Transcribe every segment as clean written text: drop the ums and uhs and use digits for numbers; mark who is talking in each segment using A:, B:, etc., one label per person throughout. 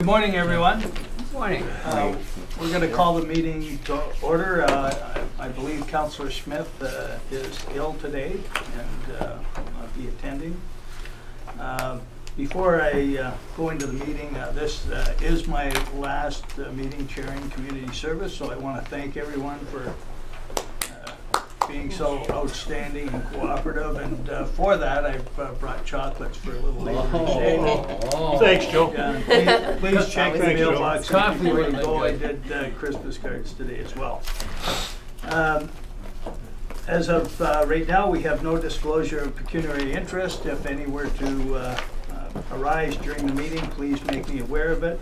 A: Good morning, everyone.
B: Good morning.
A: We're going to call the meeting to order. I believe Councillor Smith is ill today and will not be attending. Before I go into the meeting, this is my last meeting chairing community service, so I want to thank everyone for being so outstanding and cooperative, and for that I've brought chocolates for a little later today.
C: Thanks, Joe.
A: Yeah, please check the mailbox
B: Coffee
A: before you
B: would have
A: go. I
B: been
A: did Christmas cards today as well. As of right now, we have no disclosure of pecuniary interest. If any were to arise during the meeting, please make me aware of it.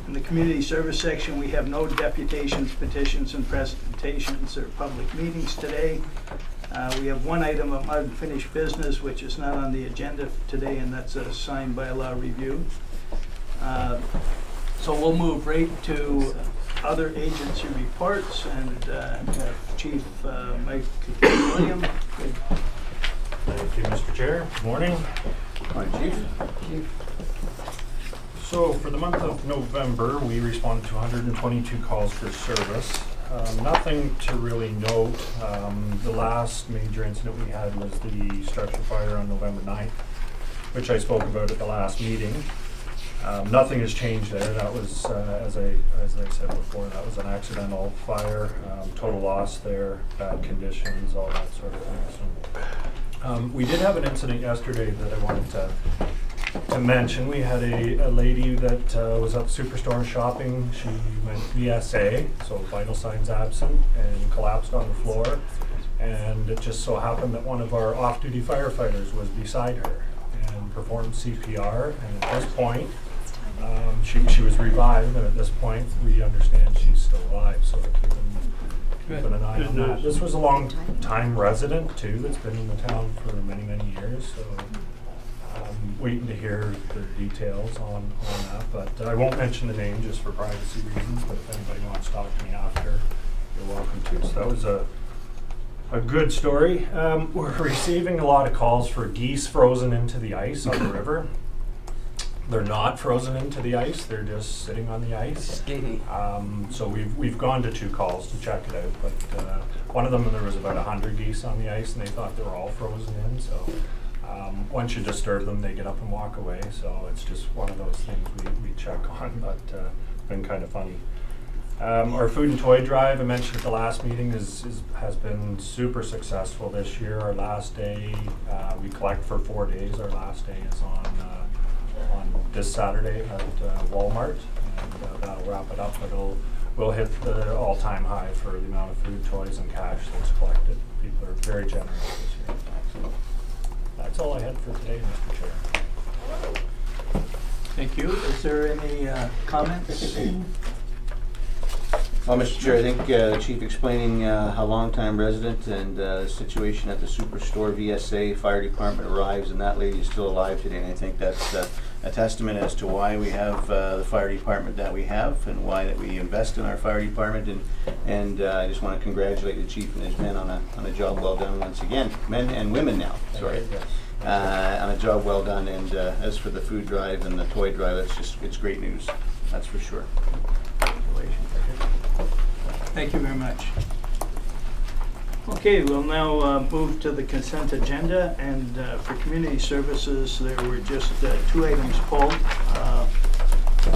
A: In the community service section, we have no deputations, petitions, and presentations or public meetings today. We have one item of unfinished business, which is not on the agenda today, and that's a signed bylaw review. So we'll move right to other agency reports, and have Chief Mike William.
C: Thank you, Mr. Chair. Good morning.
B: Morning, Chief.
C: So for the month of November, we responded to 122 calls for service. Nothing to really note. The last major incident we had was the structure fire on November 9th, which I spoke about at the last meeting. Nothing has changed there. That was, as I said before, that was an accidental fire, total loss there, bad conditions, all that sort of thing. So, we did have an incident yesterday that I wanted to mention. We had a lady that was at the Superstore shopping. She went VSA, so vital signs absent, and collapsed on the floor. And it just so happened that one of our off-duty firefighters was beside her and performed CPR. And at this point, she was revived, and at this point, we understand she's still alive. So we're keeping an eye on that. This was a long-time resident too, that's been in the town for many, many years. So waiting to hear the details on that, but I won't mention the name just for privacy reasons, but if anybody wants to talk to me after, you're welcome to. So that was a good story. We're receiving a lot of calls for geese frozen into the ice on the river. They're not frozen into the ice, they're just sitting on the ice. So we've gone to 2 calls to check it out, but one of them, there was about 100 geese on the ice, and they thought they were all frozen in. So once you disturb them, they get up and walk away. So it's just one of those things we check on, but been kind of funny. Our food and toy drive, I mentioned at the last meeting, has been super successful this year. Our last day, we collect for 4 days. Our last day is on this Saturday at Walmart, and that'll wrap it up. But we'll hit the all-time high for the amount of food, toys, and cash that's collected. People are very generous this year. So that's all I had for today, Mr. Chair.
A: Thank you. Is there any comments?
B: Well, Mr. Chair, I think the Chief explaining a long-time resident and the situation at the Superstore VSA Fire Department arrives, and that lady is still alive today. And I think that's a testament as to why we have the fire department that we have, and why that we invest in our fire department. And I just want to congratulate the Chief and his men on a job well done once again. Men and women now, sorry. On a job well done. And as for the food drive and the toy drive, it's great news. That's for sure.
A: Congratulations. Thank you very much. Okay, we'll now move to the consent agenda, and for community services, there were just 2 items pulled.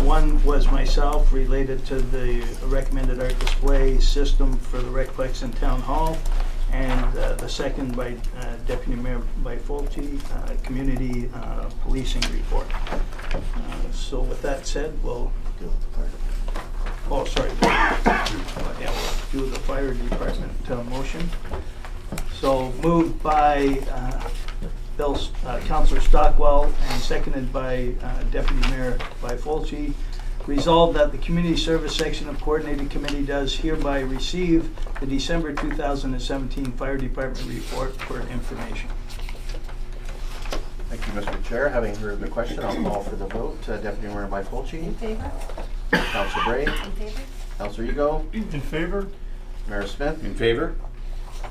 A: One was myself, related to the recommended art display system for the Recplex and Town Hall, and the second by Deputy Mayor Fulci, community policing report. So with that said, we'll do the fire. Oh, sorry. Yeah, we'll do the fire department motion. So moved by Councillor Stockwell and seconded by Deputy Mayor Fulci. Resolved that the Community Service Section of Coordinated Committee does hereby receive the December 2017 Fire Department report for information.
D: Thank you, Mr. Chair. Having heard the question, I'll call for the vote. Deputy Mayor Fulci.
E: In favor.
D: Councillor Bray.
E: In favor.
D: Councillor Ego.
C: In favor?
D: Mayor Smith.
B: In favor?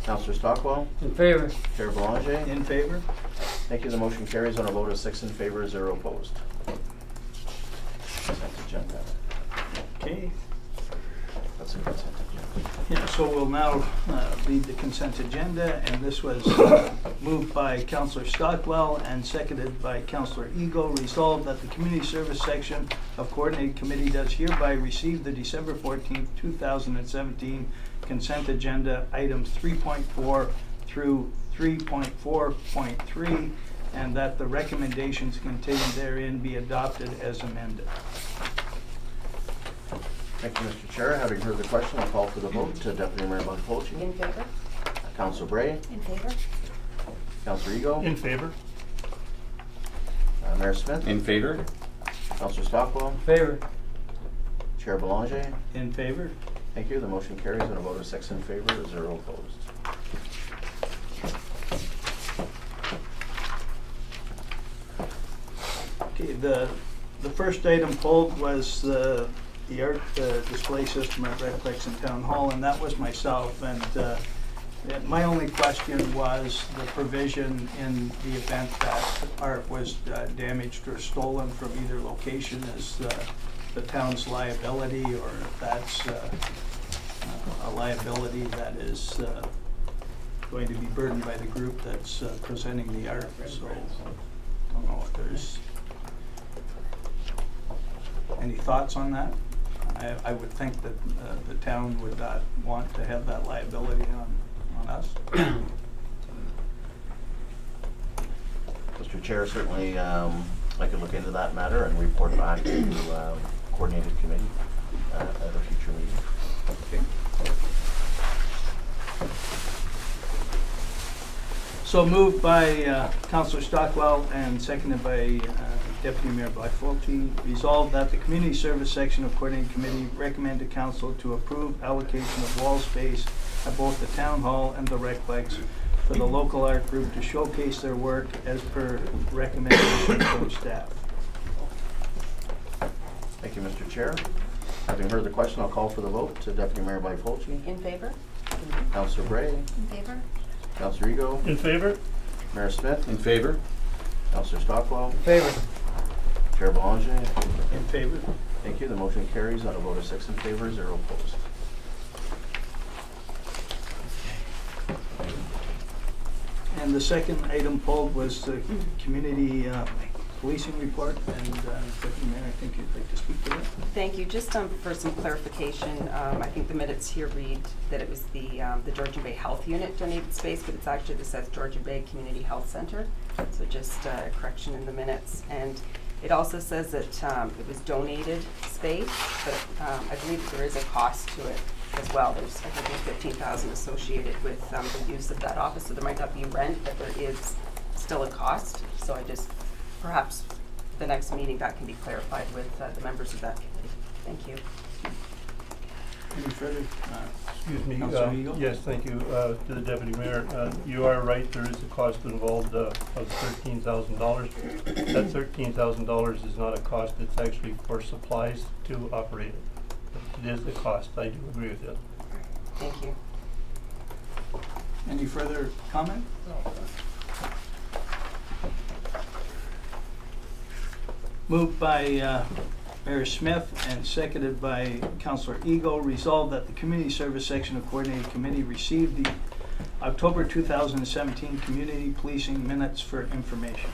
D: Councillor Stockwell.
B: In favor.
D: Chair Belanger.
A: In favor?
D: Thank you. The motion carries on a vote of 6 in favor, 0 opposed.
A: Okay.
D: That's a consent agenda.
A: Yeah, so we'll now read the consent agenda, and this was moved by Councillor Stockwell and seconded by Councillor Eagle. Resolved that the Community Service Section of Coordinated Committee does hereby receive the December 14th, 2017 consent agenda items 3.4 through 3.4.3, and that the recommendations contained therein be adopted as amended.
D: Thank you, Mr. Chair. Having heard the question, I'll call for the vote. Deputy Mayor Bonapolchi.
E: In favor?
D: Councillor Bray.
E: In favor?
D: Councillor Eagle.
C: In favor?
D: Mayor Smith.
B: In favor?
D: Councillor Stockwell.
F: Favor.
D: Chair Belanger.
A: In favor?
D: Thank you. The motion carries on a vote of 6 in favor, 0 opposed.
A: Okay, the first item pulled was the art display system at Redplex and Town Hall, and that was myself. And my only question was the provision in the event that art was damaged or stolen from either location is the town's liability, or if that's a liability that is going to be burdened by the group that's presenting the art. So I don't know if there's any thoughts on that. I would think that the town would not want to have that liability on us.
D: Mr. Chair, certainly I could look into that matter and report back to coordinated committee at a future meeting.
A: Okay. So moved by Councillor Stockwell and seconded by Deputy Mayor Blackfolty. Resolved that the Community Service Section of Coordinating Committee recommend to Council to approve allocation of wall space at both the Town Hall and the Recplex for the local art group to showcase their work as per recommendation from staff.
D: Thank you, Mr. Chair. Having heard the question, I'll call for the vote. Deputy Mayor Blackfolti.
E: In favor?
D: Councillor Bray.
E: In favor?
D: Councillor Eagle.
C: In favor?
D: Mayor Smith.
B: In favor?
D: Councillor Stockwell.
F: Favor.
D: Chair Belanger.
A: In favor?
D: Thank you. The motion carries on a vote of 6 in favor, 0 opposed.
A: And the second item pulled was the community policing report, and Deputy Mayor, I think you'd like to speak to that.
E: Thank you. Just for some clarification, I think the minutes here read that it was the Georgian Bay Health Unit donated space, but it's actually, this says Georgian Bay Community Health Center. So just a correction in the minutes. And it also says that it was donated space, but I believe there is a cost to it as well. There's, I think there's $15,000 associated with the use of that office, so there might not be rent, but there is still a cost. So I just, perhaps the next meeting that can be clarified with the members of that committee. Thank you.
A: Any further?
C: Excuse me.
A: Councillor Eagle?
C: Yes, thank you to the Deputy Mayor. You are right, there is a cost involved of $13,000. That $13,000 is not a cost, it's actually for supplies to operate it. It is the cost, I do agree with you.
E: Thank you.
A: Any further comment? Moved by Mayor Smith and seconded by Councillor Eagle. Resolved that the Community Service Section of Coordinated Committee received the October 2017 Community Policing Minutes for information.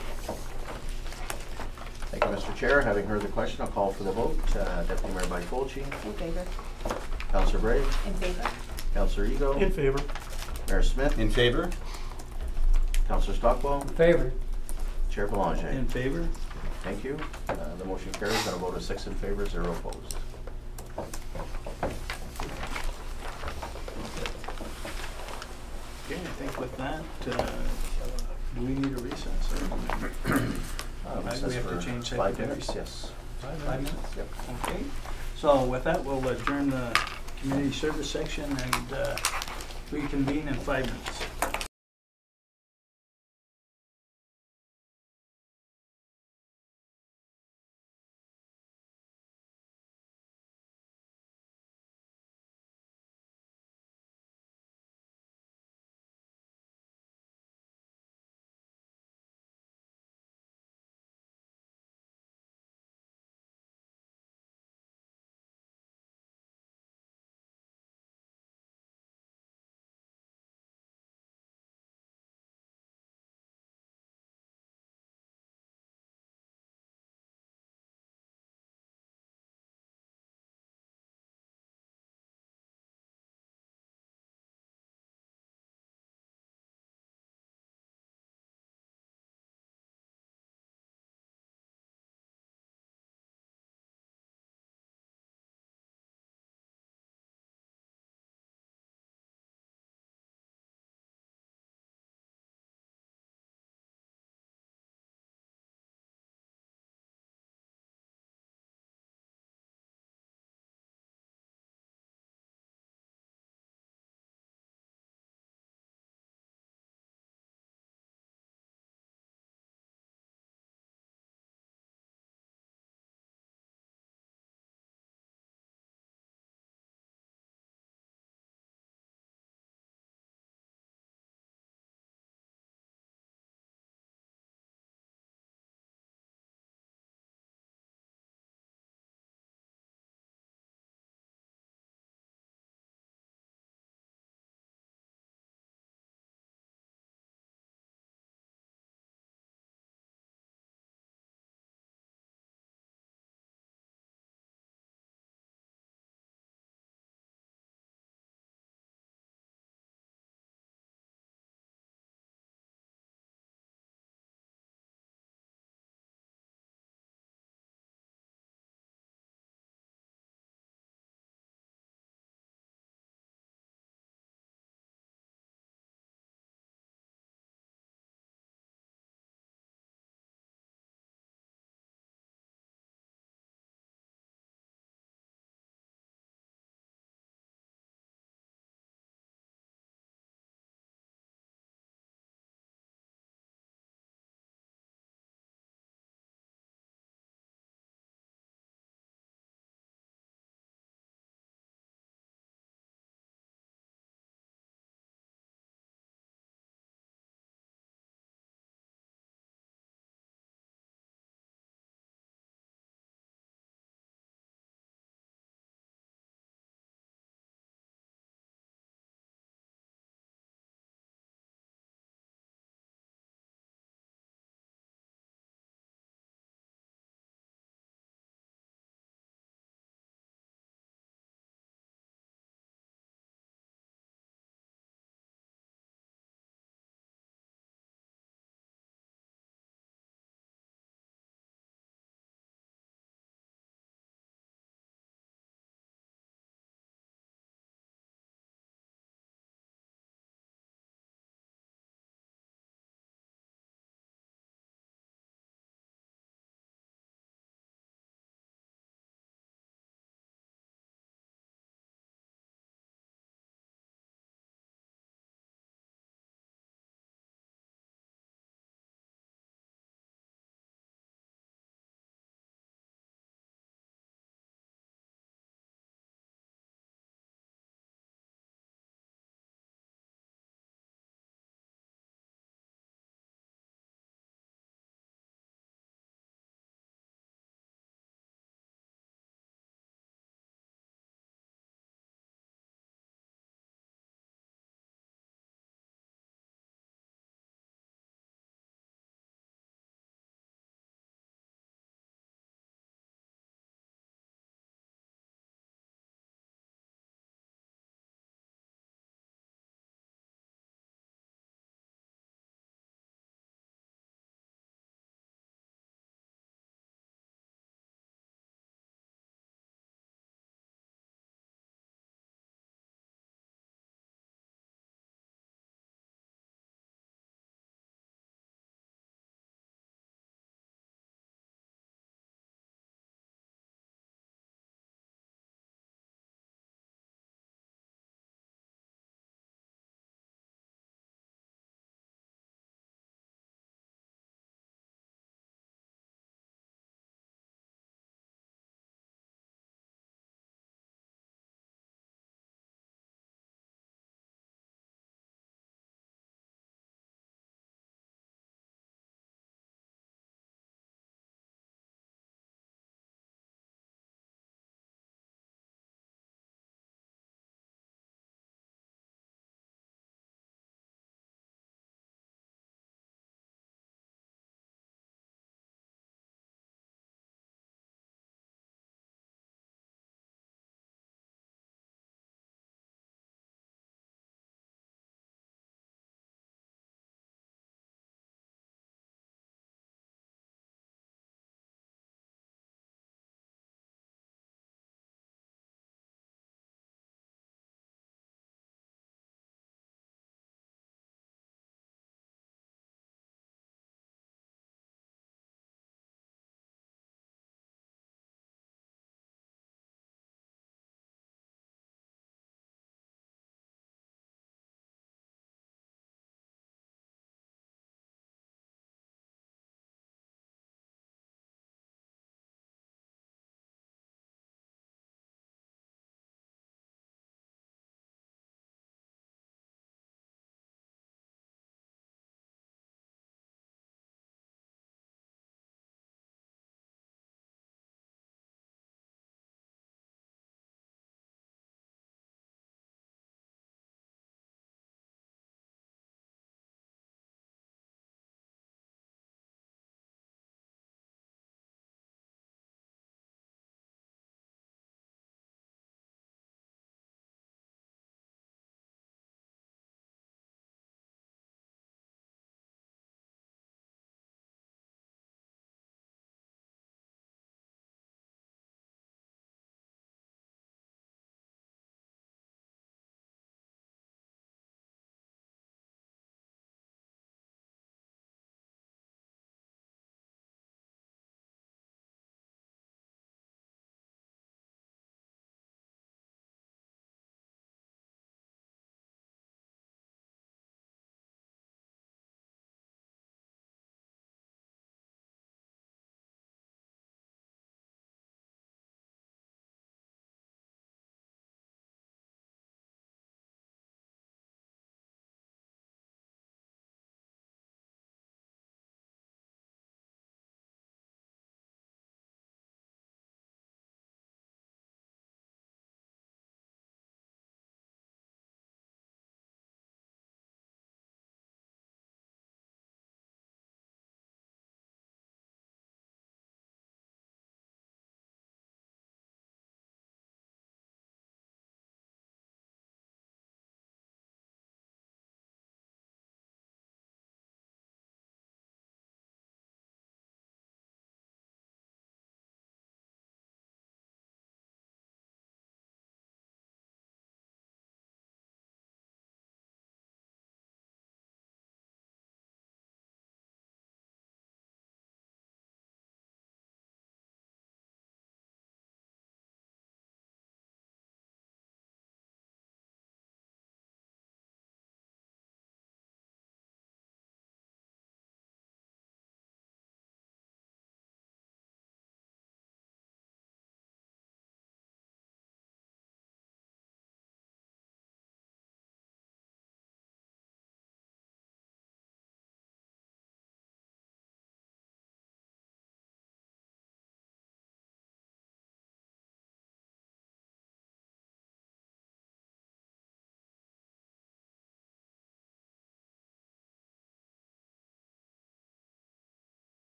D: Thank you, Mr. Chair. Having heard the question, I'll call for the vote. Deputy Mayor Blackfolti.
E: In favor?
D: Councillor Bray.
E: In favor?
D: Councillor Eagle.
C: In favor?
D: Mayor Smith.
B: In favor?
D: Councillor Stockwell.
F: Favor.
D: Chair Belanger.
A: In favor?
D: Thank you. The motion carries on a vote of 6 in favor, 0 opposed.
A: Okay, I think with that, do we need a recess?
D: Recess
A: We have to
D: for
A: change
D: 5
A: secretary.
D: minutes, yes.
A: 5 minutes?
D: Yep.
A: Okay. So with that, we'll adjourn the community service section and reconvene in 5 minutes.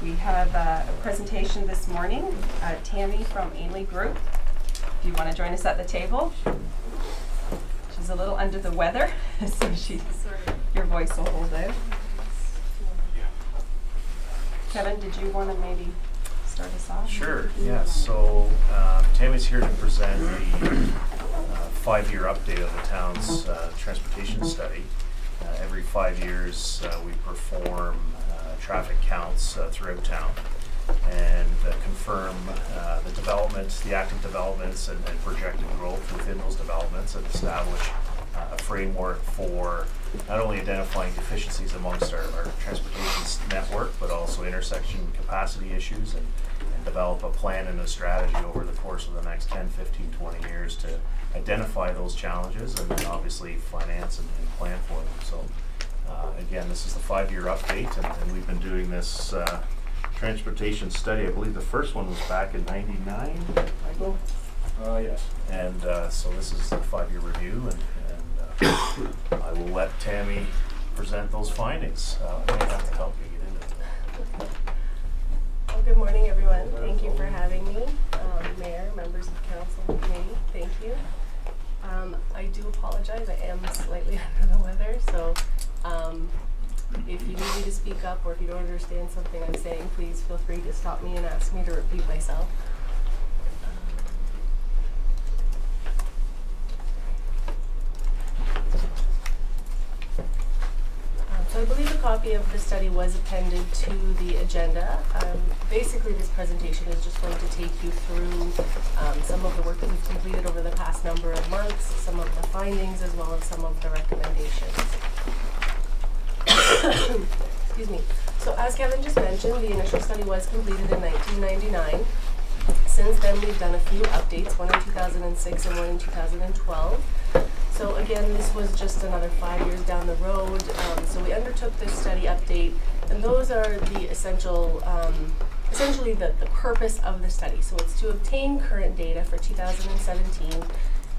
E: We have a presentation this morning. Tammy from Ainley Group. Do you want to join us at the table? She's a little under the weather, so your voice will hold out. Kevin, did you want to maybe start us off?
C: Sure, yeah. So Tammy's here to present the 5-year update of the town's transportation study. Every 5 years we perform traffic counts throughout town and confirm the developments, the active developments and projected growth within those developments, and establish a framework for not only identifying deficiencies amongst our transportation network, but also intersection capacity issues, and develop a plan and a strategy over the course of the next 10, 15, 20 years to identify those challenges and then obviously finance and plan for them. So again, this is the 5-year update, and we've been doing this transportation study. I believe the first one was back in '99, Michael? Yes. And so this is the 5-year review, and I will let Tammy present those findings. I may have to help you get into it.
F: Well, good morning, everyone. Thank you for having me. Mayor, members of council and committee, thank you. I do apologize. I am slightly under the weather, so if you need me to speak up or if you don't understand something I'm saying, please feel free to stop me and ask me to repeat myself. So I believe a copy of the study was appended to the agenda. Basically, this presentation is just going to take you through some of the work that we've completed over the past number of months, some of the findings, as well as some of the recommendations. Excuse me. So as Kevin just mentioned, the initial study was completed in 1999. Since then, we've done a few updates, one in 2006 and one in 2012. So again, this was just another 5 years down the road. So we undertook this study update, and those are the essential, essentially the purpose of the study. So it's to obtain current data for 2017,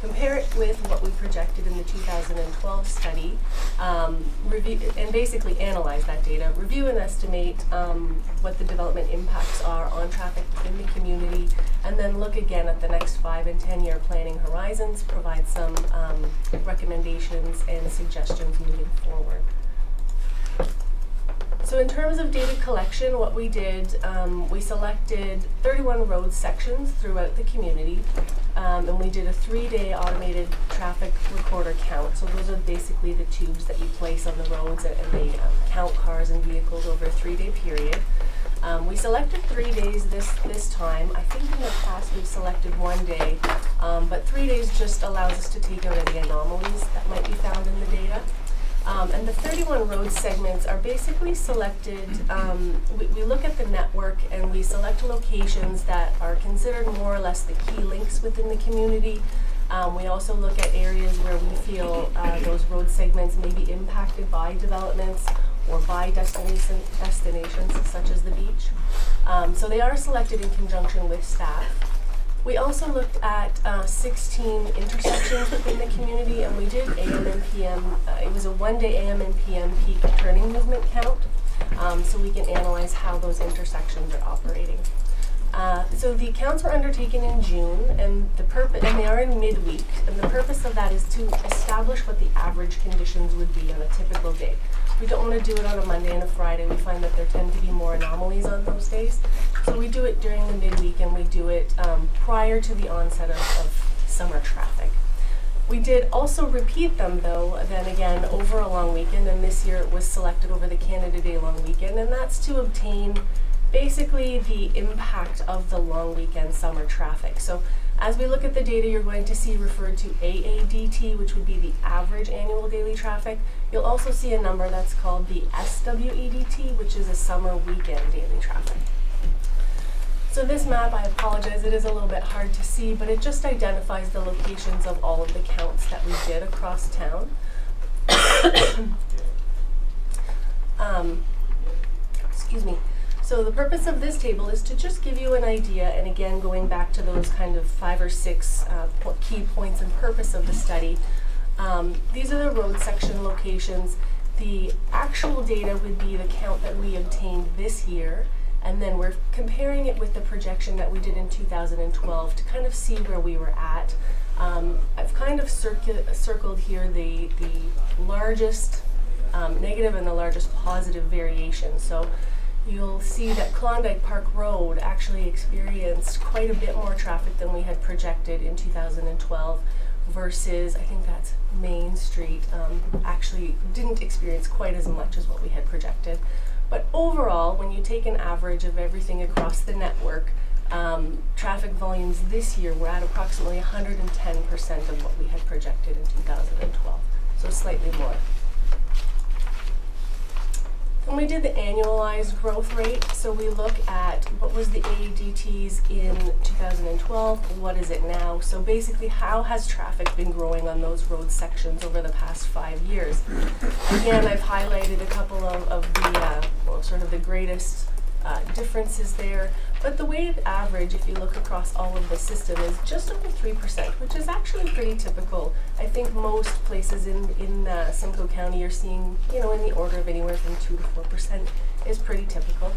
F: compare it with what we projected in the 2012 study, review, and basically analyze that data, review and estimate what the development impacts are on traffic within the community, and then look again at the next 5 and 10-year planning horizons, provide some recommendations and suggestions moving forward. So in terms of data collection, what we did, we selected 31 road sections throughout the community, and we did a 3-day automated traffic recorder count. So those are basically the tubes that you place on the roads, and they count cars and vehicles over a 3-day period. We selected 3 days this time. I think in the past we've selected 1 day, but 3 days just allows us to take out any anomalies that might be found in the data. And the 31 road segments are basically selected, we look at the network and we select locations that are considered more or less the key links within the community. We also look at areas where we feel those road segments may be impacted by developments or by destinations such as the beach. So they are selected in conjunction with staff. We also looked at 16 intersections within the community, and we did AM and PM. It was a 1-day AM and PM peak turning movement count, so we can analyze how those intersections are operating. So the counts were undertaken in June, and they are in midweek, and the purpose of that is to establish what the average conditions would be on a typical day. We don't want to do it on a Monday and a Friday. We find that there tend to be more anomalies on those days. So we do it during the midweek, and we do it prior to the onset of summer traffic. We did also repeat them, though, then again over a long weekend, and this year it was selected over the Canada Day long weekend, and that's to obtain basically the impact of the long weekend summer traffic. So as we look at the data, you're going to see referred to AADT, which would be the average annual daily traffic. You'll also see a number that's called the SWEDT, which is a summer weekend daily traffic. So this map, I apologize, it is a little bit hard to see, but it just identifies the locations of all of the counts that we did across town. Excuse me. So the purpose of this table is to just give you an idea, and again, going back to those kind of 5 or 6 key points and purpose of the study. These are the road section locations. The actual data would be the count that we obtained this year, And then we're comparing it with the projection that we did in 2012 to kind of see where we were at. I've kind of circled here the largest negative and the largest positive variation. So you'll see that Klondike Park Road actually experienced quite a bit more traffic than we had projected in 2012 versus, I think that's Main Street, actually didn't experience quite as much as what we had projected. But overall, when you take an average of everything across the network, traffic volumes this year were at approximately 110% of what we had projected in 2012, so slightly more. When we did the annualized growth rate, so we look at what was the AEDTs in 2012, what is it now? So basically, how has traffic been growing on those road sections over the past 5 years? Again, I've highlighted a couple of the, well, sort of the greatest differences there, but the weighted average, if you look across all of the system, is just over 3%, which is actually pretty typical. I think most places in Simcoe County are seeing, you know, in the order of anywhere from 2 to 4% is pretty typical.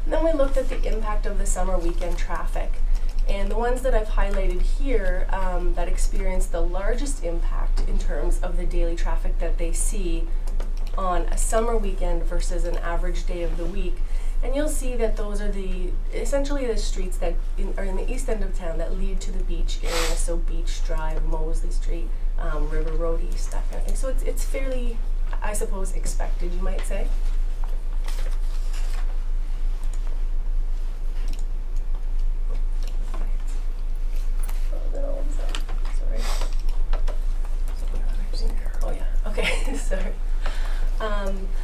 F: Then we looked at the impact of the summer weekend traffic. And the ones that I've highlighted here that experience the largest impact in terms of the daily traffic that they see on a summer weekend versus an average day of the week. And you'll see that those are essentially the streets that are in the east end of town that lead to the beach area, so Beach Drive, Mosley Street, River Road East, that kind of thing. So it's fairly, I suppose, expected, you might say. Sorry.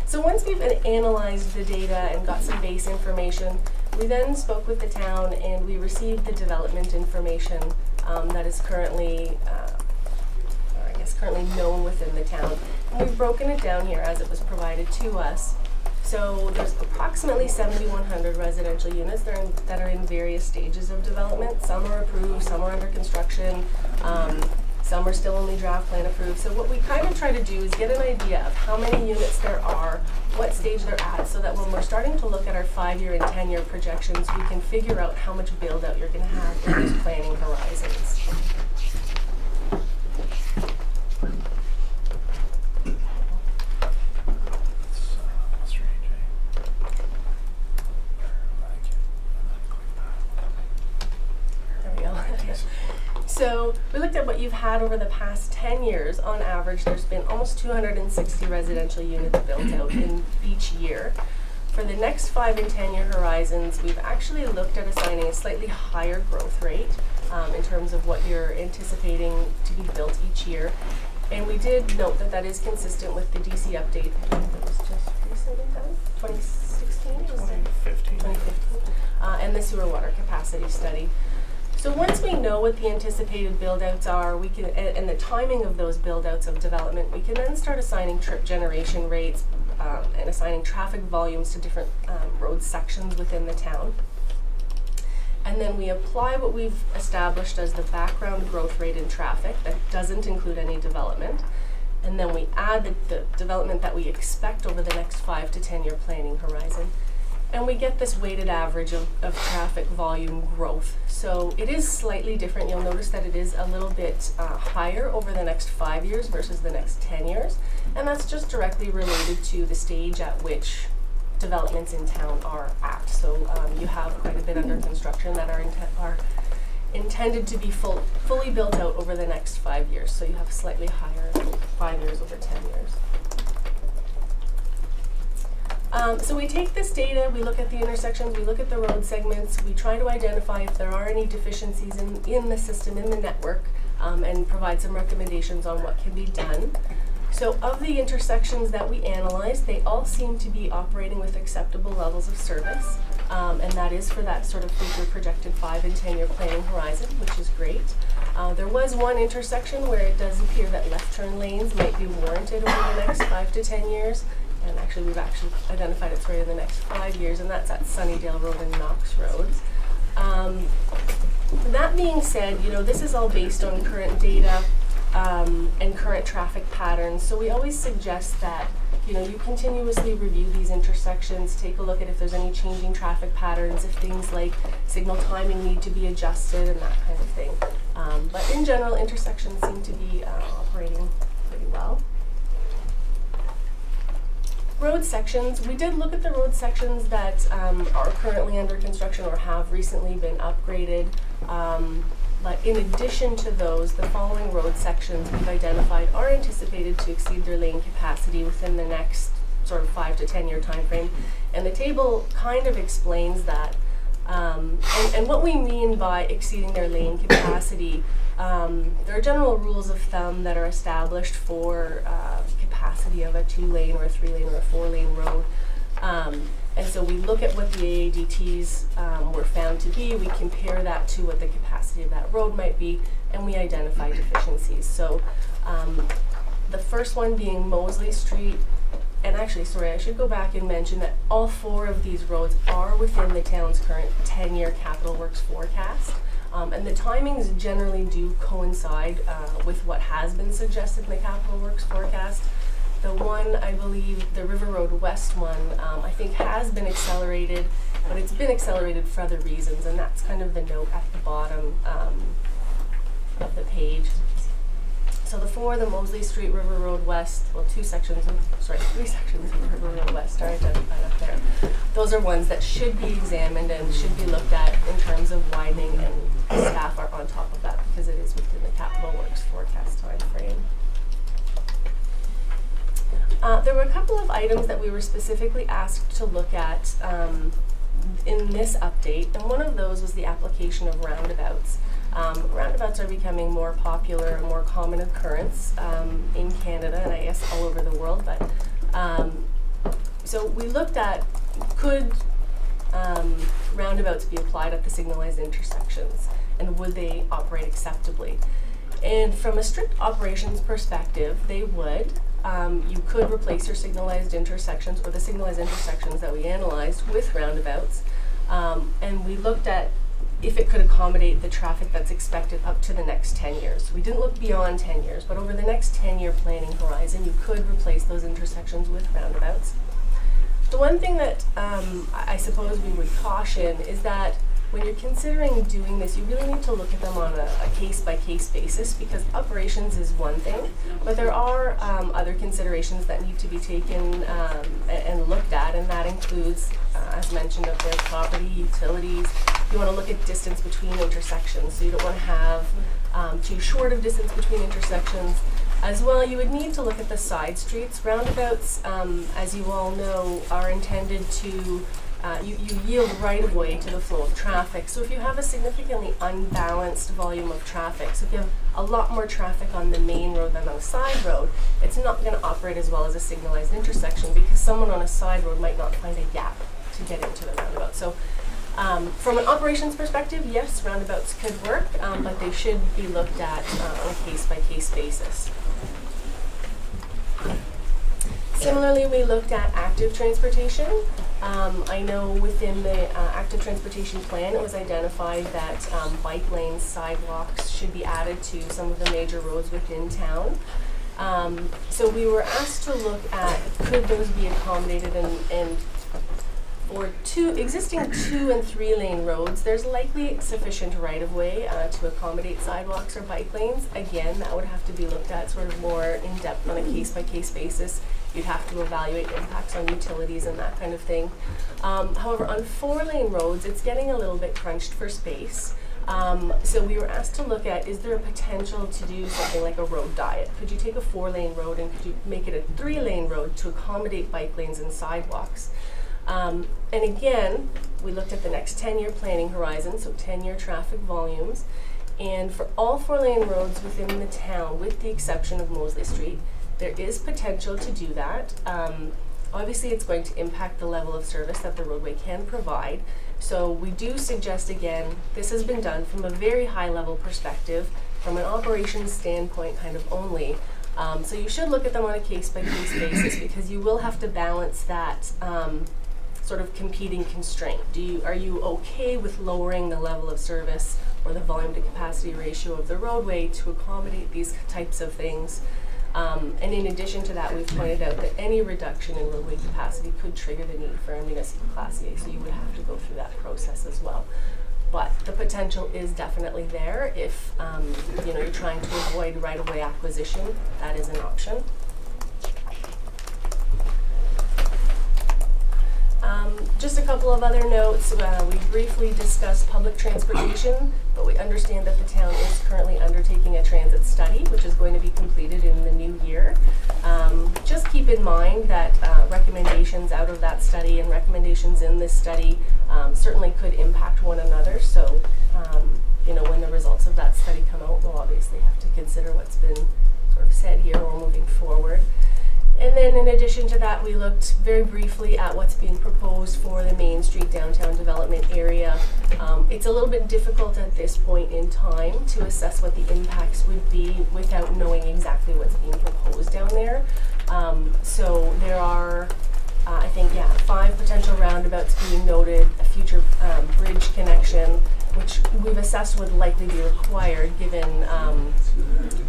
F: So once we've analyzed the data and got some base information, we then spoke with the town and we received the development information that is currently, currently known within the town. And we've broken it down here as it was provided to us. So there's approximately 7,100 residential units that are in various stages of development. Some are approved, some are under construction. Some are still only draft plan approved. So what we kind of try to do is get an idea of how many units there are, what stage they're at, so that when we're starting to look at our 5-year and 10-year projections, we can figure out how much build out you're going to have in these planning horizons. So we looked at what you've had over the past 10 years. On average, there's been almost 260 residential units built out in each year. For the next 5 and 10-year horizons, we've actually looked at assigning a slightly higher growth rate in terms of what you're anticipating to be built each year. And we did note that that is consistent with the DC update. I think that was just recently done, 2016?
D: 2015.
F: 2015. And the sewer water capacity study. So once we know what the anticipated build-outs are, we can, and the timing of those build-outs of development, we can then start assigning trip generation rates and assigning traffic volumes to different road sections within the town. And then we apply what we've established as the background growth rate in traffic that doesn't include any development. And then we add the development that we expect over the next 5 to 10-year planning horizon. And we get this weighted average of traffic volume growth. So it is slightly different. You'll notice that it is a little bit higher over the next 5 years versus the next 10 years. And that's just directly related to the stage at which developments in town are at. So you have quite a bit under construction that are intended to be fully built out over the next 5 years. So you have slightly higher 5 years over 10 years. So we take this data, we look at the intersections, we look at the road segments, we try to identify if there are any deficiencies in the system, in the network, and provide some recommendations on what can be done. So of the intersections that we analyzed, they all seem to be operating with acceptable levels of service, and that is for that sort of future projected 5 and 10-year planning horizon, which is great. There was one intersection where it does appear that left turn lanes might be warranted over the next 5 to 10 years. And actually, we've actually identified it's right in the next 5 years, and that's at Sunnydale Road and Knox Road. That being said, you know, this is all based on current data and current traffic patterns. So we always suggest that, you continuously review these intersections, take a look at if there's any changing traffic patterns, if things like signal timing need to be adjusted and that kind of thing. But in general, intersections seem to be operating pretty well. Road sections, we did look at the road sections that are currently under construction or have recently been upgraded. But in addition to those, the following road sections we've identified are anticipated to exceed their lane capacity within the next sort of 5 to 10 year time frame. And the table kind of explains that. And what we mean by exceeding their lane capacity, there are general rules of thumb that are established for capacity of a 2-lane or a 3-lane or a 4-lane road. And so we look at what the AADTs were found to be, we compare that to what the capacity of that road might be, and we identify deficiencies. So the first one being Mosley Street, and actually, sorry, I should go back and mention that all 4 of these roads are within the town's current 10-year capital works forecast. And the timings generally do coincide with what has been suggested in the capital works forecast. The one, I believe, the River Road West one, I think has been accelerated, but it's been accelerated for other reasons, and that's kind of the note at the bottom of the page. So the 4, the Mosley Street, River Road West, well, 3 sections of River Road West are identified up there. Those are ones that should be examined and should be looked at in terms of widening, and staff are on top of that because it is within the capital works forecast time frame. There were a couple of items that we were specifically asked to look at in this update, and one of those was the application of roundabouts. Roundabouts are becoming more popular and more common occurrence in Canada, and I guess all over the world. But so we looked at, could roundabouts be applied at the signalized intersections, and would they operate acceptably? And from a strict operations perspective, they would. You could replace your signalized intersections, or the signalized intersections that we analyzed, with roundabouts. And we looked at if it could accommodate the traffic that's expected up to the next 10 years. We didn't look beyond 10 years, but over the next 10-year planning horizon, you could replace those intersections with roundabouts. The one thing that I suppose we would caution is that when you're considering doing this, you really need to look at them on a case-by-case basis, because operations is one thing, but there are other considerations that need to be taken and looked at, and that includes, as mentioned, of their property, utilities. You want to look at distance between intersections, so you don't want to have too short of distance between intersections. As well, you would need to look at the side streets. Roundabouts, as you all know, are intended to you yield right of way to the flow of traffic. So if you have a significantly unbalanced volume of traffic, so if you have a lot more traffic on the main road than on a side road, it's not going to operate as well as a signalized intersection, because someone on a side road might not find a gap to get into the roundabout. So from an operations perspective, yes, roundabouts could work, but they should be looked at on a case-by-case basis. Similarly, we looked at active transportation. I know within the active transportation plan, it was identified that bike lanes, sidewalks should be added to some of the major roads within town. So we were asked to look at, could those be accommodated, and for existing 2 and 3 lane roads, there's likely sufficient right of way to accommodate sidewalks or bike lanes. Again, that would have to be looked at sort of more in depth on a case-by-case basis. You'd have to evaluate impacts on utilities and that kind of thing. However, on 4 lane roads, it's getting a little bit crunched for space. So we were asked to look at, is there a potential to do something like a road diet? Could you take a 4 lane road and could you make it a 3 lane road to accommodate bike lanes and sidewalks? And again, we looked at the next 10-year planning horizon, so 10-year traffic volumes. And for all 4 lane roads within the town, with the exception of Mosley Street, there is potential to do that. Obviously, it's going to impact the level of service that the roadway can provide. So we do suggest, again, this has been done from a very high level perspective, from an operations standpoint kind of only. So you should look at them on a case-by-case basis, because you will have to balance that sort of competing constraint. Are you okay with lowering the level of service or the volume to capacity ratio of the roadway to accommodate these types of things? And in addition to that, we've pointed out that any reduction in roadway capacity could trigger the need for a municipal Class A, so you would have to go through that process as well. But the potential is definitely there if you're trying to avoid right-of-way acquisition. That is an option. Just a couple of other notes. We briefly discussed public transportation, but we understand that the town is currently undertaking a transit study, which is going to be completed in the new year. Just keep in mind that recommendations out of that study and recommendations in this study certainly could impact one another. So, when the results of that study come out, we'll obviously have to consider what's been sort of said here or moving forward. And then in addition to that, we looked very briefly at what's being proposed for the Main Street downtown development area. It's a little bit difficult at this point in time to assess what the impacts would be without knowing exactly what's being proposed down there. So there are, I think, 5 potential roundabouts being noted, a future bridge connection, which we've assessed would likely be required given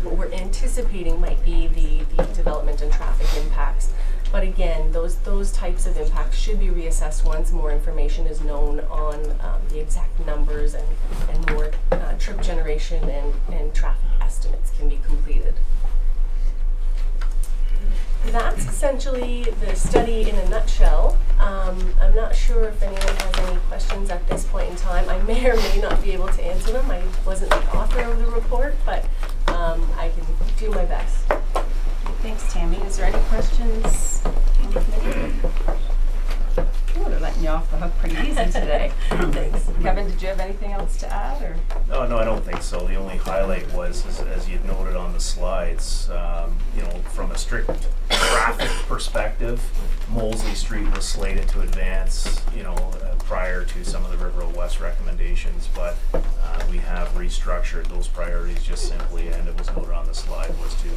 F: what we're anticipating might be the development and traffic impacts. But again, those types of impacts should be reassessed once more information is known on the exact numbers and more trip generation and traffic estimates can be completed. That's essentially the study in a nutshell. I'm not sure if anyone has any questions at this point in time. I may or may not be able to answer them. I wasn't the author of the report, but I can do my best.
E: Thanks, Tammy. Is there any questions from the committee? Oh, they're letting you off the hook pretty easy today. Thanks. Kevin, did you have anything else to add? Or?
G: No, I don't think so. The only highlight was, as you'd noted on the slides, from a strict traffic perspective, Mosley Street was slated to advance, prior to some of the River Road West recommendations, but we have restructured those priorities just simply, and it was noted on the slide, was to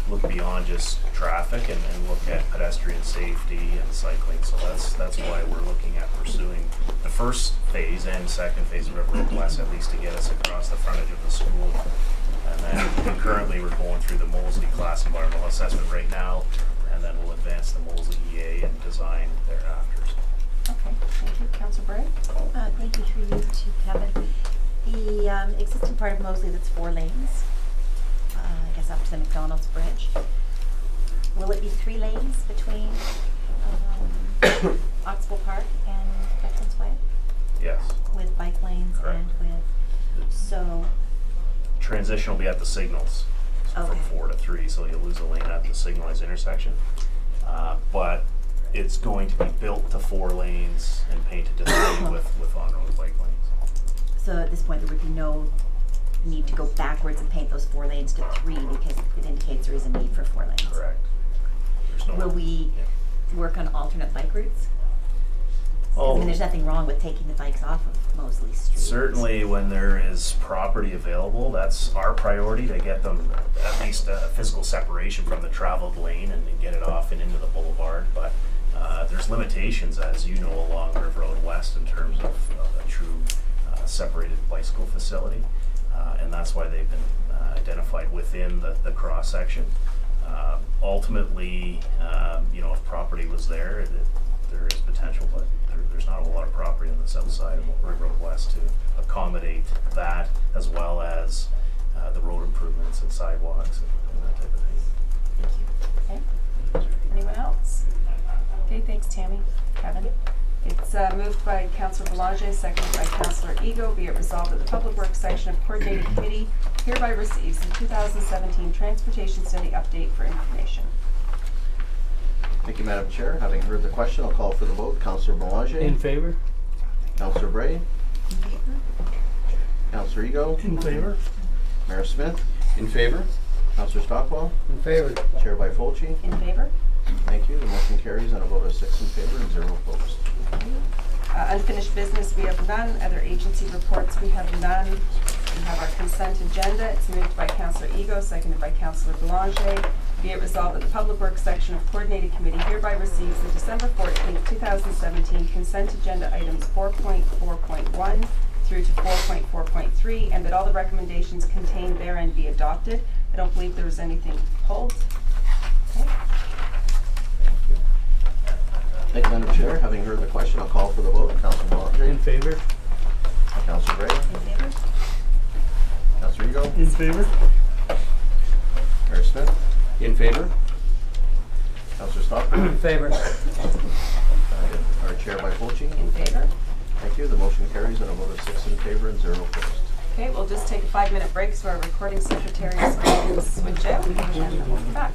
G: look beyond just traffic and look at pedestrian safety and cycling. So that's why we're looking at pursuing the first phase and second phase of River Road West, at least to get us across the frontage of the school. And then concurrently, we're going through the Mosley class environmental assessment right now, and then we'll advance the Mosley EA and design thereafter.
E: Okay, thank you. Councillor Bray?
H: Thank you through you to Kevin. The existing part of Mosley that's 4 lanes, I guess up to the McDonald's Bridge. Will it be 3 lanes between Oxbow Park and Veterans Way?
G: Yes.
H: With bike lanes.
G: Correct.
H: And with, so.
G: Transition will be at the signals, so
H: Okay.
G: from 4 to 3, so you'll lose a lane at the signalized intersection. But it's going to be built to 4 lanes and painted to 3 with on-road bike lanes.
H: So at this point there would be no need to go backwards and paint those 4 lanes to 3 because it indicates there is a need for 4 lanes.
G: Correct. There's no.
H: Will we work on alternate bike routes? I mean, there's nothing wrong with taking the bikes off of Mosley Street.
G: Certainly when there is property available, that's our priority, to get them at least a physical separation from the traveled lane and get it off and into the boulevard. But there's limitations, as you know, along River Road West in terms of a true separated bicycle facility. And that's why they've been identified within the cross section. Ultimately, if property was there, there is potential, but there's not a whole lot of property on the south side of River Road West to accommodate that, as well as the road improvements and sidewalks and that type of thing.
E: Okay. Anyone else? Okay, thanks, Tammy. Kevin? It's moved by Councillor Boulanger, seconded by Councillor Ego. Be it resolved that the Public Works section of Coordinated Committee hereby receives the 2017 Transportation Study Update for information.
D: Thank you, Madam Chair. Having heard the question, I'll call for the vote. Councillor Boulanger.
A: In favor?
D: Councillor Bray. Councillor Ego.
A: In favor?
D: Mayor Smith.
B: In favor?
D: Councillor Stockwell.
A: In favor.
D: Chair by Fulci.
E: In favor?
D: Thank you. The motion carries on a vote of 6 in favor and 0 opposed.
E: Unfinished business, we have none. Other agency reports, we have none. We have our consent agenda. It's moved by Councillor Ego, seconded by Councillor Boulanger. Be it resolved that the Public Works section of Coordinated Committee hereby receives the December 14th, 2017 consent agenda items 4.4.1 through to 4.4.3, and that all the recommendations contained therein be adopted. I don't believe there was anything pulled.
D: Thank you, Madam Chair. Having heard the question, I'll call for the vote. Councilor Ballinger.
A: In favor?
D: Councilor Gray.
H: In favor?
D: Councilor Ego.
A: In favor?
D: Mayor Smith.
B: In favor?
D: Councilor Stockman.
A: In favor.
D: Our Chair by Fulci.
E: In favor?
D: Thank you. The motion carries on a vote of 6 in favor and 0 opposed.
E: Okay, we'll just take a 5-minute break so our recording secretaries can switch out, and then we'll be back.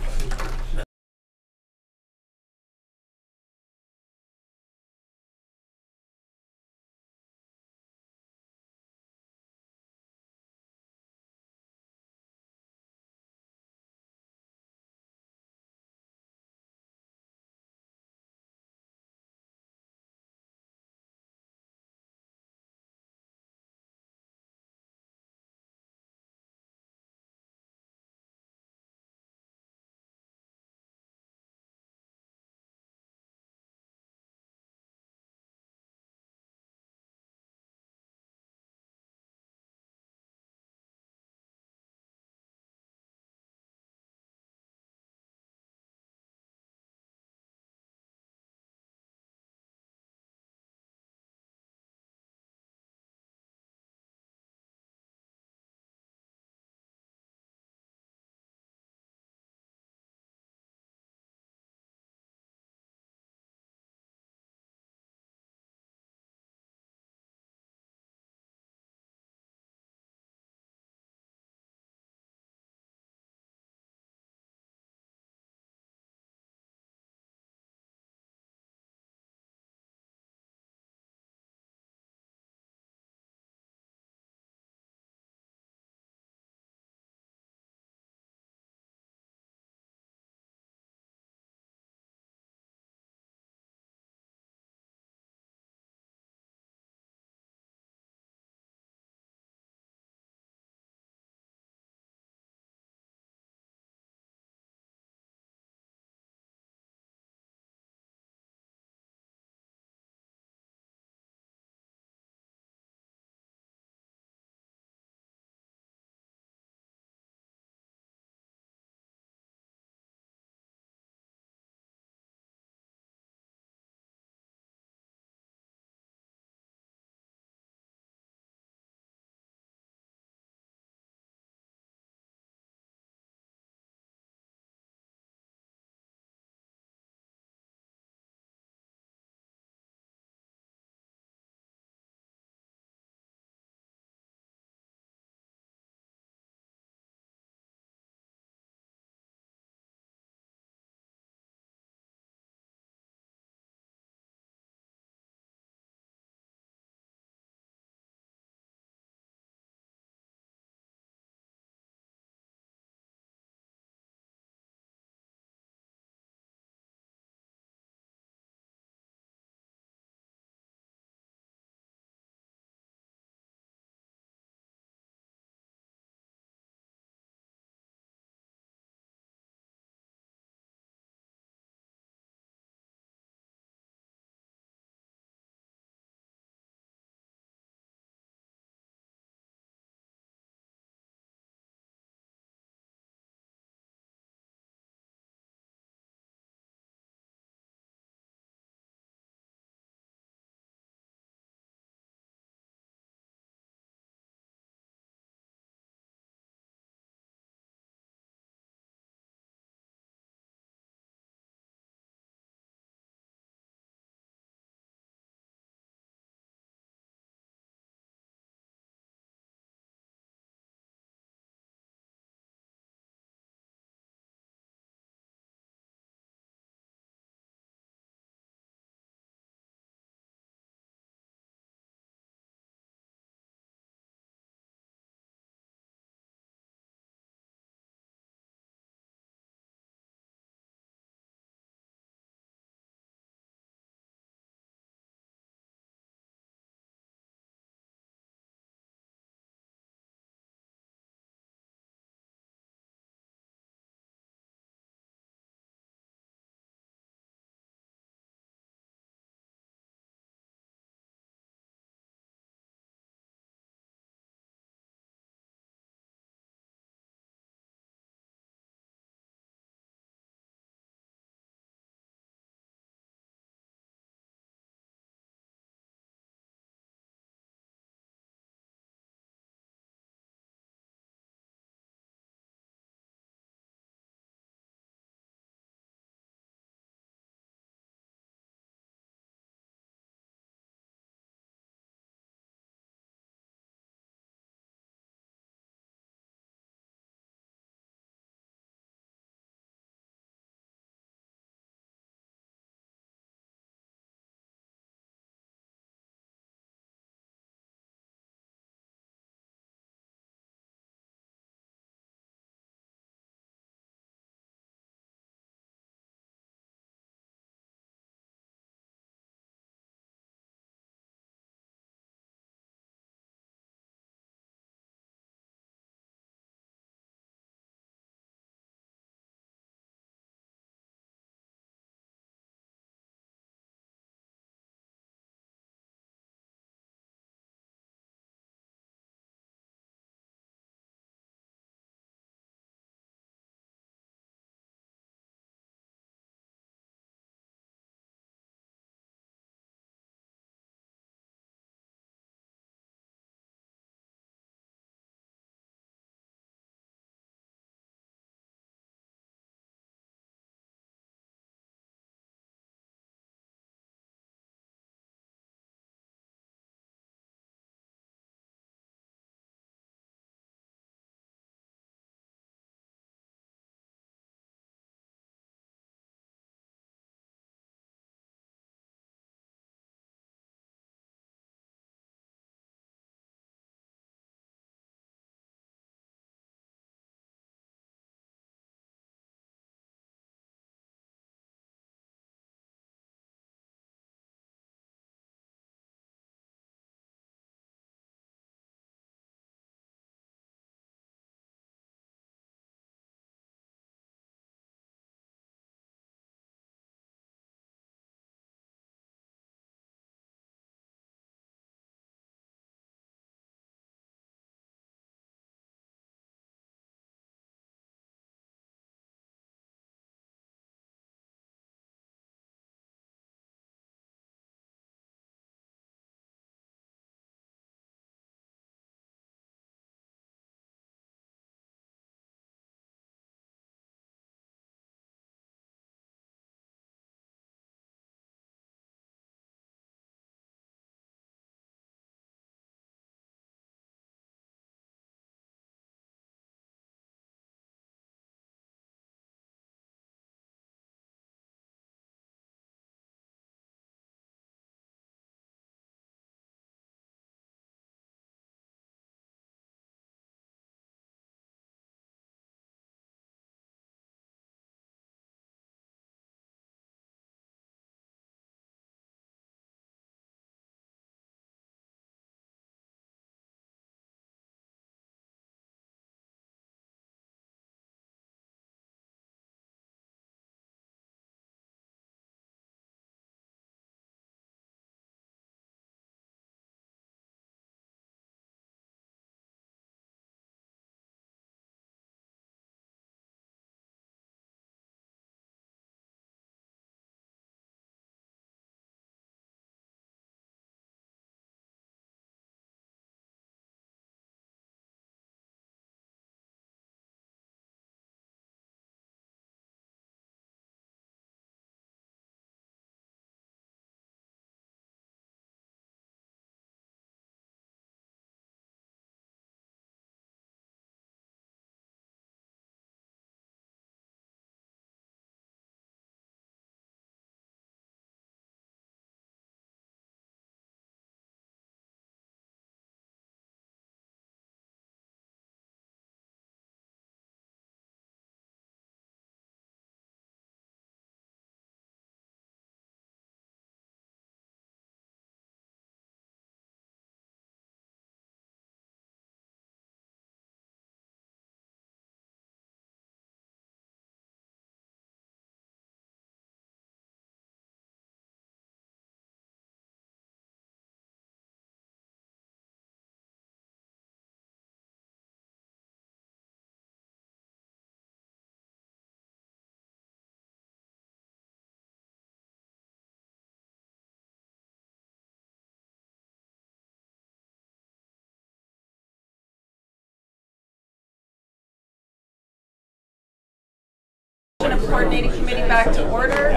E: Coordinating Committee back to order.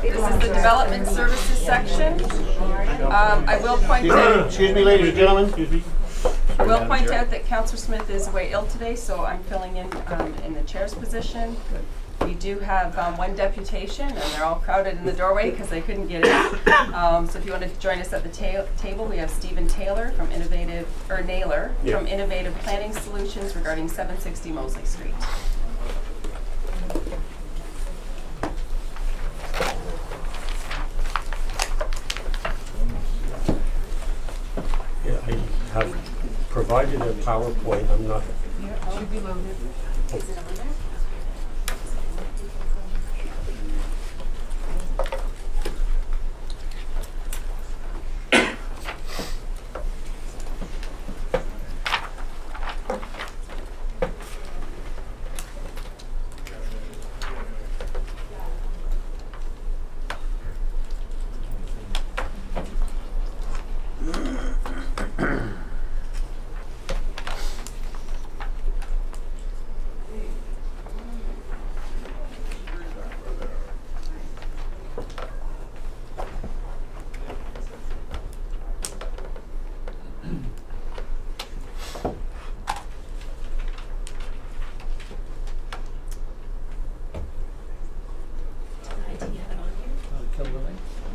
E: This is the Development Services section. I will point out.
B: Excuse me, ladies and gentlemen.
E: I will point out that Councillor Smith is away ill today, so I'm filling in the chair's position. We do have one deputation, and they're all crowded in the doorway because they couldn't get in. So if you want to join us at the table, we have Stephen Naylor from Innovative Planning Solutions regarding 760 Mosley Street.
I: Yeah, I have provided a PowerPoint. I'm not.
E: Yeah, should be loaded.
H: Is it on there?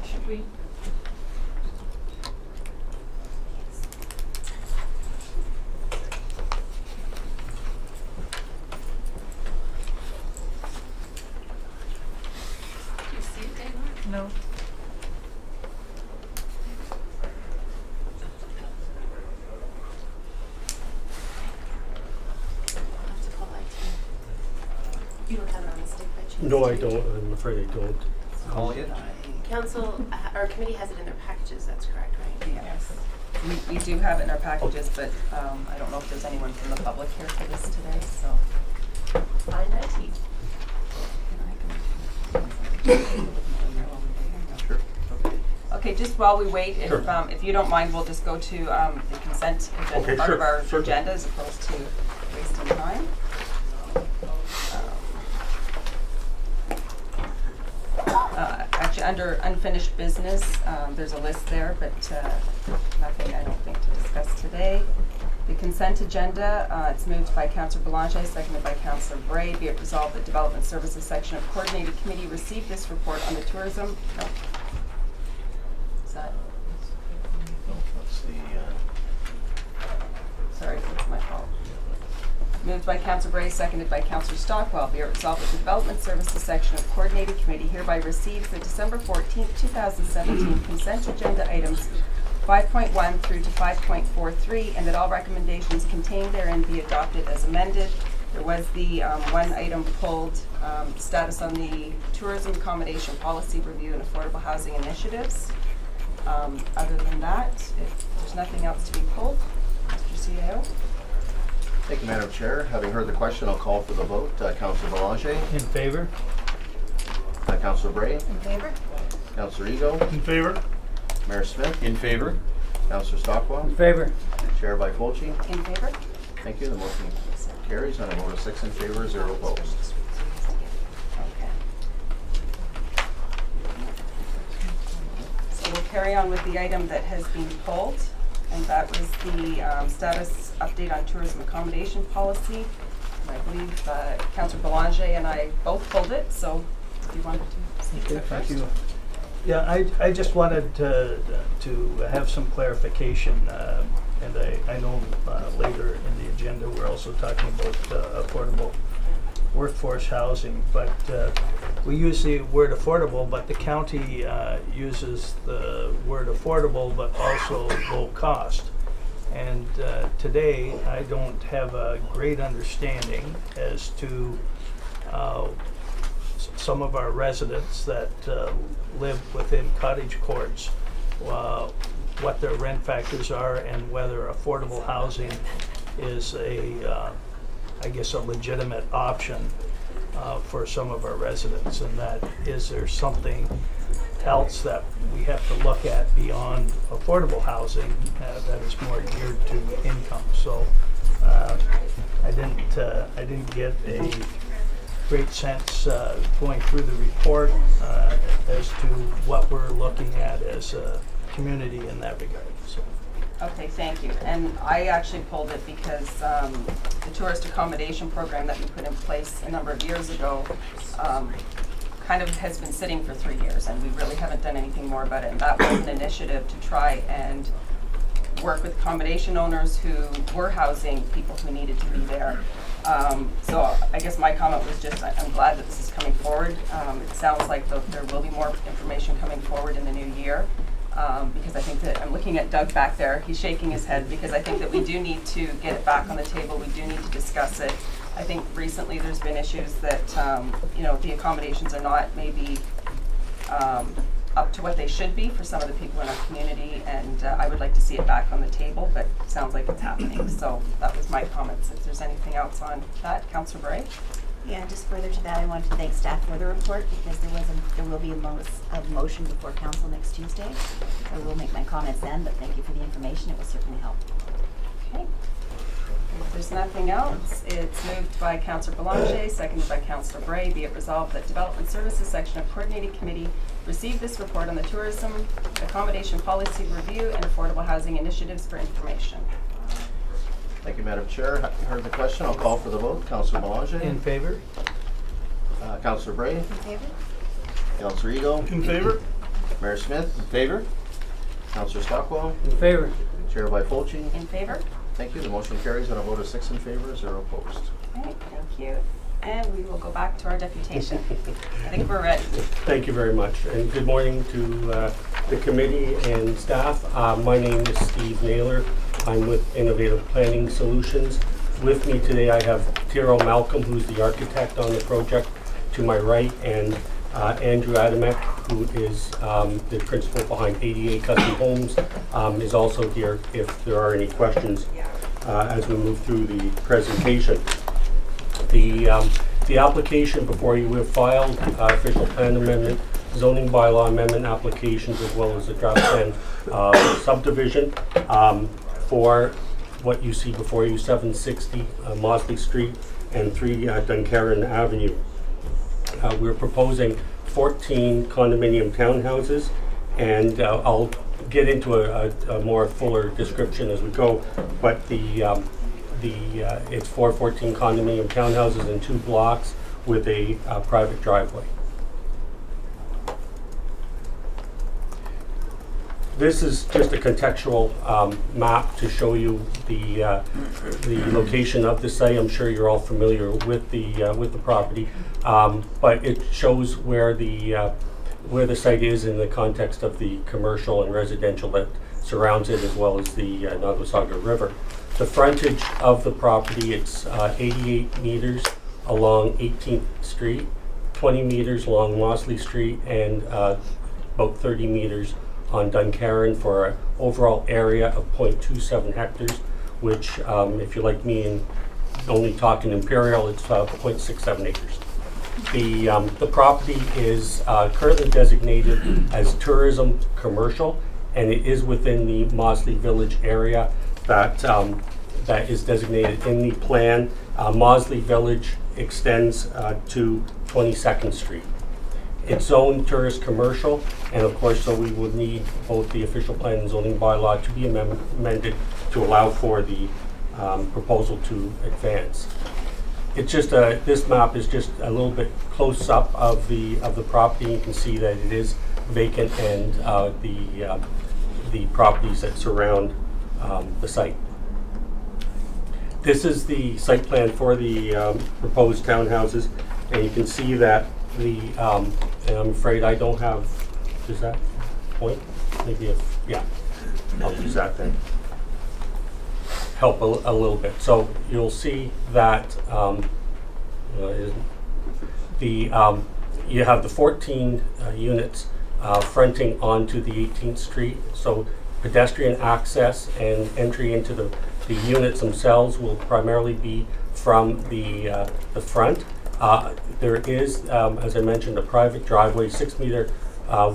E: Should we?
H: Do you see it, Dana?
E: No.
H: I'll have to call IT. You don't have it on the stick by chance?
I: No, I don't. I'm afraid I don't.
B: Call it.
H: Council, our committee has it in their packages, that's correct, right?
E: Yes. We do have it in our packages, but I don't know if there's anyone from the public here for this today, so.
H: Find IT.
D: Sure.
E: Okay, just while we wait, if you don't mind, we'll just go to the consent agenda,
I: Okay,
E: part of
I: sure,
E: our
I: sure.
E: agenda, as opposed to wasting time. Actually, under unfinished business, there's a list there, but nothing, I don't think, to discuss today. The consent agenda, it's moved by Councillor Belanger, seconded by Councillor Bray. Be it resolved that Development Services section of Coordinated Committee received this report on the tourism. No. Is that?
D: No, that's the,
E: Sorry, that's my fault. Moved by Councillor Bray, seconded by Councillor Stockwell. Be it resolved that the Development Services section of Coordinated Committee hereby receives the December 14th, 2017 consent agenda items 5.1 through to 5.43, and that all recommendations contained therein be adopted as amended. There was the one item pulled, status on the tourism accommodation policy review and affordable housing initiatives. Other than that, if there's nothing else to be pulled, Mr. CAO.
D: Thank you, Madam Chair. Having heard the question, I'll call for the vote. Councillor Belanger.
A: In favor?
D: Councillor Bray.
H: In favor?
D: Councillor Ego.
A: In favor?
D: Mayor Smith.
B: In favor?
D: Councillor Stockwell.
A: In favor.
D: Chair by Fulci.
E: In favor?
D: Thank you. The motion carries on a vote of 6 in favor, 0 opposed.
E: Okay. So we'll carry on with the item that has been pulled, and that was the status update on tourism accommodation policy. And I believe Councillor Belanger and I both pulled it, so if you wanted to speak to it first.
A: Thank you. Yeah, I just wanted to have some clarification, and I know later in the agenda we're also talking about affordable workforce housing, but we use the word affordable, but the county uses the word affordable but also low cost. And today I don't have a great understanding as to some of our residents that live within cottage courts, what their rent factors are and whether affordable housing is I guess a legitimate option for some of our residents, and that is there something else that we have to look at beyond affordable housing that is more geared to income. So I didn't get great sense going through the report as to what we're looking at as a community in that regard. So.
E: Okay, thank you. And I actually pulled it because the tourist accommodation program that we put in place a number of years ago kind of has been sitting for 3 years, and we really haven't done anything more about it. And that was an initiative to try and work with accommodation owners who were housing people who needed to be there. So I guess my comment was just I'm glad that this is coming forward. It sounds like there will be more information coming forward in the new year. Because I think that I'm looking at Doug back there, he's shaking his head, because I think that we do need to get it back on the table, we do need to discuss it. I think recently there's been issues that, you know, the accommodations are not maybe up to what they should be for some of the people in our community, and I would like to see it back on the table, but it sounds like it's happening. So that was my comments. If there's anything else on that, Councillor Bray?
H: Yeah, just further to that, I wanted to thank staff for the report, because there will be a motion before council next Tuesday. I will make my comments then, but thank you for the information. It will certainly help.
E: Okay. If there's nothing else, it's moved by Councillor Belanger, seconded by Councillor Bray. Be it resolved that Development Services Section of Coordinated Committee receive this report on the Tourism Accommodation Policy Review and Affordable Housing Initiatives for information.
D: Thank you, Madam Chair. Heard the question. I'll call for the vote. Councillor Belanger.
A: In favor?
D: Councillor Bray.
H: In favor?
D: Councillor Eagle.
A: In favor?
D: Mayor Smith.
B: In favor?
D: Councillor Stockwell.
A: In favor.
D: Chair by Fulci.
E: In favor?
D: Thank you. The motion carries on a vote of 6 in favor, 0 opposed.
E: Okay, thank you. And we will go back to our deputation. I think we're ready.
I: Thank you very much, and good morning to the committee and staff. My name is Steve Naylor. I'm with Innovative Planning Solutions. With me today I have Tiro Malcolm, who's the architect on the project, to my right, and Andrew Adamek, who is the principal behind 88 Custom Homes, is also here if there are any questions as we move through the presentation. The application before you, we've filed official plan amendment, zoning bylaw amendment applications, as well as a draft plan subdivision for what you see before you, 760 Mosley Street and 3 Duncarron Avenue. We're proposing 14 condominium townhouses, and I'll get into a more fuller description as we go, but it's 14 condominium townhouses in 2 blocks with a private driveway. This is just a contextual map to show you the location of the site. I'm sure you're all familiar with the property, but it shows where the site is in the context of the commercial and residential that surrounds it, as well as the Wasaga River. The frontage of the property, it's 88 meters along 18th Street, 20 meters along Mosley Street, and about 30 meters on Duncarron, for an overall area of 0.27 hectares, which, if you're like me and only talking imperial, it's 0.67 acres. The property is currently designated as tourism commercial, and it is within the Mosley Village area that is designated in the plan. Mosley Village extends to 22nd Street. It's zoned tourist commercial, and of course, so we would need both the official plan and zoning bylaw to be amended to allow for the proposal to advance. It's just this map is just a little bit close up of the property. You can see that it is vacant, and the properties that surround the site. This is the site plan for the proposed townhouses, and you can see that and I'm afraid I don't have, does that point? Maybe yeah, I'll use that then. Help a little bit. So you'll see that you have the 14 units fronting onto the 18th Street. So pedestrian access and entry into the units themselves will primarily be from the front. There is, as I mentioned, a private driveway, 6-meter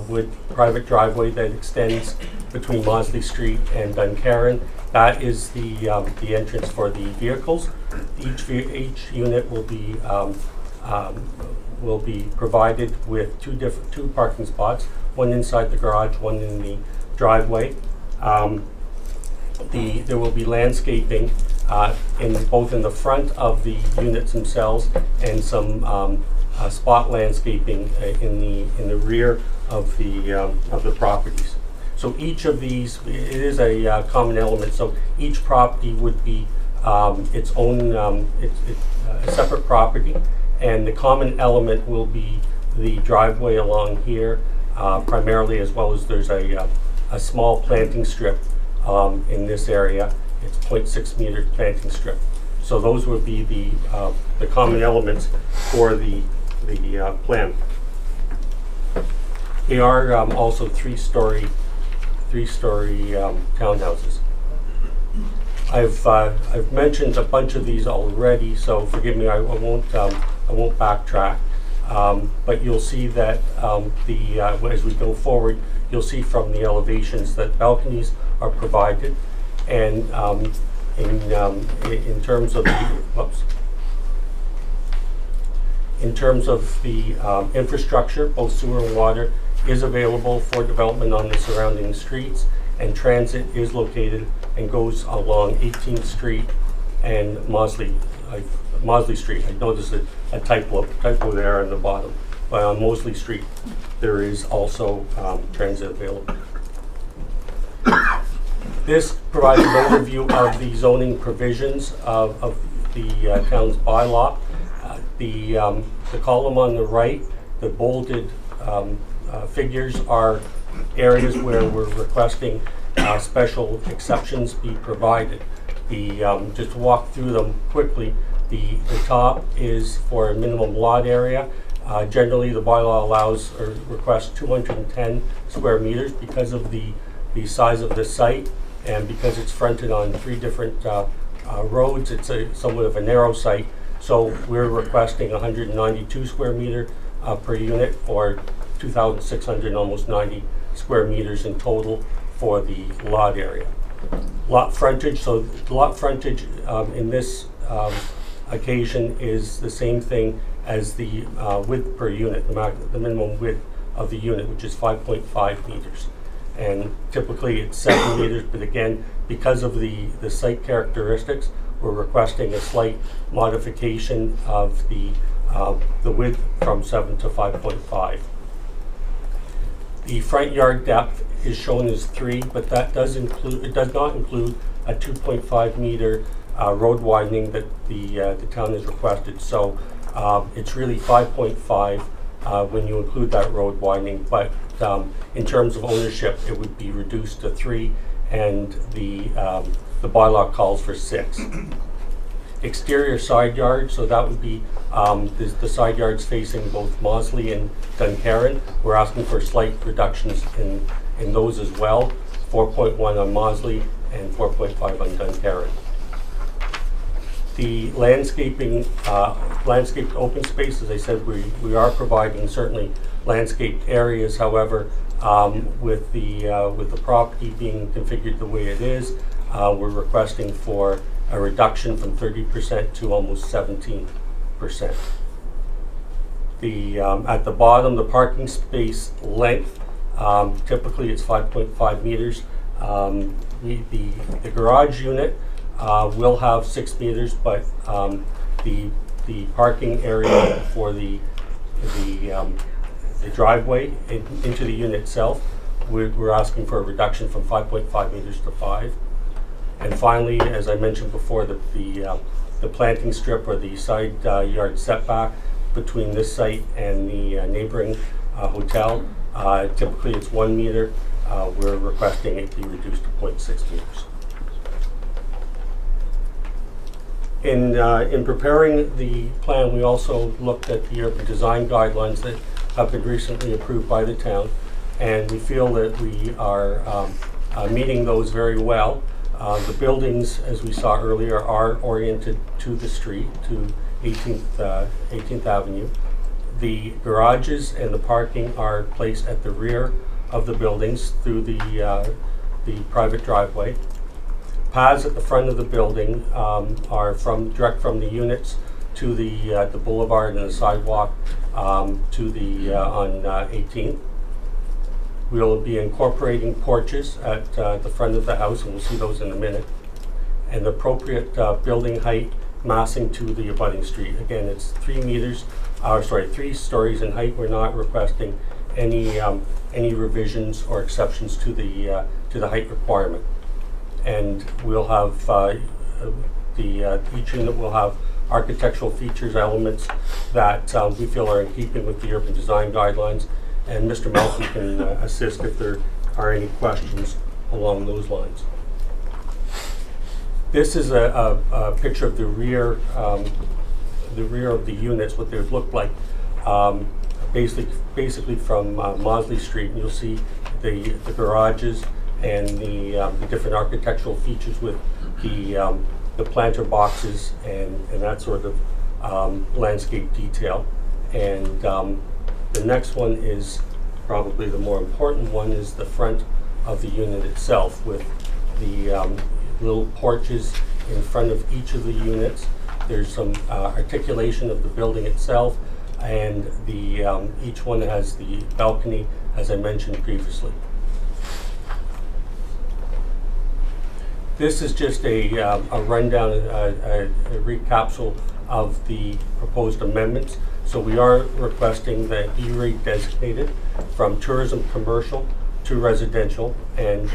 I: wood private driveway that extends between Mosley Street and Duncarron. That is the entrance for the vehicles. Each unit will be will be provided with two parking spots, one inside the garage, one in the driveway. There will be landscaping both in the front of the units themselves and some spot landscaping in the rear of the properties. So each of these, it is a common element. So each property would be its own, a separate property, and the common element will be the driveway along here, primarily, as well as there's a small planting strip in this area. It's 0.6 meter planting strip. So those would be the common elements for the plan. They are also three-story townhouses. I've mentioned a bunch of these already, so forgive me. I won't backtrack. But you'll see that as we go forward, you'll see from the elevations that balconies are provided, and in terms of the infrastructure, both sewer and water is available for development on the surrounding streets, and transit is located and goes along 18th Street and Mosley Street. I noticed a typo there on the bottom, but on Mosley Street there is also transit available. This provides an overview of the zoning provisions of the town's bylaw. The column on the right, the bolded figures, are areas where we're requesting special exceptions be provided. Just to walk through them quickly, the top is for a minimum lot area. Generally, the bylaw allows or requests 210 square meters because of the size of the site, and because it's fronted on 3 different roads. It's somewhat of a narrow site, so we're requesting 192 square meter per unit, or 2,600, almost 90 square meters in total for the lot area. Lot frontage, so the lot frontage in this occasion is the same thing as the width per unit, the minimum width of the unit, which is 5.5 meters. And typically it's 7 meters, but again, because of the site characteristics, we're requesting a slight modification of the width from 7 to 5.5. The front yard depth is shown as 3, but it does not include a 2.5 meter road widening that the town has requested. So it's really 5.5 when you include that road widening, but in terms of ownership, it would be reduced to 3, and the bylaw calls for 6. Exterior side yard, so that would be the side yards facing both Mosley and Duncarron. We're asking for slight reductions in those as well, 4.1 on Mosley and 4.5 on Duncarron. The landscaped open space, as I said, we are providing certainly landscaped areas. However, with the property being configured the way it is, we're requesting for a reduction from 30% to almost 17%. At the bottom, the parking space length, typically it's 5.5 meters. The garage unit will have 6 meters, but the parking area for the driveway into the unit itself, we're asking for a reduction from 5.5 meters to 5. And finally, as I mentioned before, the planting strip, or the side yard setback between this site and the neighboring hotel, typically it's 1 meter. We're requesting it be reduced to 0.6 meters. In preparing the plan, we also looked at the urban design guidelines that have been recently approved by the town, and we feel that we are meeting those very well. The buildings, as we saw earlier, are oriented to the street, to 18th Avenue. The garages and the parking are placed at the rear of the buildings through the private driveway. Paths at the front of the building are direct from the units to the boulevard and the sidewalk to the on 18th. We'll be incorporating porches at the front of the house, and we'll see those in a minute. And appropriate building height massing to the abutting street. Again, it's 3 stories in height. We're not requesting any revisions or exceptions to the height requirement. And we'll have each unit will have architectural features, elements that we feel are in keeping with the urban design guidelines. And Mr. Melton can assist if there are any questions along those lines. This is a picture of the rear of the units, what they would look like, basically from Mosley Street. And you'll see the garages and the different architectural features with the planter boxes and that sort of landscape detail. And the next one is probably the more important one, is the front of the unit itself, with the little porches in front of each of the units. There's some articulation of the building itself, and each one has the balcony, as I mentioned previously. This is just a rundown, a recapsule of the proposed amendments. So we are requesting that be redesignated from tourism commercial to residential, and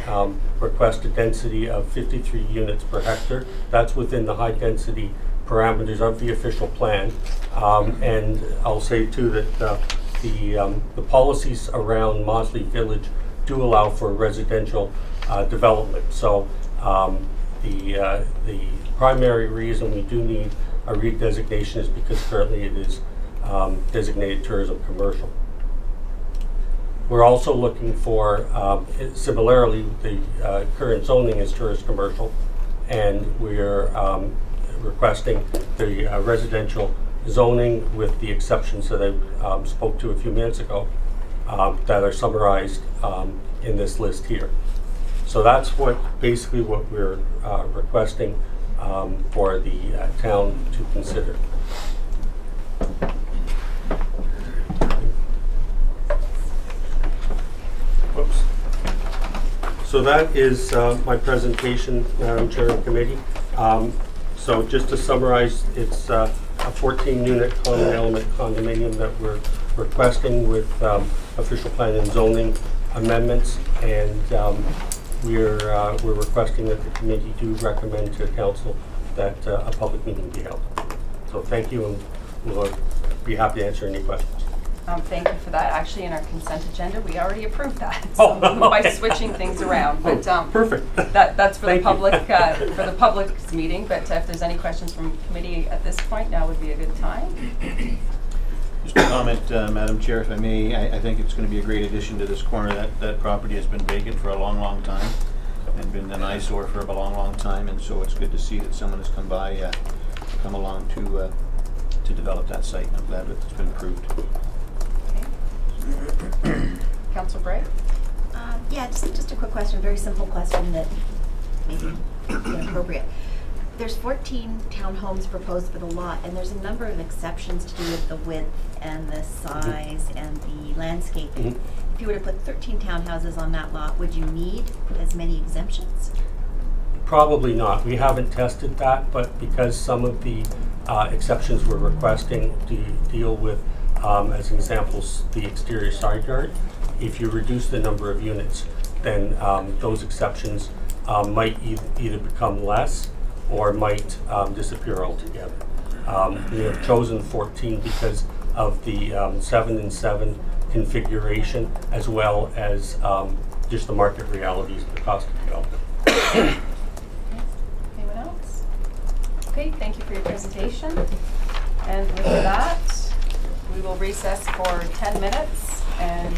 I: request a density of 53 units per hectare. That's within the high density parameters of the official plan. And I'll say too that the policies around Mosley Village do allow for residential development. So the primary reason we do need a redesignation is because currently it is designated tourism commercial. We're also looking for, similarly, the current zoning is tourist commercial, and we're requesting the residential zoning with the exceptions that I spoke to a few minutes ago that are summarized in this list here. So that's basically what we're requesting for the town to consider. Whoops. So that is my presentation, Madam Chair and Committee. So just to summarize, it's a 14-unit common element condominium that we're requesting with official plan and zoning amendments, and we're requesting that the committee do recommend to council that a public meeting be held. So thank you, and we'll be happy to answer any questions.
E: Thank you for that. Actually, in our consent agenda, we already approved that. So by switching things around. But
I: perfect.
E: That's for the public for the public's meeting. But if there's any questions from committee at this point, now would be a good time.
B: Just a comment, Madam Chair, if I may. I think it's going to be a great addition to this corner. That property has been vacant for a long, long time and been an eyesore for a long, long time. And so it's good to see that someone has come along to develop that site. I'm glad that it's been approved.
E: Councillor Bray?
H: Yeah, just a quick question, very simple question that may be inappropriate. There's 14 townhomes proposed for the lot, and there's a number of exceptions to do with the width and the size and the landscaping. If you were to put 13 townhouses on that lot, would you need as many exemptions?
I: Probably not. We haven't tested that, but because some of the exceptions we're requesting deal with, as examples, the exterior side yard, if you reduce the number of units, then those exceptions might either become less or might disappear altogether. We have chosen 14 because of the 7 and 7 configuration, as well as just the market realities of the cost of development.
E: Anyone else? Okay, thank you for your presentation. And with that, we will recess for 10 minutes and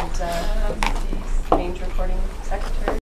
E: change recording secretary.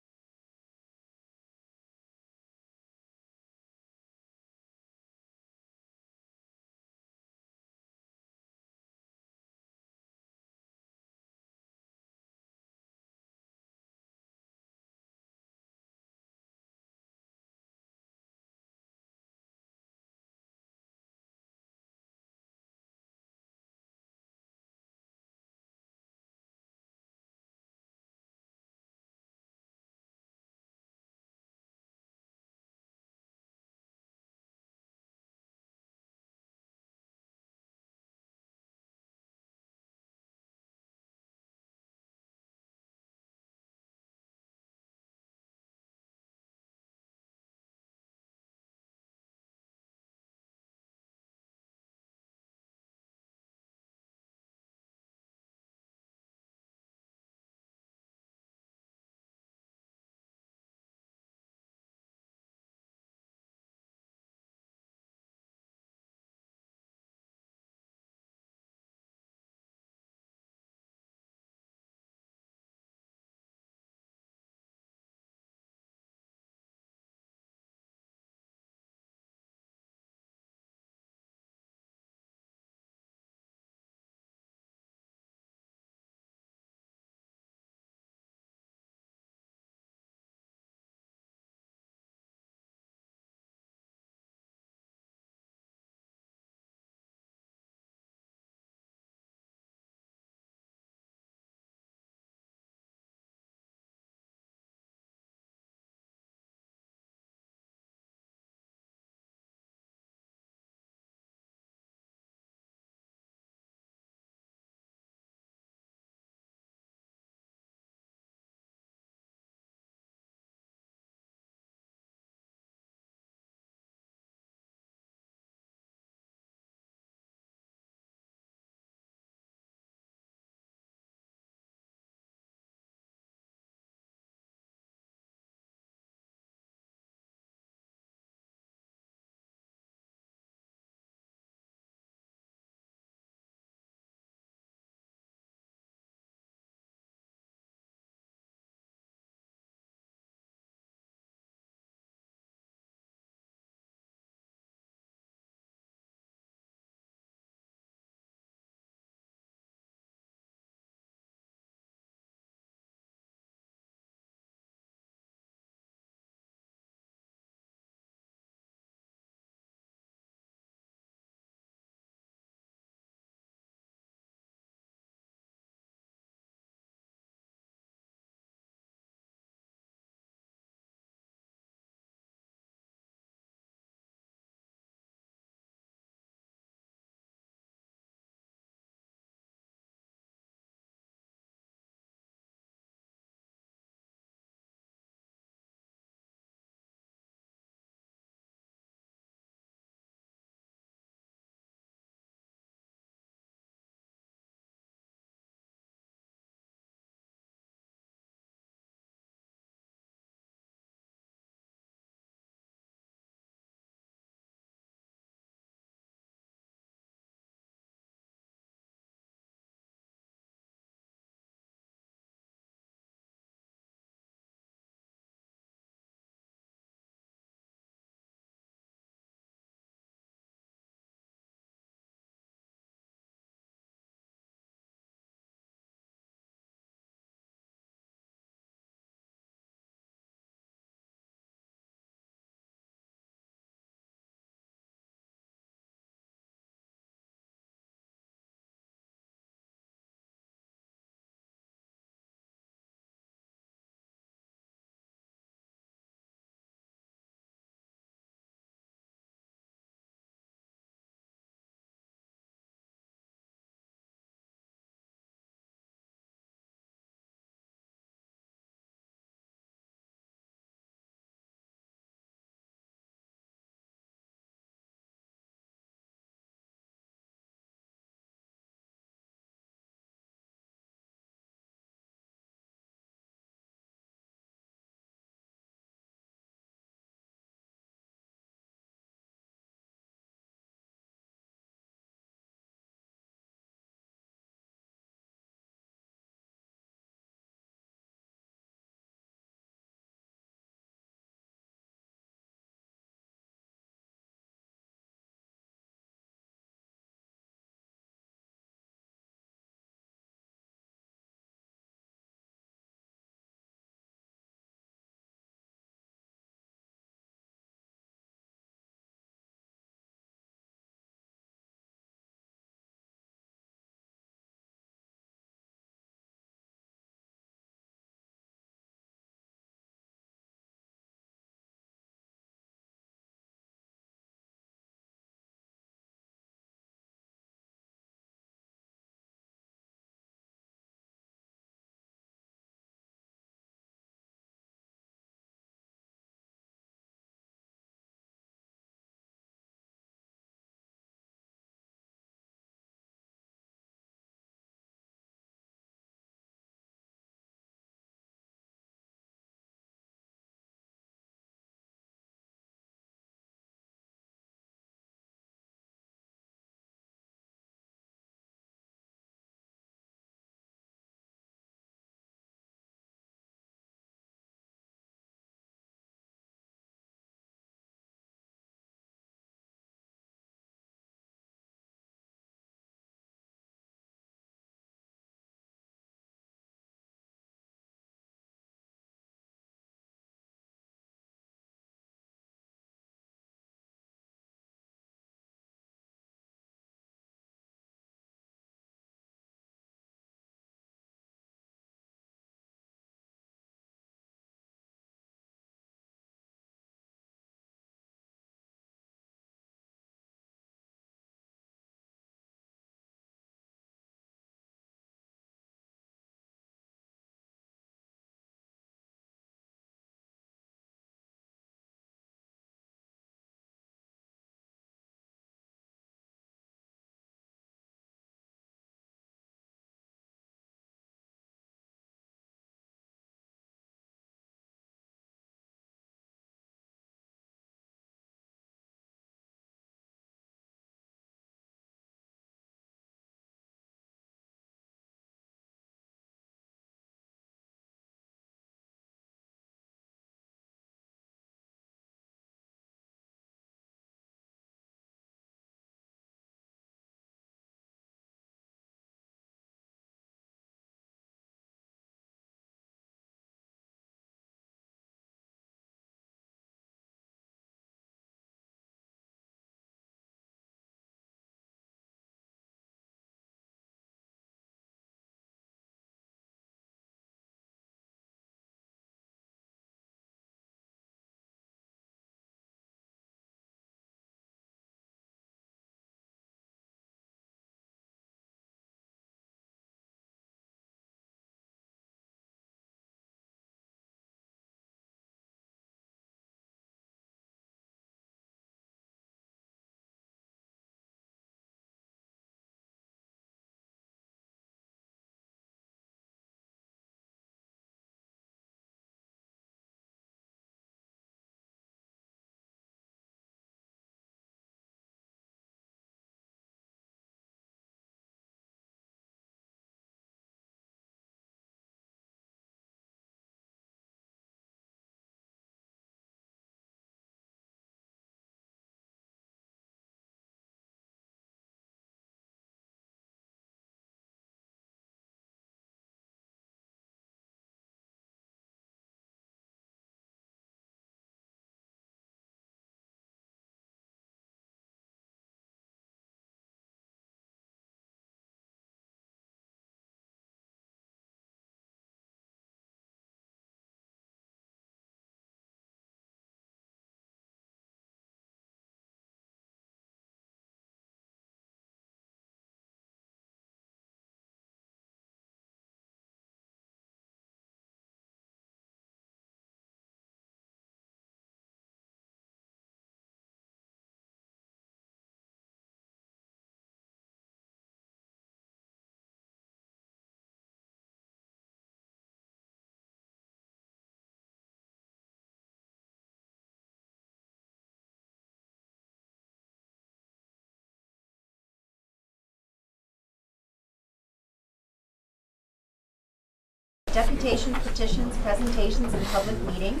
H: Deputations, petitions, presentations, and public meetings.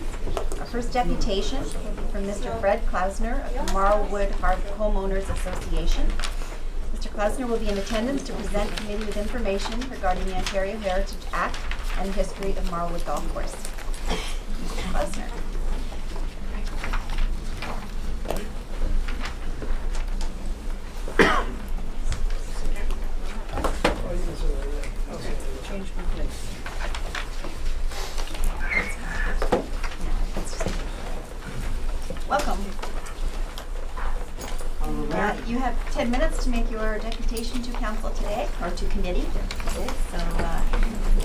H: Our first deputation will be from Mr. Fred Klausner of the Marlwood Homeowners Association. Mr. Klausner will be in attendance to present committee with information regarding the Ontario Heritage Act and the history of Marlwood Golf Course. Mr. Klausner. Welcome. You have 10 minutes to make your deputation to council today, or to committee.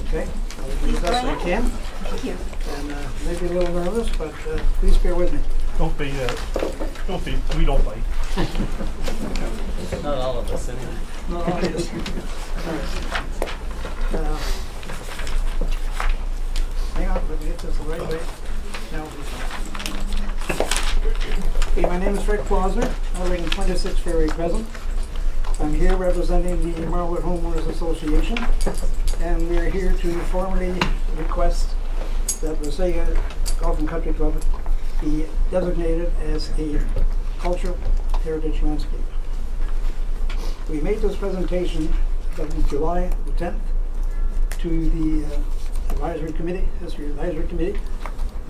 J: Okay, I'll do
H: Please
J: the
H: go
J: best I
H: ahead.
J: can,
H: Thank you.
J: and maybe a little nervous, but please bear with me.
C: We don't bite.
D: Not all of us, anyway.
J: No, yes. All right. Hang on, let me get this the right way. Now it'll be fine. Okay, my name is Fred Klausner. I live in 26 Ferry Crescent. I'm here representing the Marlwood Homeowners Association, and we're here to formally request that Wasaga Golf and Country Club be designated as a cultural heritage landscape. We made this presentation on July the 10th to the advisory committee, history advisory committee.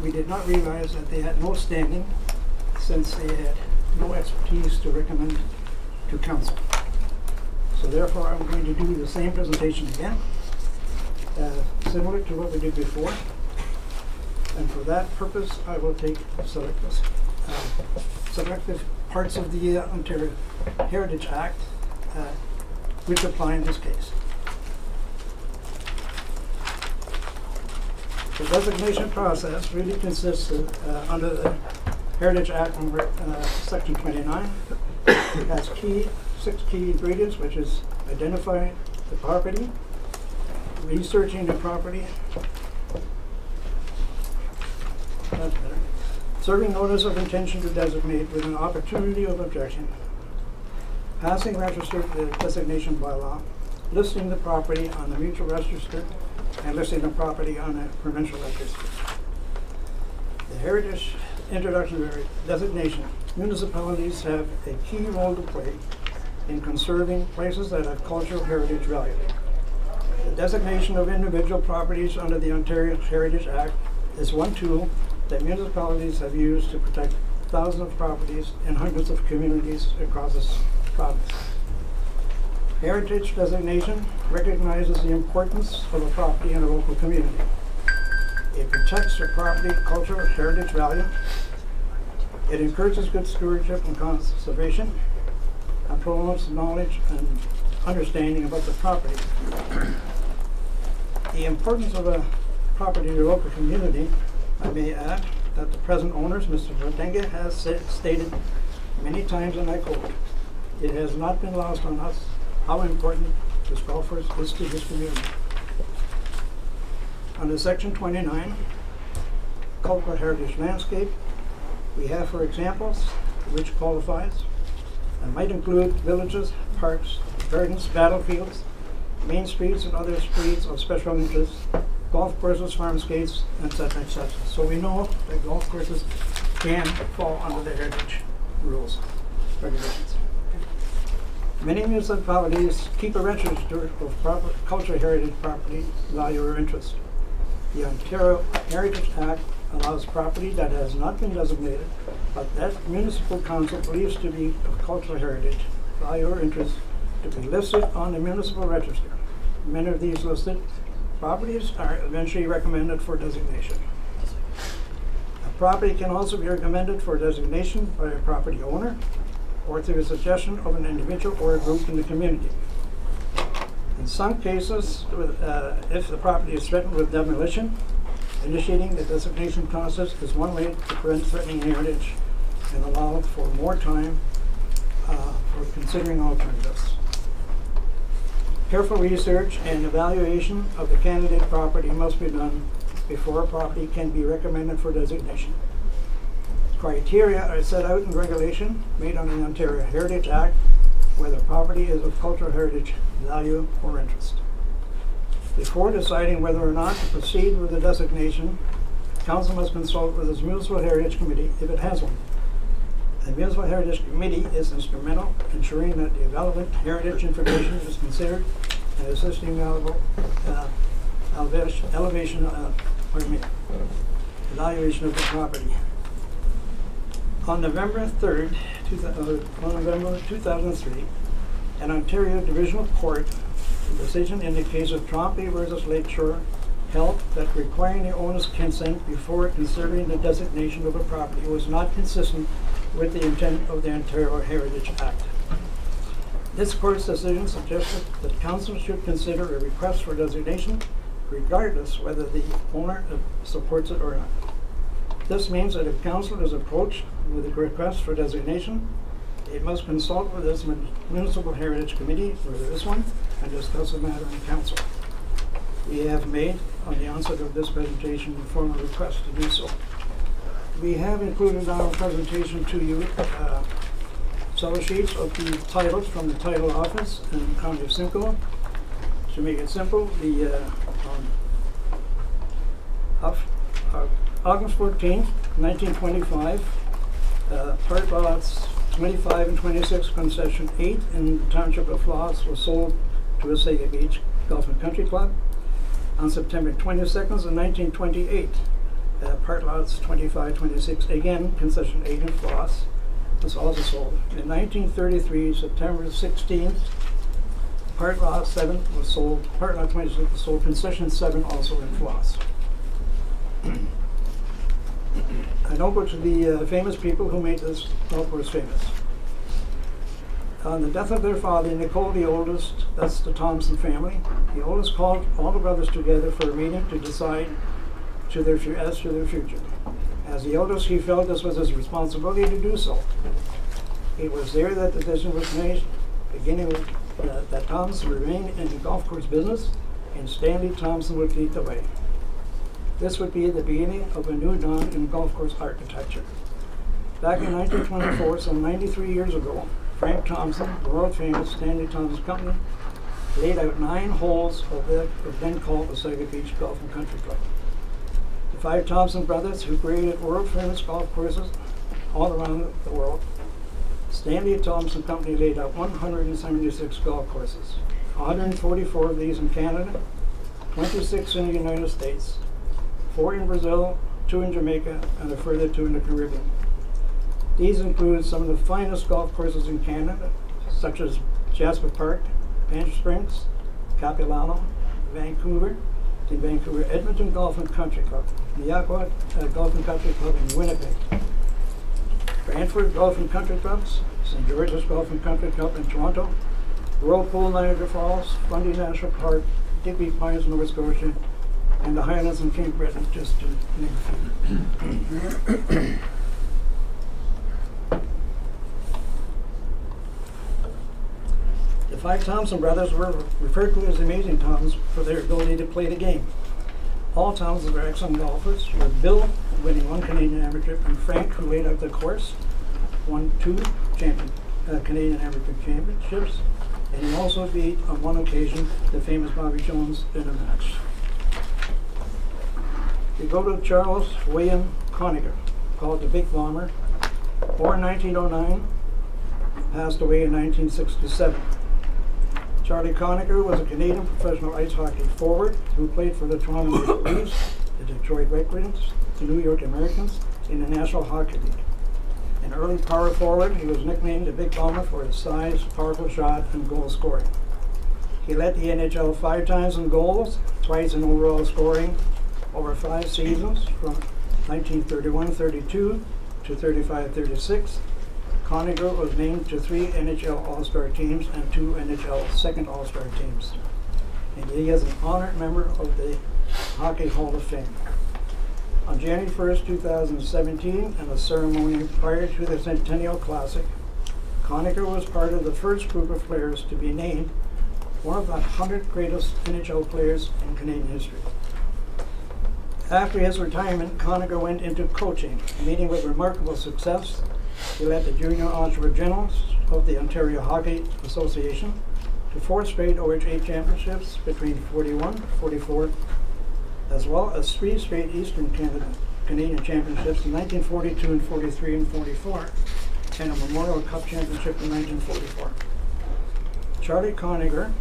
J: We did not realize that they had no standing since they had no expertise to recommend to council. So therefore I'm going to do the same presentation again, similar to what we did before. And for that purpose I will take selective parts of the Ontario Heritage Act which apply in this case. The designation process really consists of, under the Heritage Act number section 29, it has 6 key ingredients, which is identifying the property, researching the property, that's better, serving notice of intention to designate with an opportunity of objection, passing registered designation bylaw, listing the property on the mutual register, and listing the property on a provincial register. The heritage introduction designation, municipalities have a key role to play in conserving places that have cultural heritage value. The designation of individual properties under the Ontario Heritage Act is one tool that municipalities have used to protect thousands of properties in hundreds of communities across this province. Heritage designation recognizes the importance of a property in a local community. It protects the property cultural heritage value. It encourages good stewardship and conservation, and promotes knowledge and understanding about the property. The importance of a property in a local community, I may add, that the present owners, Mr. Verdenga, has stated many times, and I quote, "It has not been lost on us how important this golf course is to this community." Under section 29, cultural heritage landscape, we have for examples which qualifies and might include villages, parks, gardens, battlefields, main streets and other streets of special interest, golf courses, farmscapes, etc., etc. So we know that golf courses can fall under the heritage rules, regulations. Many municipalities keep a register of cultural heritage property value or interest. The Ontario Heritage Act allows property that has not been designated, but that municipal council believes to be of cultural heritage value or interest, to be listed on the municipal register. Many of these listed properties are eventually recommended for designation. A property can also be recommended for designation by a property owner or through a suggestion of an individual or a group in the community. In some cases, if the property is threatened with demolition, initiating the designation process is one way to prevent threatening heritage and allow for more time for considering alternatives. Careful research and evaluation of the candidate property must be done before a property can be recommended for designation. Criteria are set out in regulation made under the Ontario Heritage Act whether property is of cultural heritage value or interest. Before deciding whether or not to proceed with the designation, council must consult with its Municipal Heritage Committee if it has one. The Municipal Heritage Committee is instrumental in ensuring that the relevant heritage information is considered and assisting evaluation of the property. On November 3rd, 2003, an Ontario Divisional Court decision in the case of Trompy versus Lakeshore held that requiring the owner's consent before considering the designation of a property was not consistent with the intent of the Ontario Heritage Act. This court's decision suggested that council should consider a request for designation regardless whether the owner supports it or not. This means that if council is approached with a request for designation, it must consult with its Municipal Heritage Committee, where there is one, and discuss the matter in council. We have made, on the onset of this presentation, a formal request to do so. We have included in our presentation to you several sheets of the titles from the title office in the County of Simcoe. To make it simple, August 14th, 1925, part lots 25 and 26, concession 8 in the Township of Floss was sold to Wasaga Beach Golf and Country Club. On September 22nd of 1928, part lots 25, 26, again concession 8 in Floss, was also sold. In 1933, September 16th, part lot 7 was sold, part lot 26 was sold, concession 7 also in Floss. I now go to the famous people who made this golf course famous. On the death of their father, Nicole, the oldest, that's the Thompson family, the oldest called all the brothers together for a meeting to decide as to their future. As the eldest, he felt this was his responsibility to do so. It was there that the decision was made, beginning with that Thompson remain in the golf course business and Stanley Thompson would lead the way. This would be the beginning of a new dawn in golf course architecture. Back in 1924, some 93 years ago, Frank Thompson, the world-famous Stanley Thompson Company, laid out 9 holes of the then called Wasaga Beach Golf and Country Club. The 5 Thompson brothers, who created world-famous golf courses all around the world, Stanley Thompson Company laid out 176 golf courses, 144 of these in Canada, 26 in the United States, 4 in Brazil, 2 in Jamaica, and a further 2 in the Caribbean. These include some of the finest golf courses in Canada, such as Jasper Park, Banff Springs, Capilano, Vancouver, the Vancouver Edmonton Golf and Country Club, the Aqua Golf and Country Club in Winnipeg, Brantford Golf and Country Clubs, St. George's Golf and Country Club in Toronto, Whirlpool Niagara Falls, Fundy National Park, Digby Pines, Nova Scotia, and the Highlands in Cape Breton, just to name a few. The 5 Thompson brothers were referred to as the Amazing Toms for their ability to play the game. All Thompsons were excellent golfers, with Bill winning 1 Canadian Amateur and Frank, who laid out the course, won 2 Canadian Amateur championships, and he also beat, on 1 occasion, the famous Bobby Jones in a match. We go to Charles William Conacher, called the Big Bomber, born 1909, passed away in 1967. Charlie Conacher was a Canadian professional ice hockey forward who played for the Toronto Maple Leafs, the Detroit Red Wings, the New York Americans, in the National Hockey League. An early power forward, he was nicknamed the Big Bomber for his size, powerful shot, and goal scoring. He led the NHL 5 times in goals, twice in overall scoring, over 5 seasons from 1931-32 to 35-36. Conacher was named to 3 NHL All-Star teams and 2 NHL Second All-Star teams. And he is an honored member of the Hockey Hall of Fame. On January 1st, 2017, in a ceremony prior to the Centennial Classic, Conacher was part of the first group of players to be named one of the 100 greatest NHL players in Canadian history. After his retirement, Conacher went into coaching, meeting with remarkable success. He led the Junior Oshawa Generals of the Ontario Hockey Association to 4 straight OHA championships between 41, 44, as well as 3 straight Eastern Canadian championships in 1942 and 43 and 44, and a Memorial Cup championship in 1944. Charlie Conacher,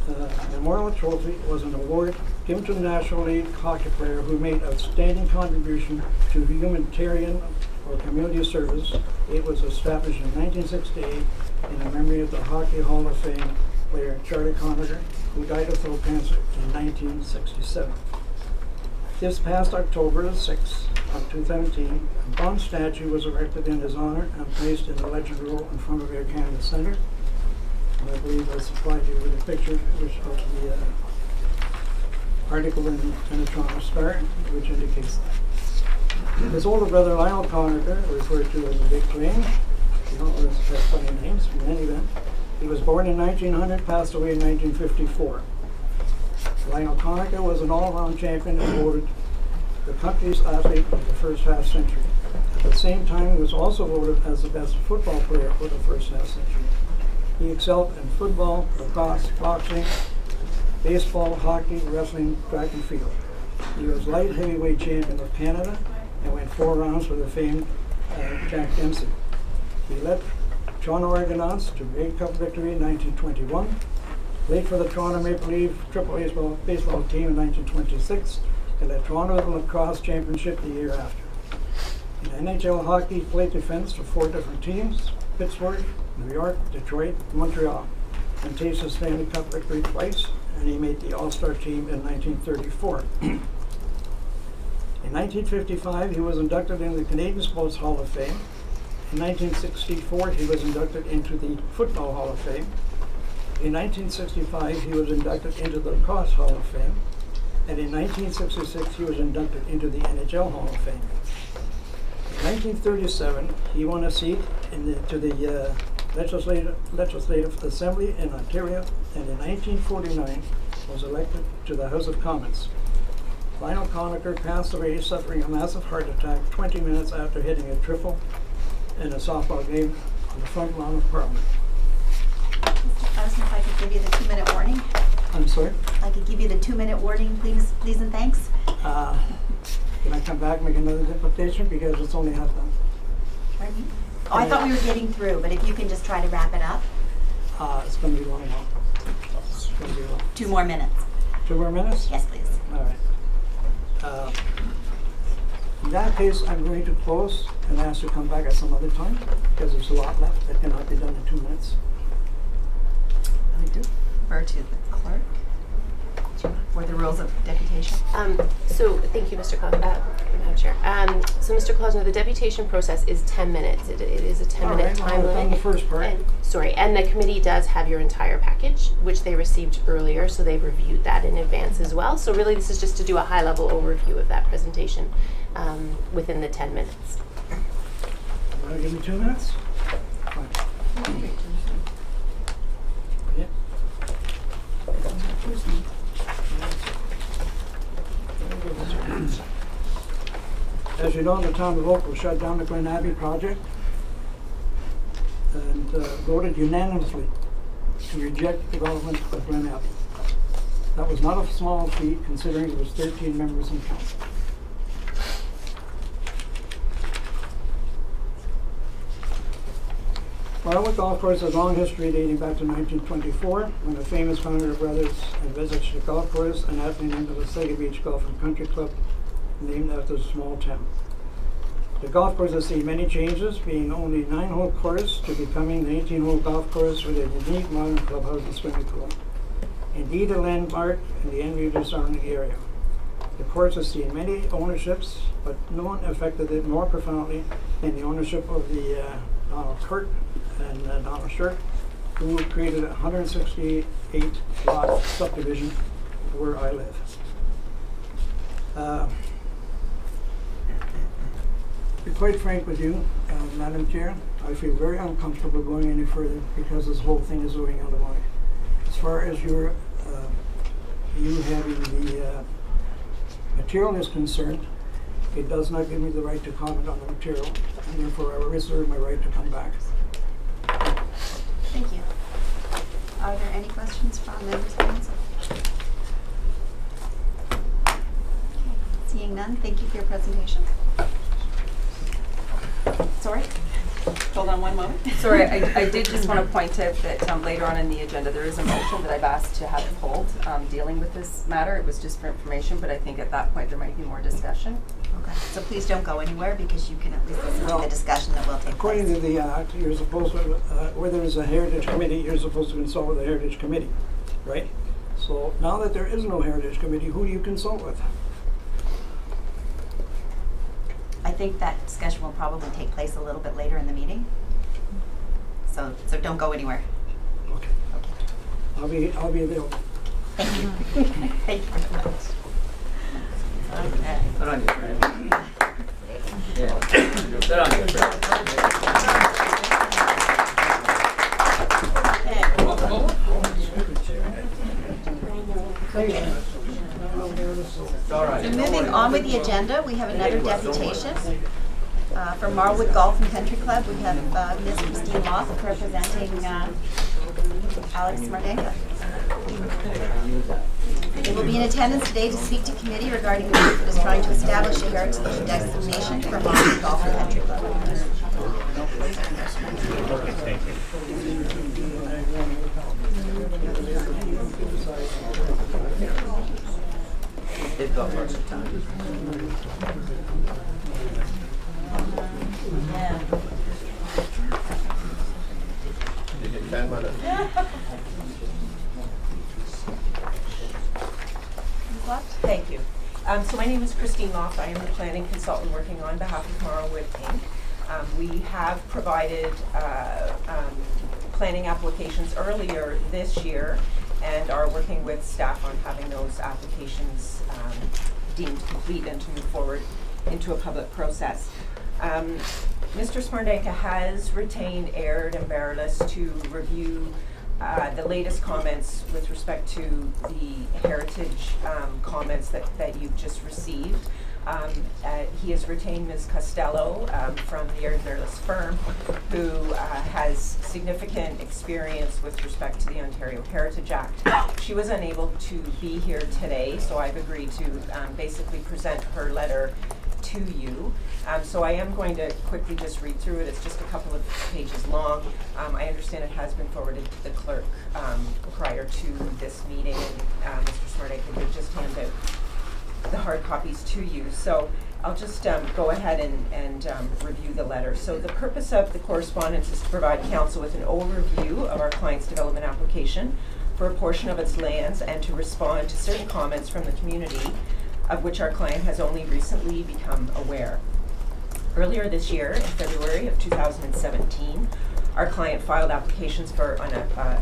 J: the Memorial Trophy was an award given to the National League hockey player who made outstanding contribution to humanitarian or community service. It was established in 1968 in the memory of the Hockey Hall of Fame player Charlie Conacher, who died of throat cancer in 1967. This past October 6, of 2017, a bronze statue was erected in his honor and placed in the Legend Row in front of Air Canada Centre. And I believe I supplied you with a picture which of the article in the Toronto Star, which indicates that. His older brother Lionel Conacher, referred to as the Big Flame, you know, has funny names in any event. He was born in 1900, passed away in 1954. Lionel Conacher was an all-around champion and voted the country's athlete of the first half century. At the same time, he was also voted as the best football player for the first half century. He excelled in football, lacrosse, boxing, baseball, hockey, wrestling, track and field. He was light heavyweight champion of Canada and went 4 rounds with the famed Jack Dempsey. He led Toronto Argonauts to Grey Cup victory in 1921, played for the Toronto Maple Leaf Triple baseball team in 1926, and the Toronto Lacrosse Championship the year after. In NHL hockey, he played defense for 4 different teams: Pittsburgh, New York, Detroit, Montreal, and tasted Stanley Cup victory twice, and he made the All-Star team in 1934. In 1955, he was inducted into the Canadian Sports Hall of Fame. In 1964, he was inducted into the Football Hall of Fame. In 1965, he was inducted into the Lacrosse Hall of Fame. And in 1966, he was inducted into the NHL Hall of Fame. In 1937, he won a seat to the Legislative Assembly in Ontario, and in 1949 was elected to the House of Commons. Lionel Conacher passed away suffering a massive heart attack 20 minutes after hitting a triple in a softball game on the front lawn of Parliament.
H: Mr. President, if I could give you the 2-minute warning.
J: I'm sorry?
H: I could give you the 2-minute warning, please and thanks.
J: Can I come back and make another deputation because it's only half done?
H: Pardon me? Oh, I thought we were getting through, but if you can just try to wrap it up.
J: It's going to be long now. It's going to be long.
H: 2 more minutes.
J: 2 more minutes?
H: Yes, please.
J: All right. In that case, I'm going to close and ask you to come back at some other time because there's a lot left that cannot be done in 2 minutes. Thank you.
H: Refer to the clerk for the rules of deputation.
K: So thank you, Mr. Madam Chair. So Mr. Klausner, the deputation process is 10 minutes. It is a 10-minute time limit.
J: On the first part.
K: And the committee does have your entire package, which they received earlier, so they've reviewed that in advance as well. So really this is just to do a high-level overview of that presentation within the 10 minutes.
J: You want to give me 2 minutes? Fine. Yeah. As you know, the town of Oak will shut down the Glen Abbey project and voted unanimously to reject development of Glen Abbey. That was not a small feat considering there was 13 members in council. Wildwood Golf Course has a long history dating back to 1924 when the famous Founder brothers envisaged the golf course and aptly named the Wasaga Beach Golf and Country Club, named after the small town. The golf course has seen many changes, being only a 9-hole course to becoming an 18-hole golf course with a unique modern clubhouse and swimming pool. Indeed a landmark in the envy of the surrounding area. The course has seen many ownerships, but no one affected it more profoundly than the ownership of the Donald Kurt and Donald Shirk, who created a 168-lot subdivision where I live. To be quite frank with you, Madam Chair, I feel very uncomfortable going any further because this whole thing is going out of line. As far as you having the material is concerned, it does not give me the right to comment on the material, and therefore I reserve my right to come back.
H: Thank you. Are there any questions from members of council? Okay. Seeing none, thank you for your presentation. Sorry?
E: Hold on one moment. Sorry, I did just want to point out that later on in the agenda, there is a motion that I've asked to have pulled dealing with this matter. It was just for information, but I think at that point there might be more discussion.
H: Okay. So please don't go anywhere because you can at least listen to the discussion that will take
J: According
H: place.
J: to the Act, you're supposed to, where there's a Heritage Committee, you're supposed to consult with the Heritage Committee, right? So now that there is no Heritage Committee, who do you consult with?
H: I think that discussion will probably take place a little bit later in the meeting. So don't go anywhere.
J: Okay. I'll be available.
H: Thank you. Thank you very much. Okay.
B: Put on your friend. Yeah. Put on your friend. All right.
H: So moving on with the agenda, we have another deputation. From Marlwood Golf and Country Club, we have Ms. Christine Moss representing Alex Mardenka. They will be in attendance today to speak to committee regarding the group that is trying to establish a heritage designation for Marlwood Golf and Country Club.
B: They've got lots of time.
H: Yeah.
B: Did you get 10 minutes?
L: Thank you. So my name is Christine Moff. I am the planning consultant working on behalf of Marlwood Inc. We have provided planning applications earlier this year and are working with staff on having those applications deemed complete and to move forward into a public process. Mr. Smardenka has retained Aird and Bearless to review the latest comments with respect to the heritage comments that you've just received. He has retained Ms. Costello from the Aird and Bearless firm, who has significant experience with respect to the Ontario Heritage Act. She was unable to be here today, so I've agreed to basically present her letter to you. So I am going to quickly just read through it. It's just a couple of pages long. I understand it has been forwarded to the clerk prior to this meeting, and Mr. Smardenka did just hand out the hard copies to you. So I'll just go ahead and review the letter. So the purpose of the correspondence is to provide council with an overview of our client's development application for a portion of its lands and to respond to certain comments from the community of which our client has only recently become aware. Earlier this year, in February of 2017, our client filed applications for an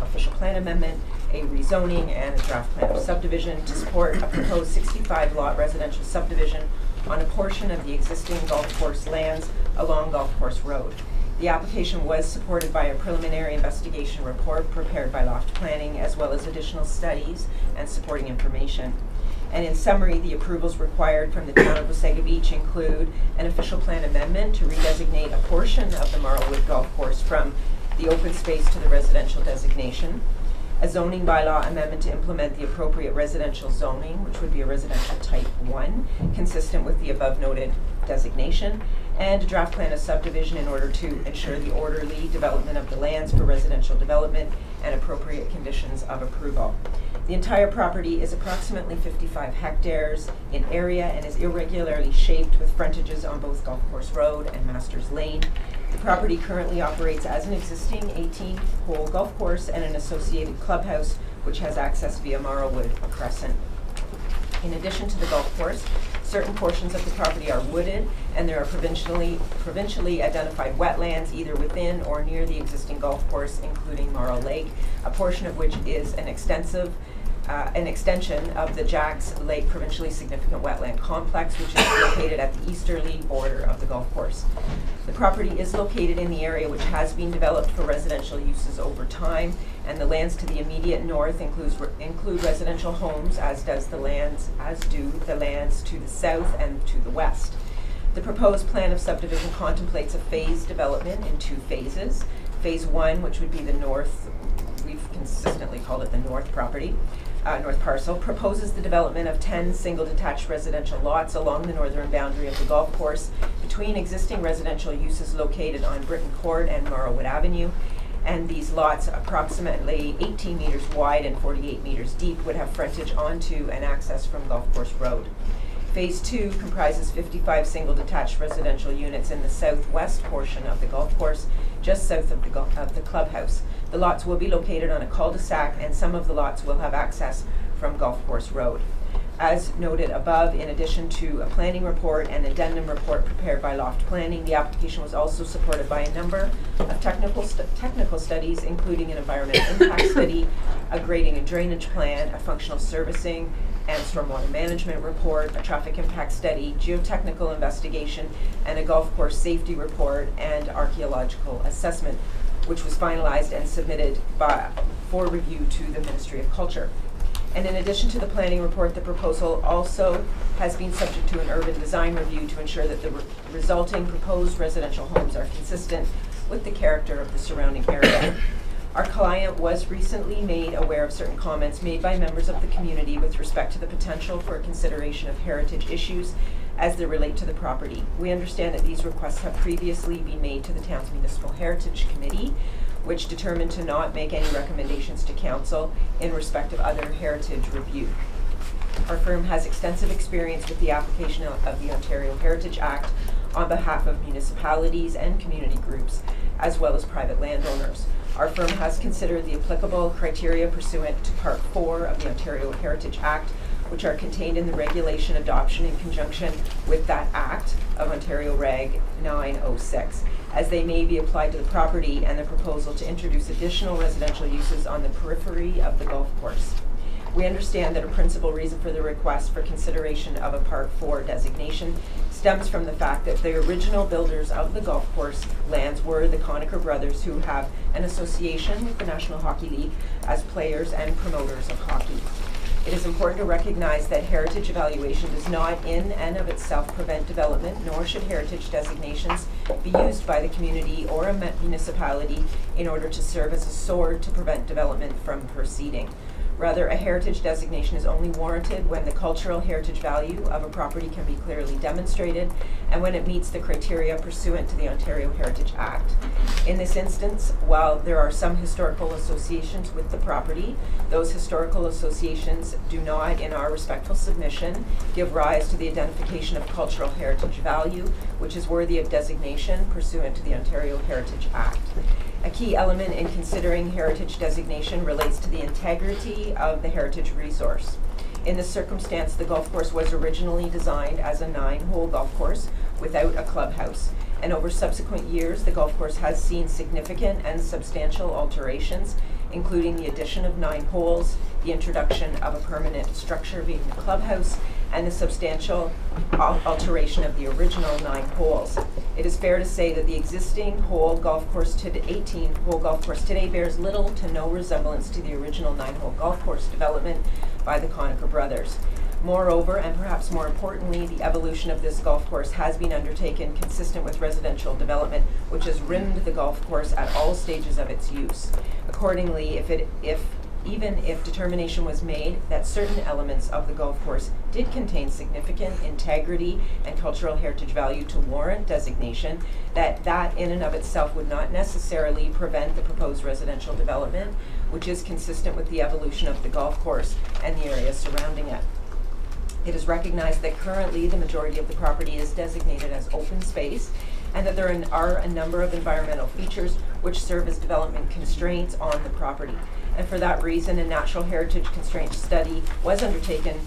L: official plan amendment, a rezoning, and a draft plan of subdivision to support a proposed 65-lot residential subdivision on a portion of the existing golf course lands along Golf Course Road. The application was supported by a preliminary investigation report prepared by Loft Planning, as well as additional studies and supporting information. And in summary, the approvals required from the town of Wasaga Beach include an official plan amendment to redesignate a portion of the Marlwood Golf Course from the open space to the residential designation, a zoning bylaw amendment to implement the appropriate residential zoning, which would be a residential type 1, consistent with the above noted designation, and a draft plan of subdivision in order to ensure the orderly development of the lands for residential development and appropriate conditions of approval. The entire property is approximately 55 hectares in area and is irregularly shaped with frontages on both Golf Course Road and Masters Lane. The property currently operates as an existing 18-hole golf course and an associated clubhouse, which has access via Marlwood Crescent. In addition to the golf course, certain portions of the property are wooded, and there are provincially identified wetlands either within or near the existing golf course, including Marl Lake, a portion of which is an extension of the Jacks Lake Provincially Significant Wetland Complex, which is located at the easterly border of the golf course. The property is located in the area which has been developed for residential uses over time, and the lands to the immediate north include residential homes, as do the lands to the south and to the west. The proposed plan of subdivision contemplates a phased development in 2 phases. Phase 1, which would be the north, we've consistently called it the north property, north parcel, proposes the development of 10 single detached residential lots along the northern boundary of the golf course between existing residential uses located on Britton Court and Marlwood Avenue. And these lots, approximately 18 meters wide and 48 meters deep, would have frontage onto and access from Golf Course Road. Phase 2 comprises 55 single detached residential units in the southwest portion of the golf course, just south of the clubhouse. The lots will be located on a cul-de-sac, and some of the lots will have access from Golf Course Road. As noted above, in addition to a planning report and addendum report prepared by Loft Planning, the application was also supported by a number of technical studies, including an environmental impact study, a grading and drainage plan, a functional servicing and stormwater management report, a traffic impact study, geotechnical investigation, and a golf course safety report and archaeological assessment, which was finalized and submitted for review to the Ministry of Culture. And in addition to the planning report, the proposal also has been subject to an urban design review to ensure that the resulting proposed residential homes are consistent with the character of the surrounding area. Our client was recently made aware of certain comments made by members of the community with respect to the potential for consideration of heritage issues as they relate to the property. We understand that these requests have previously been made to the town's Municipal Heritage Committee, which determined to not make any recommendations to council in respect of other heritage review. Our firm has extensive experience with the application of the Ontario Heritage Act on behalf of municipalities and community groups, as well as private landowners. Our firm has considered the applicable criteria pursuant to Part 4 of the Ontario Heritage Act, which are contained in the regulation adoption in conjunction with that Act of Ontario Reg 906, as they may be applied to the property and the proposal to introduce additional residential uses on the periphery of the golf course. We understand that a principal reason for the request for consideration of a Part 4 designation stems from the fact that the original builders of the golf course lands were the Conacher brothers, who have an association with the National Hockey League as players and promoters of hockey. It is important to recognize that heritage evaluation does not in and of itself prevent development, nor should heritage designations be used by the community or a municipality in order to serve as a sword to prevent development from proceeding. Rather, a heritage designation is only warranted when the cultural heritage value of a property can be clearly demonstrated and when it meets the criteria pursuant to the Ontario Heritage Act. In this instance, while there are some historical associations with the property, those historical associations do not, in our respectful submission, give rise to the identification of cultural heritage value, which is worthy of designation pursuant to the Ontario Heritage Act. A key element in considering heritage designation relates to the integrity of the heritage resource. In this circumstance, the golf course was originally designed as a 9-hole golf course without a clubhouse, and over subsequent years, the golf course has seen significant and substantial alterations, including the addition of 9 holes, the introduction of a permanent structure being the clubhouse, and the substantial alteration of the original 9 holes. It is fair to say that the existing 18-hole golf course today bears little to no resemblance to the original 9-hole golf course development by the Conacher brothers. Moreover, and perhaps more importantly, the evolution of this golf course has been undertaken consistent with residential development, which has rimmed the golf course at all stages of its use. Accordingly, even if determination was made that certain elements of the golf course did contain significant integrity and cultural heritage value to warrant designation, that in and of itself would not necessarily prevent the proposed residential development, which is consistent with the evolution of the golf course and the area surrounding it. It is recognized that currently the majority of the property is designated as open space, and that there are a number of environmental features which serve as development constraints on the property. And for that reason, a natural heritage constraint study was undertaken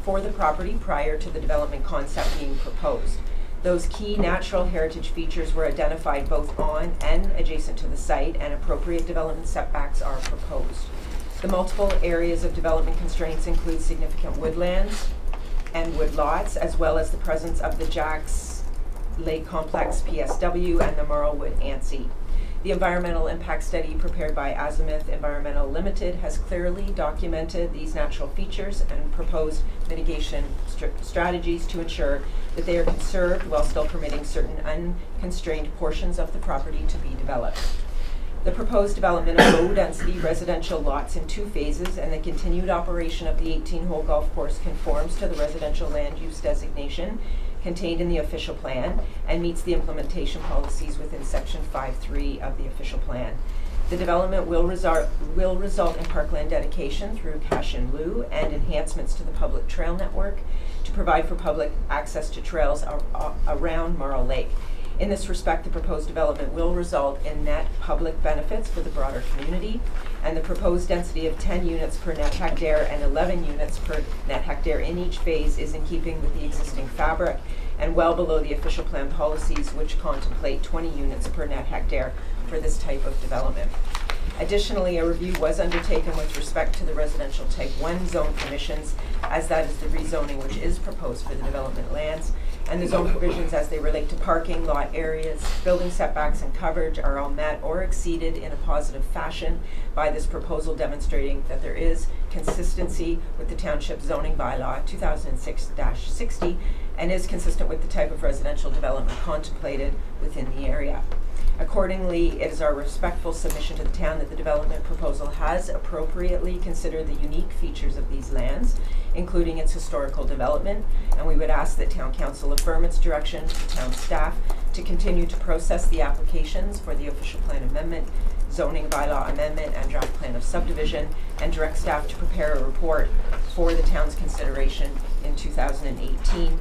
L: for the property prior to the development concept being proposed. Those key natural heritage features were identified both on and adjacent to the site, and appropriate development setbacks are proposed. The multiple areas of development constraints include significant woodlands and woodlots, as well as the presence of the Jacks Lake Complex PSW and the Marlwood ANSI. The environmental impact study prepared by Azimuth Environmental Limited has clearly documented these natural features and proposed mitigation strategies to ensure that they are conserved while still permitting certain unconstrained portions of the property to be developed. The proposed development of low-density residential lots in 2 phases and the continued operation of the 18-hole golf course conforms to the residential land use designation contained in the official plan and meets the implementation policies within Section 5.3 of the official plan. The development will result in parkland dedication through cash in lieu and enhancements to the public trail network to provide for public access to trails around Marl Lake. In this respect, the proposed development will result in net public benefits for the broader community, and the proposed density of 10 units per net hectare and 11 units per net hectare in each phase is in keeping with the existing fabric and well below the official plan policies, which contemplate 20 units per net hectare for this type of development. Additionally, a review was undertaken with respect to the residential type 1 zone permissions, as that is the rezoning which is proposed for the development lands, and the zone provisions as they relate to parking, lot areas, building setbacks and coverage are all met or exceeded in a positive fashion by this proposal, demonstrating that there is consistency with the township zoning bylaw 2006-60 and is consistent with the type of residential development contemplated within the area. Accordingly, it is our respectful submission to the town that the development proposal has appropriately considered the unique features of these lands, including its historical development, and we would ask that Town Council affirm its direction to town staff to continue to process the applications for the official plan amendment, zoning bylaw amendment, and draft plan of subdivision, and direct staff to prepare a report for the town's consideration in 2018.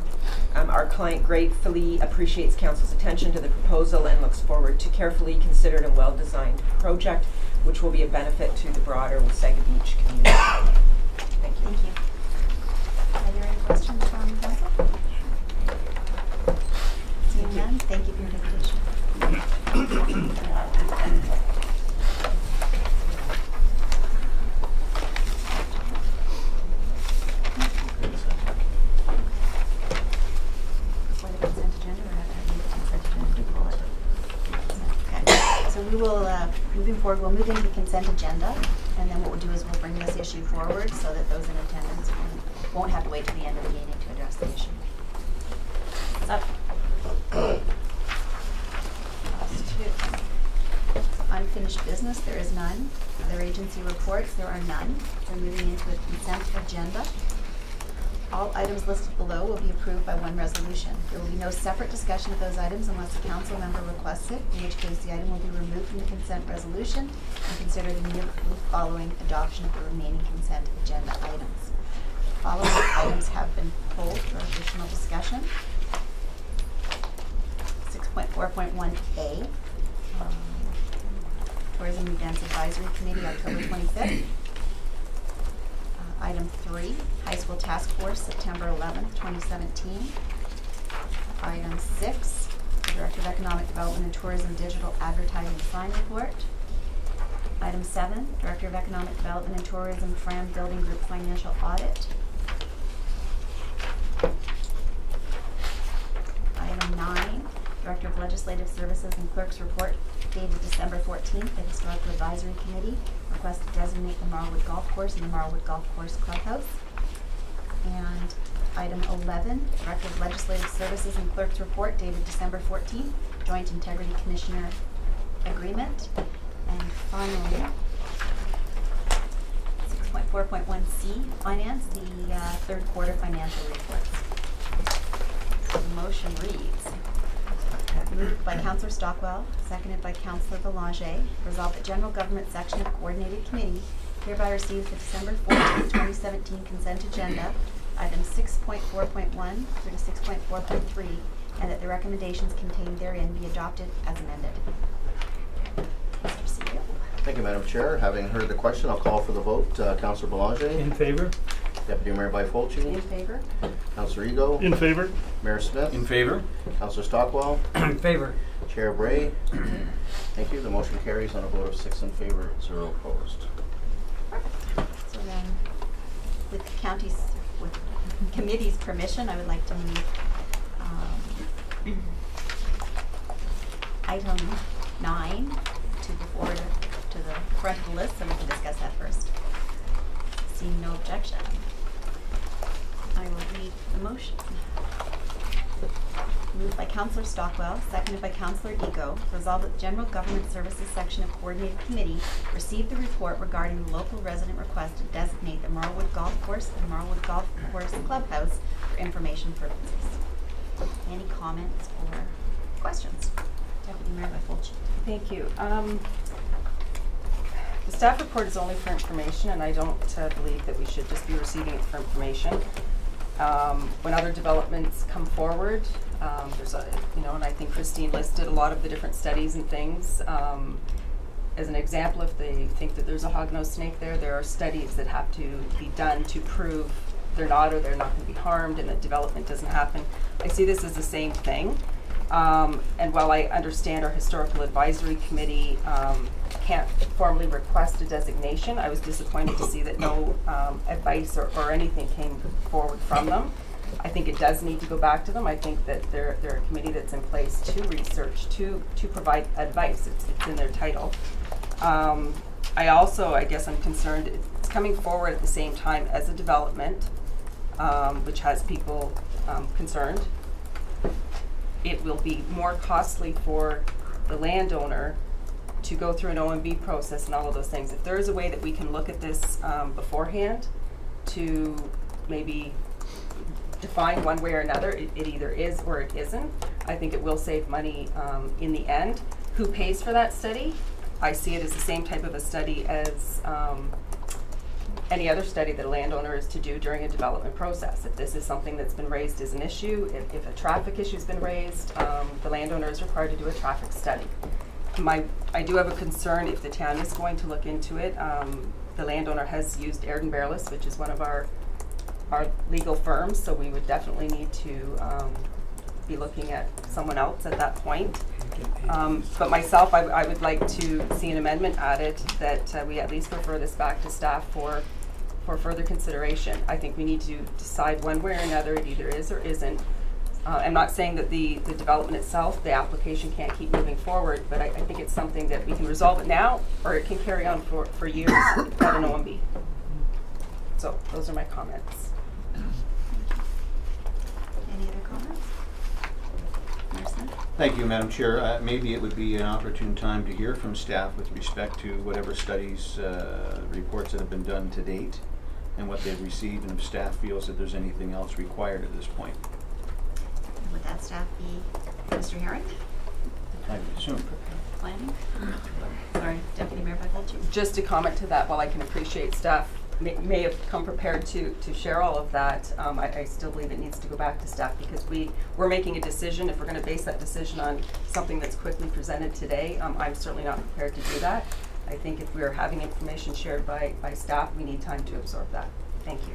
L: Our client gratefully appreciates Council's attention to the proposal and looks forward to carefully considered and well-designed project, which will be a benefit to the broader Wasaga Beach community. Thank you.
H: Thank you. Are there any questions from council? Seeing none, thank you for your dedication. For the consent agenda, or have I read the consent agenda to pull it? Okay, so we will, moving forward, we'll move into the consent agenda, and then what we'll do is we'll bring this issue forward so that those in attendance won't have to wait till the end of the meeting to address the issue. So, last 2. Unfinished business, there is none. Other agency reports, there are none. We're moving into a consent agenda. All items listed below will be approved by one resolution. There will be no separate discussion of those items unless a council member requests it, in which case the item will be removed from the consent resolution and considered immediately following adoption of the remaining consent agenda items. Following items have been pulled for additional discussion. 6.4.1A, Tourism Events Advisory Committee, October 25th. Item 3, High School Task Force, September 11th, 2017. Item 6, Director of Economic Development and Tourism Digital Advertising Sign Report. Item 7, Director of Economic Development and Tourism Fram Building Group Financial Audit. Item 9, Director of Legislative Services and Clerk's Report dated December 14th, the Historical Advisory Committee. Request to designate the Marlwood Golf Course and the Marlwood Golf Course Clubhouse. And item 11, Director of Legislative Services and Clerk's Report dated December 14th, Joint Integrity Commissioner Agreement. And finally, 6.4.1C, Finance, the third quarter financial reports. So the motion reads, moved by Councillor Stockwell, seconded by Councillor Belanger, resolved that General Government Section of Coordinated Committee hereby receives the December 14, 2017 consent agenda, items 6.4.1 through to 6.4.3, and that the recommendations contained therein be adopted as amended. Mr. CEO.
D: Thank you, Madam Chair. Having heard the question, I'll call for the vote. Councillor Belanger.
J: In favor?
D: Deputy Mayor Byfolchi.
H: In favor?
D: Councillor Ego.
J: In favor?
D: Mayor Smith.
B: In favor?
D: Councillor Stockwell.
J: In favor.
D: Chair Bray. Thank you. The motion carries on a vote of 6 in favor, 0 opposed.
H: So then, with committee's permission, I would like to move item 9 to the forward to the front of the list, so we can discuss that first. Seeing no objection, I will read the motion. Moved by Councillor Stockwell, seconded by Councillor Ego. Resolved that the General Government Services Section of Coordinated Committee received the report regarding the local resident request to designate the Marlwood Golf Course and Marlwood Golf Course Clubhouse for information purposes. Any comments or questions? Deputy Mayor Fulci.
E: Thank you. The staff report is only for information, and I don't believe that we should just be receiving it for information. When other developments come forward, there's a, and I think Christine listed a lot of the different studies and things. As an example, if they think that there's a hognose snake there are studies that have to be done to prove they're not, or they're not going to be harmed, and that development doesn't happen. I see this as the same thing. And while I understand our historical advisory committee can't formally request a designation, I was disappointed to see that no advice or anything came forward from them. I think it does need to go back to them. I think that they're a committee that's in place to research, to provide advice. It's in their title. I guess I'm concerned it's coming forward at the same time as a development, which has people concerned. It will be more costly for the landowner to go through an OMB process and all of those things. If there is a way that we can look at this beforehand to maybe define one way or another, it either is or it isn't, I think it will save money in the end. Who pays for that study? I see it as the same type of a study as any other study that a landowner is to do during a development process. If this is something that's been raised as an issue, if a traffic issue's been raised, the landowner is required to do a traffic study. I do have a concern if the town is going to look into it. The landowner has used Aird & Bearless, which is one of our legal firms, so we would definitely need to be looking at someone else at that point. But myself, I would like to see an amendment added that we at least refer this back to staff for further consideration. I think we need to decide one way or another, it either is or isn't. I'm not saying that the development itself, the application can't keep moving forward, but I think it's something that we can resolve it now, or it can carry on for years at an OMB. So those are my comments.
H: Any other comments? Mayor.
B: Thank you, Madam Chair. Maybe it would be an opportune time to hear from staff with respect to whatever studies, reports that have been done to date and what they've received, and if staff feels that there's anything else required at this point.
H: Would that staff be Mr. Herring?
B: I would assume.
H: Planning? Sorry, Deputy Mayor Fulci.
E: Just to comment to that, while I can appreciate staff may have come prepared to share all of that, I still believe it needs to go back to staff, because we're making a decision. If we're going to base that decision on something that's quickly presented today, I'm certainly not prepared to do that. I think if we're having information shared by staff, we need time to absorb that. Thank you.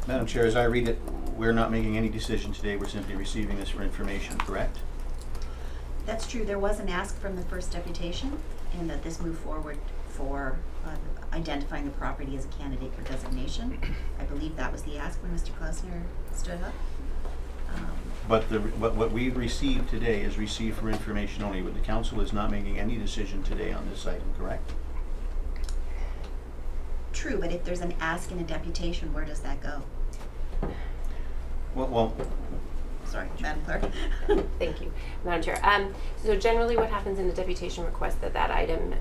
B: Madam Chair, as I read it, we're not making any decision today. We're simply receiving this for information, correct?
H: That's true. There was an ask from the first deputation, and that this move forward for identifying the property as a candidate for designation. I believe that was the ask when Mr. Klausner stood up.
B: But what we've received today is received for information only. The council is not making any decision today on this item, correct?
H: True, but if there's an ask in a deputation, where does that go?
B: Well,
H: sorry, Madam Clerk.
K: Thank you, Madam Chair. So generally what happens in the deputation request, that item,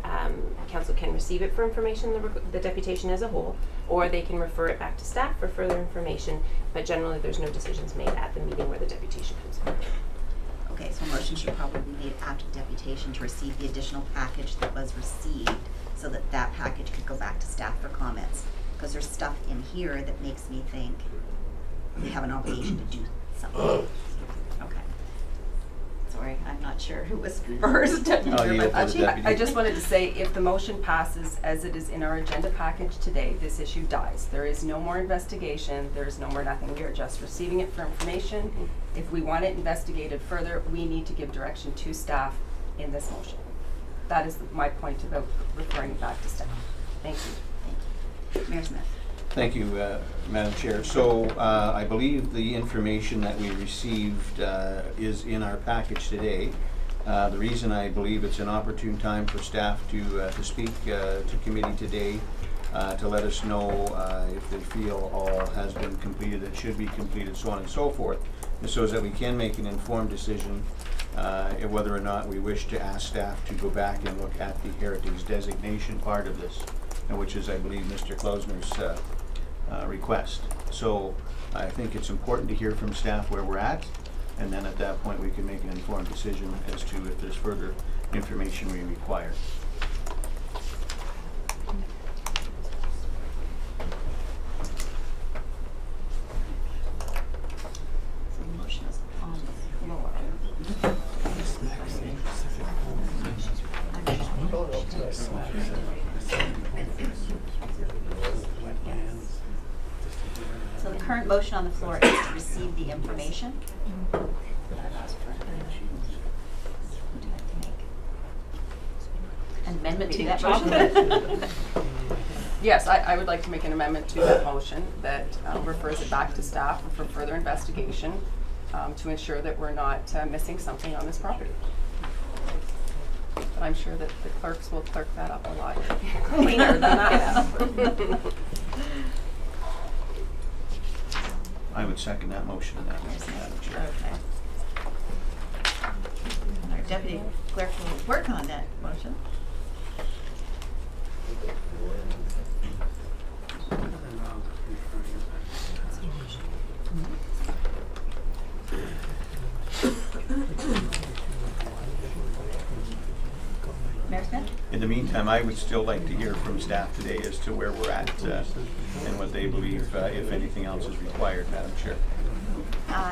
K: council can receive it for information, the deputation as a whole, or they can refer it back to staff for further information, but generally there's no decisions made at the meeting where the deputation comes forward.
H: Okay, so a motion should probably be made after deputation to receive the additional package that was received, so that that package could go back to staff for comments. Because there's stuff in here that makes me think we have an obligation to do something. Okay. Sorry, I'm not sure who was first.
E: I just wanted to say, if the motion passes as it is in our agenda package today, this issue dies. There is no more investigation. There is no more nothing. We are just receiving it for information. If we want it investigated further, we need to give direction to staff in this motion. That is my point about referring it back to staff. Thank you.
H: Thank you. Mayor Smith.
B: thank you, Madam Chair. So I believe the information that we received is in our package today. The reason I believe it's an opportune time for staff to speak to committee today to let us know if they feel all has been completed, it should be completed, so on and so forth, so that we can make an informed decision whether or not we wish to ask staff to go back and look at the heritage designation part of this, which is, I believe, Mr. Klausner's request. So I think it's important to hear from staff where we're at, and then at that point we can make an informed decision as to if there's further information we require.
H: So the motion is on the floor. So the current motion on the floor is to receive the information. Would you like to make an amendment to that motion?
E: Yes, I would like to make an amendment to that motion that refers it back to staff for further investigation to ensure that we're not missing something on this property. But I'm sure that the clerks will clerk that up a lot cleaner than that.
B: I would second that motion in that motion, Madam Chair.
H: Okay. Our deputy clerk will work on that motion. Mayor Smith?
B: In the meantime, I would still like to hear from staff today as to where we're at and what they believe, if anything else is required, Madam Chair.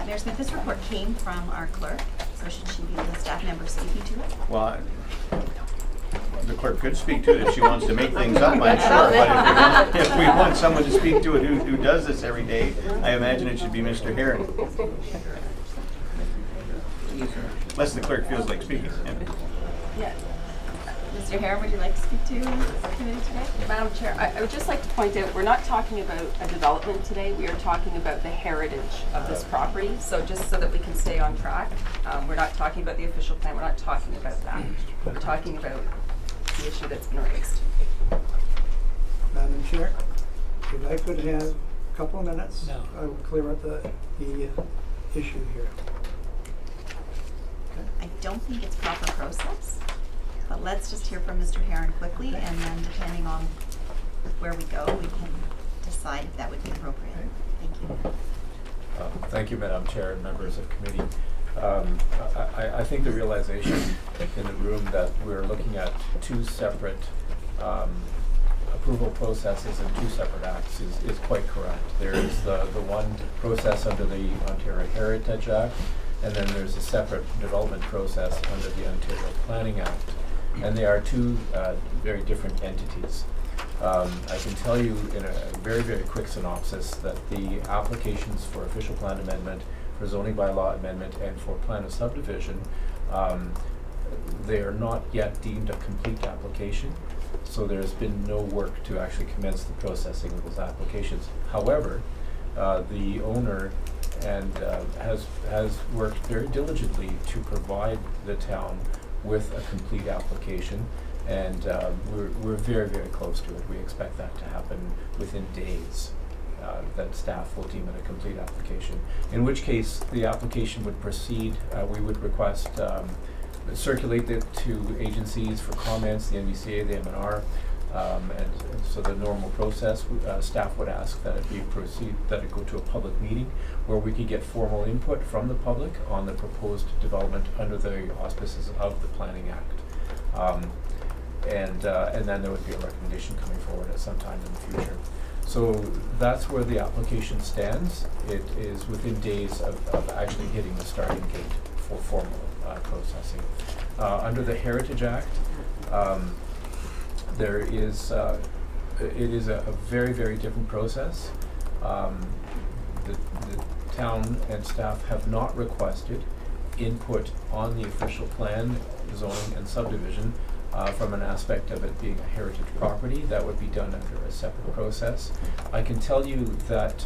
H: Mayor Smith, this report came from our clerk, so should she be the staff member speaking to it?
B: Well, the clerk could speak to it if she wants to make things up, I'm sure, but if we want someone to speak to it who does this every day, I imagine it should be Mr. Herron. Unless the clerk feels like speaking.
E: Yeah.
H: Mr. Herron, would you like to speak to the committee today?
E: Madam Chair, I would just like to point out, we're not talking about a development today, we are talking about the heritage of this property. So just so that we can stay on track, we're not talking about the official plan, we're not talking about that. We're talking about the issue that's been raised.
J: Madam Chair, if I could have a couple of minutes, I will clear up the issue here.
H: I don't think it's proper process, but let's just hear from Mr. Herron quickly, and then depending on where we go, we can decide if that would be appropriate. Thank you.
M: Thank you, Madam Chair and members of committee. I think the realization in the room that we're looking at two separate approval processes and two separate acts is quite correct. There is the one process under the Ontario Heritage Act, and then there's a separate development process under the Ontario Planning Act. And they are two very different entities. I can tell you in a very, very quick synopsis that the applications for official plan amendment, for zoning bylaw amendment, and for plan of subdivision, they are not yet deemed a complete application. So there's been no work to actually commence the processing of those applications. However, the owner has worked very diligently to provide the town with a complete application, and we're very, very close to it. We expect that to happen within days, that staff will deem it a complete application, in which case the application would proceed. We would request circulate it to agencies for comments, the NVCA, the MNR, and so the normal process, staff would ask that it go to a public meeting where we could get formal input from the public on the proposed development under the auspices of the Planning Act. And then there would be a recommendation coming forward at some time in the future. So that's where the application stands. It is within days of actually hitting the starting gate for formal processing. Under the Heritage Act, it is a very, very different process. The town and staff have not requested input on the official plan, zoning, and subdivision from an aspect of it being a heritage property. That would be done under a separate process. I can tell you that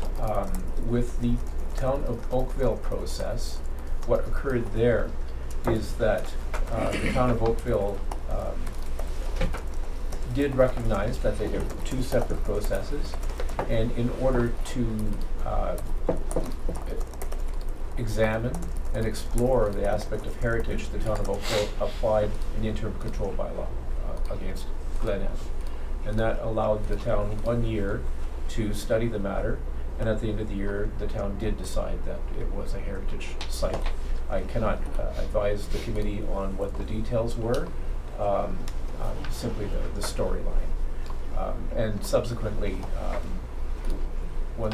M: with the Town of Oakville process, what occurred there is that the Town of Oakville did recognize that they have two separate processes, and in order to examine and explore the aspect of heritage the town of Oakville applied an interim control bylaw against Glen Ave. And that allowed the town 1 year to study the matter, and at the end of the year the town did decide that it was a heritage site. I cannot advise the committee on what the details were, simply the storyline. And subsequently, when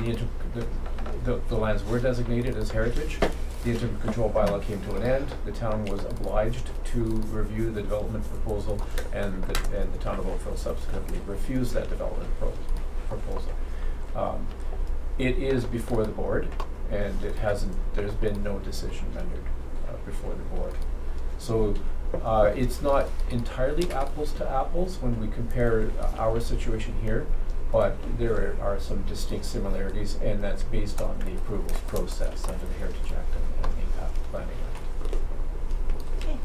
M: the lands were designated as heritage, the interim control bylaw came to an end. The town was obliged to review the development proposal, and the town of Oakville subsequently refused that development proposal. It is before the board, and there's been no decision rendered before the board. So it's not entirely apples to apples when we compare our situation here, but there are some distinct similarities, and that's based on the approvals process under the Heritage Act and the Planning Act.
H: Okay,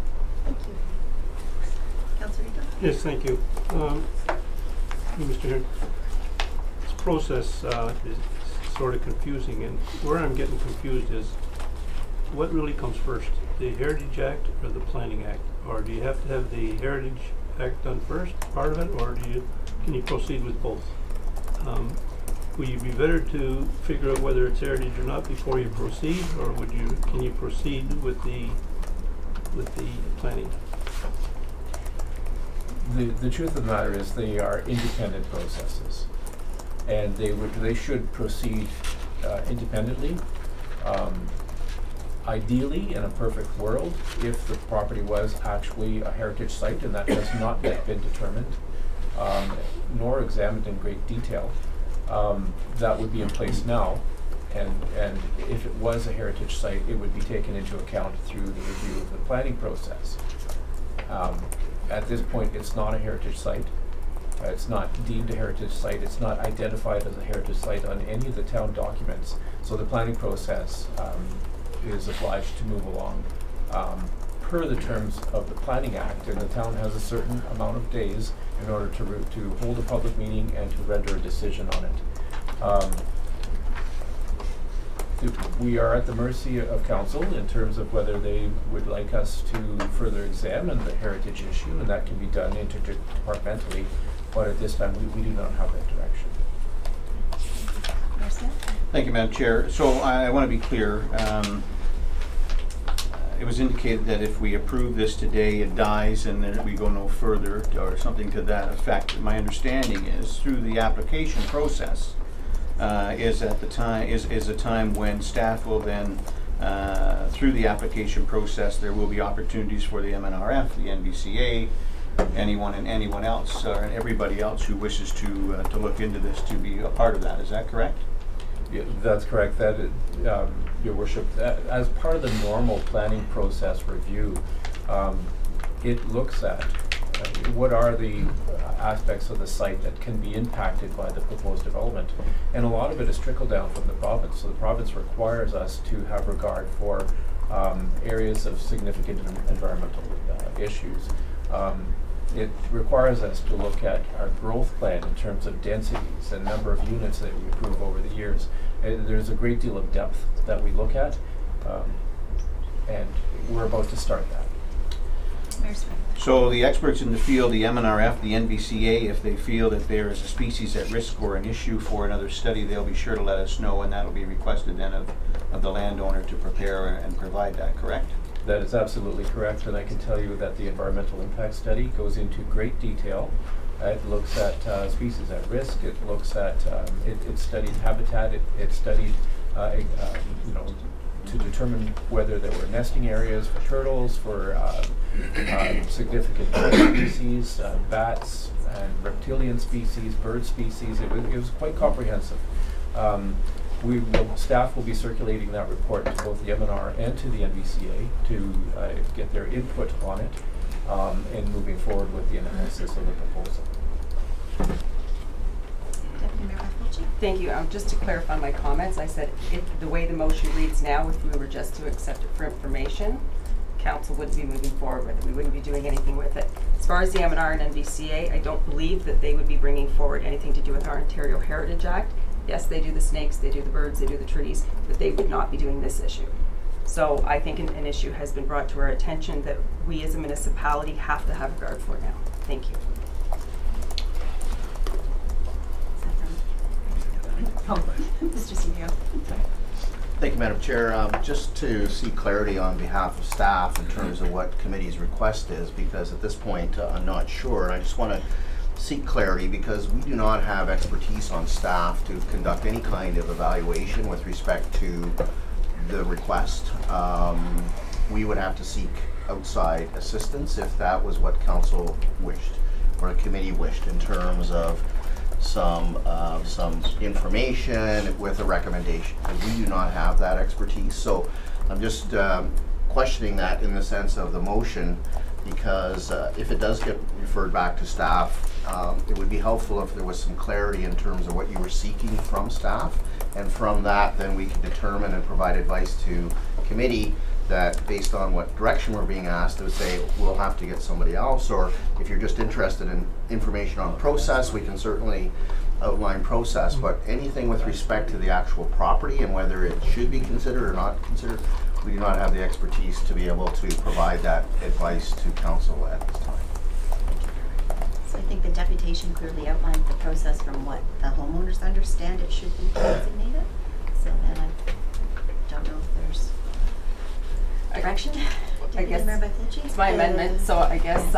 H: thank you. Councilor Ito?
I: Yes, thank you. Mr. Hearn, this process is sort of confusing, and where I'm getting confused is what really comes first, the Heritage Act or the Planning Act? Or do you have to have the Heritage Act done first, part of it, or can you proceed with both? Will you be better to figure out whether it's heritage or not before you proceed, or can you proceed with the planning?
M: The truth of the matter is they are independent processes, and they should proceed independently. Ideally, in a perfect world, if the property was actually a heritage site, and that has not yet been determined, nor examined in great detail, that would be in place now, and if it was a heritage site, it would be taken into account through the review of the planning process. At this point, it's not a heritage site. It's not deemed a heritage site. It's not identified as a heritage site on any of the town documents. So the planning process is obliged to move along per the terms of the Planning Act, and the town has a certain amount of days in order to hold a public meeting and to render a decision on it. We are at the mercy of council in terms of whether they would like us to further examine the heritage issue, and that can be done interdepartmentally, but at this time we do not have that direction.
B: Thank you, Madam Chair. So I want to be clear. It was indicated that if we approve this today, it dies and then we go no further, or something to that effect. My understanding is through the application process is a time when staff will then, through the application process, there will be opportunities for the MNRF, the NBCA, anyone else, or everybody else who wishes to look into this to be a part of that. Is that correct?
M: Yeah, that's correct. That Your Worship, as part of the normal planning process review, it looks at what are the aspects of the site that can be impacted by the proposed development, and a lot of it is trickle down from the province. So the province requires us to have regard for areas of significant environmental issues. It requires us to look at our growth plan in terms of densities and number of units that we approve over the years. There's a great deal of depth that we look at, and we're about to start that.
B: So the experts in the field, the MNRF, the NBCA, if they feel that there is a species at risk or an issue for another study, they'll be sure to let us know, and that'll be requested then of the landowner to prepare and provide that, correct?
M: That is absolutely correct, and I can tell you that the environmental impact study goes into great detail. It looks at species at risk. It looks at it studied habitat. It studied to determine whether there were nesting areas for turtles, for significant plant species, bats and reptilian species, bird species. It was quite comprehensive. Staff will be circulating that report to both the MNR and to the NBCA to get their input on it and moving forward with the analysis of the proposal.
E: Thank you. Just to clarify my comments, I said the way the motion reads now, if we were just to accept it for information, council wouldn't be moving forward with it. We wouldn't be doing anything with it. As far as the MNR and NBCA, I don't believe that they would be bringing forward anything to do with our Ontario Heritage Act. Yes, they do the snakes, they do the birds, they do the trees, but they would not be doing this issue. So I think an issue has been brought to our attention that we as a municipality have to have regard for now. Thank you.
H: Mr. CEO.
B: Thank you, Madam Chair. Just to seek clarity on behalf of staff in terms of what committee's request is, because at this point I'm not sure. I just want to seek clarity because we do not have expertise on staff to conduct any kind of evaluation with respect to the request. We would have to seek outside assistance if that was what council wished or the committee wished in terms of some information with a recommendation. And we do not have that expertise, so I'm just questioning that in the sense of the motion, because if it does get referred back to staff, it would be helpful if there was some clarity in terms of what you were seeking from staff, and from that then we can determine and provide advice to committee that based on what direction we're being asked to say we'll have to get somebody else, or if you're just interested in information on process, we can certainly outline process, but anything with respect to the actual property and whether it should be considered or not considered, we do not have the expertise to be able to provide that advice to council at this time.
H: So I think the deputation clearly outlined the process from what the homeowners understand it should be designated. So then I don't know if there's direction.
E: I guess it's my amendment, so I guess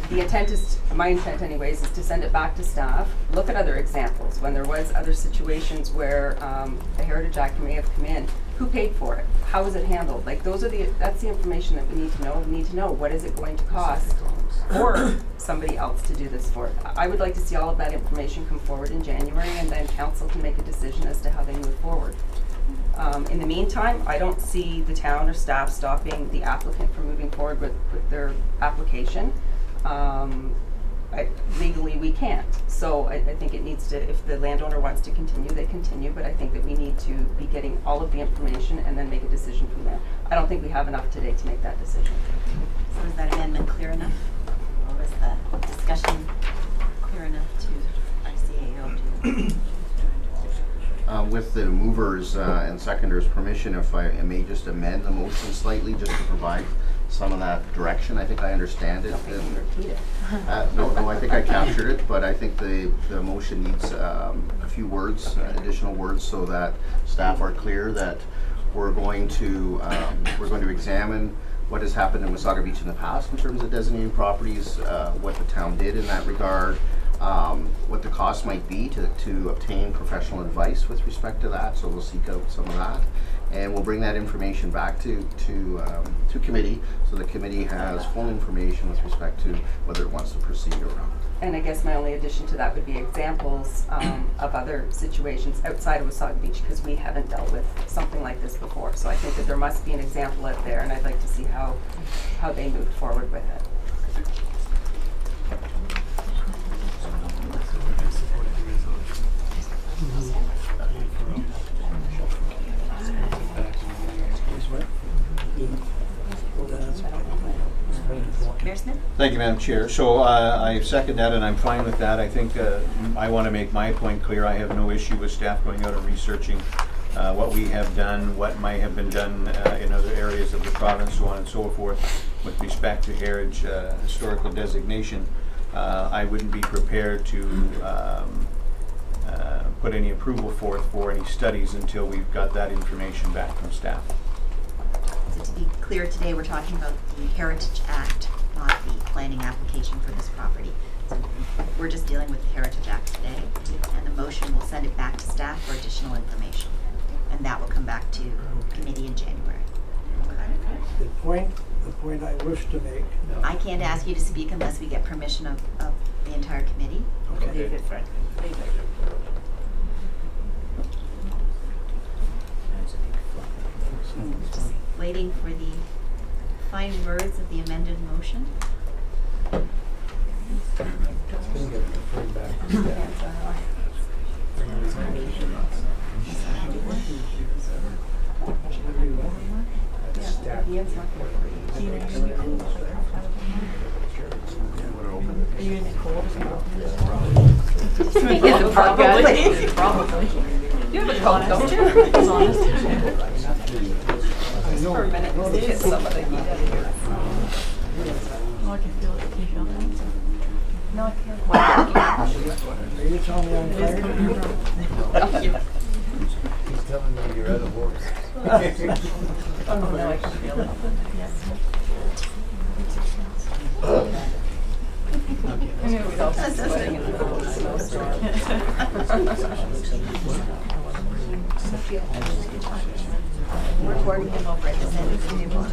E: the intent is, my intent anyways, is to send it back to staff, look at other examples, when there was other situations where the Heritage Act may have come in, who paid for it, how was it handled, like that's the information that we need to know. We need to know what is it going to cost for somebody else to do this for it. I would like to see all of that information come forward in January, and then council can make a decision as to how they move forward. In the meantime, I don't see the town or staff stopping the applicant from moving forward with their application. Legally, we can't. So I think it needs to, if the landowner wants to continue, they continue, but I think that we need to be getting all of the information and then make a decision from there. I don't think we have enough today to make that decision.
H: So is that amendment clear enough? Or was the discussion clear enough to our CAO?
B: With the movers and seconders' permission, if I may just amend the motion slightly just to provide some of that direction. I think I understand it. No, I think I captured it, but I think the motion needs a few words, additional words, so that staff are clear that we're going to examine what has happened in Wasaga Beach in the past in terms of designating properties, what the town did in that regard, what the cost might be to obtain professional advice with respect to that. So we'll seek out some of that, and we'll bring that information back to committee, so the committee has full information with respect to whether it wants to proceed or not.
E: And I guess my only addition to that would be examples of other situations outside of Wasaga Beach, because we haven't dealt with something like this before. So I think that there must be an example out there, and I'd like to see how they moved forward with it.
H: Mayor Smith?
B: Thank you, Madam Chair. So I second that, and I'm fine with that. I think I want to make my point clear. I have no issue with staff going out and researching what we have done, what might have been done in other areas of the province, so on and so forth, with respect to heritage historical designation. I wouldn't be prepared to put any approval forth for any studies until we've got that information back from staff.
H: So to be clear, today we're talking about the Heritage Act, not the planning application for this property. So we're just dealing with the Heritage Act today, and the motion will send it back to staff for additional information, and that will come back to committee in January.
J: The point I wish to make.
H: I can't ask you to speak unless we get permission of the entire committee.
J: Okay.
H: David, Fred. David. Just waiting for the fine words of the amended motion.
E: Probably. You have a cold, don't you? Just for a minute, to hit some of the heat out of here.
N: Oh, I can feel it. Can you feel that?
E: No, I can't.
J: Are you telling me I'm fired?
M: He's telling me you're out of words.
E: Oh, no, I can feel it. I knew we'd all be sweating in the middle of the snowstorm.
H: We're recording him over at the Senate table.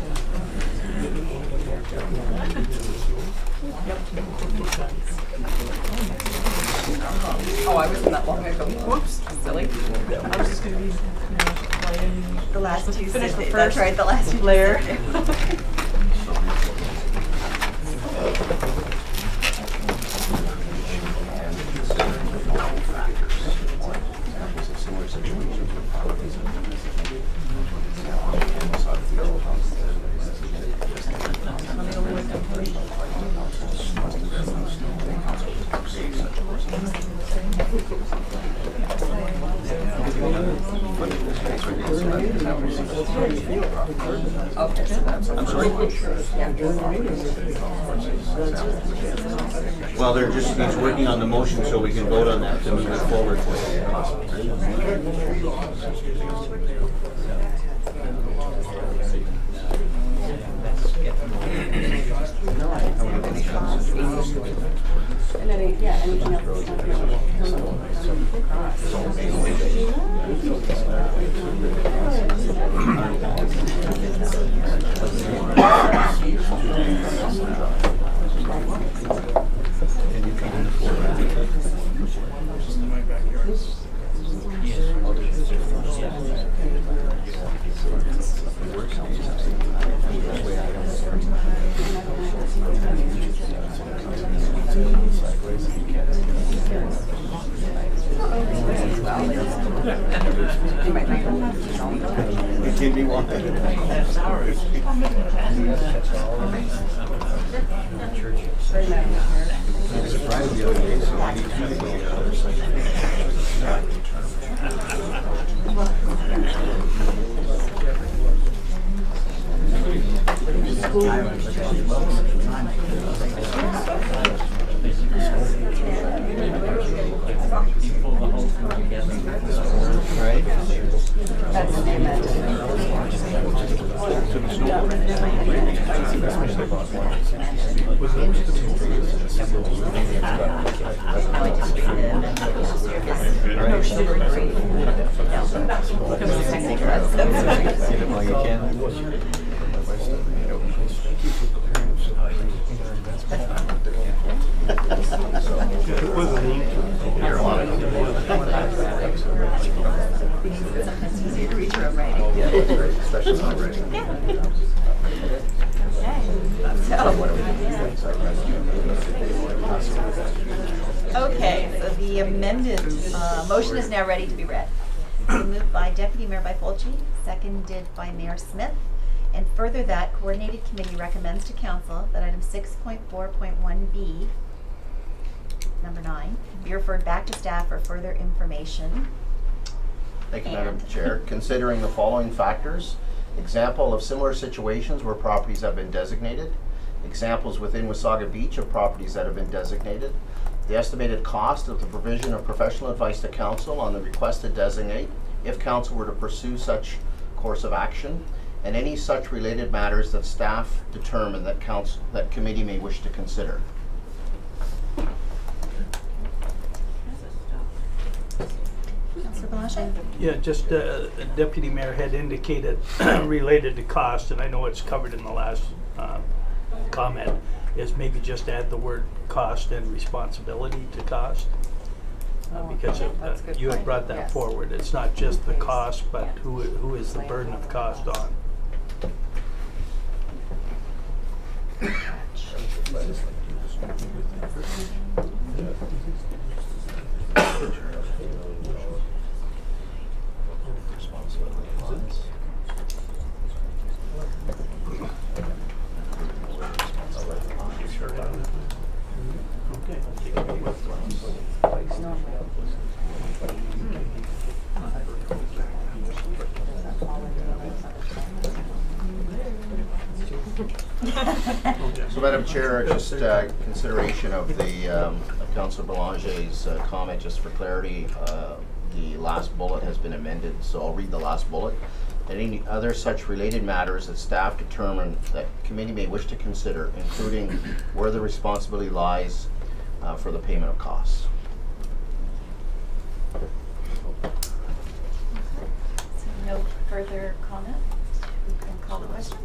E: Oh, I was in that long ago. Whoops, silly.
N: I was just gonna be playing.
H: The last two
N: Finish the
H: sit-
N: first
H: That's right, the last two
N: layer.
H: sit there.
B: Well, they're just, he's working on the motion so we can vote on that to move it forward.
E: And then, yeah, anything else that's not
B: It can be one. I'm surprised the other day, so I need to go to the other side. Right?
E: That's the name of
B: Well, you can.
H: Sometimes it's easier to read your own writing.
B: Especially not writing.
H: Okay, so the amended motion is now ready to be read. So moved by Deputy Mayor Byfolchi, seconded by Mayor Smith. And further that, Coordinated Committee recommends to Council that item 6.4.1B, number 9, be referred back to staff for further information.
D: Thank you, Madam Chair. Considering the following factors: example of similar situations where properties have been designated, examples within Wasaga Beach of properties that have been designated, the estimated cost of the provision of professional advice to council on the request to designate, if council were to pursue such course of action, and any such related matters that staff determine that committee may wish to consider.
H: Councilor Belanger?
A: Yeah, just Deputy Mayor had indicated related to cost, and I know it's covered in the last comment, is maybe just add the word cost and responsibility to cost. Because
E: that's a good
A: you had
E: point.
A: brought that
E: Yes.
A: forward. It's not just the cost, but who is the burden of cost on?
D: So, Madam Chair, just consideration of the Councillor Belanger's comment, just for clarity. The last bullet has been amended, so I'll read the last bullet. Any other such related matters that staff determine that committee may wish to consider, including where the responsibility lies for the payment of costs.
H: So no further comment? We can call the question?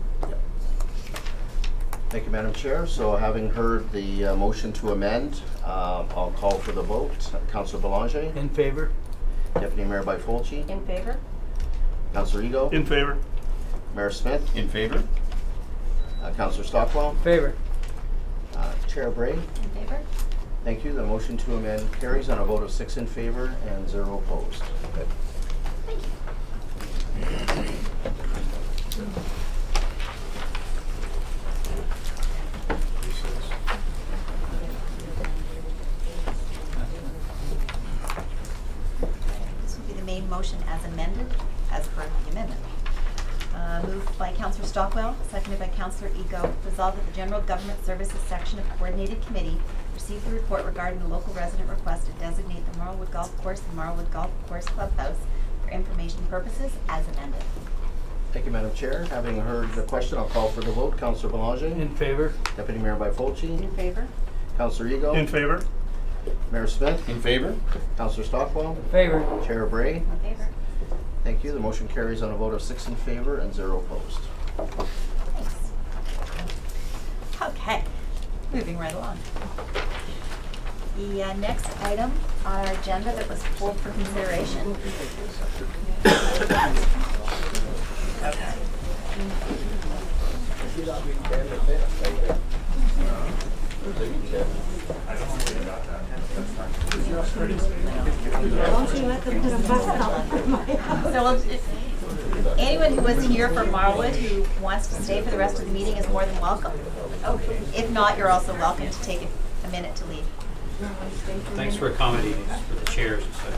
D: Thank you, Madam Chair. So having heard the motion to amend, I'll call for the vote. Councillor Belanger?
A: In favor?
D: Deputy Mayor Byfolchi?
E: In favor?
D: Councillor Ego?
A: In favor.
D: Mayor Smith?
B: In favor?
D: Councillor Stockwell?
A: Favor.
D: Chair Bray?
H: In favor?
D: Thank you. The motion to amend carries on a vote of 6 in favor and 0 opposed.
H: Thank you. This will be the main motion as amended, as per the amendment. Moved by Councillor Stockwell, seconded by Councillor Ego. Resolved that the General Government Services section of Coordinated Committee received the report regarding the local resident request to designate the Marlwood Golf Course and Marlwood Golf Course Clubhouse for information purposes as amended.
D: Thank you, Madam Chair. Having heard the question, I'll call for the vote. Councillor Belanger?
A: In favor?
D: Deputy Mayor Byfolchi?
E: In favor?
D: Councillor Ego?
A: In favor?
D: Mayor Smith?
B: In favor?
D: Councillor Stockwell?
A: Favor.
D: Chair Bray?
H: In favor?
D: Thank you. The motion carries on a vote of 6 in favor and 0 opposed.
H: Thanks. Okay, moving right along. The next item on our agenda that was pulled for consideration. So anyone who was here for Marlwood who wants to stay for the rest of the meeting is more than welcome. If not, you're also welcome to take a minute to leave.
O: Thanks for accommodating us for the chairs and such.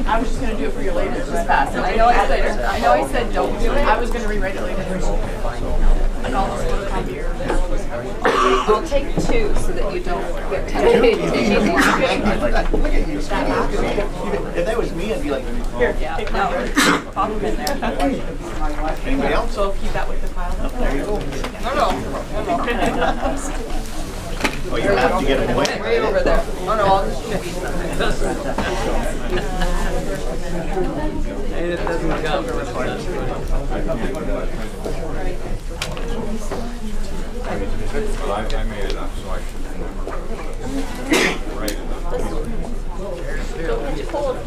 N: I was just gonna do it for you later, just pass it. I know I said, I said don't do it. I was gonna rewrite it later. Like I'll just photocopy your.
E: I'll take 2 so that you don't get tired.
B: If that was me, I'd be like,
N: Here, take that. Pop them in there.
B: anybody else?
N: So keep that with the file.
B: There you go.
E: No.
B: Oh, you have to get a point.
E: Way over there. Oh no, I'll just check.
O: It doesn't count.
M: I made it up, so I should remember. Right enough.
N: So wait, tell them.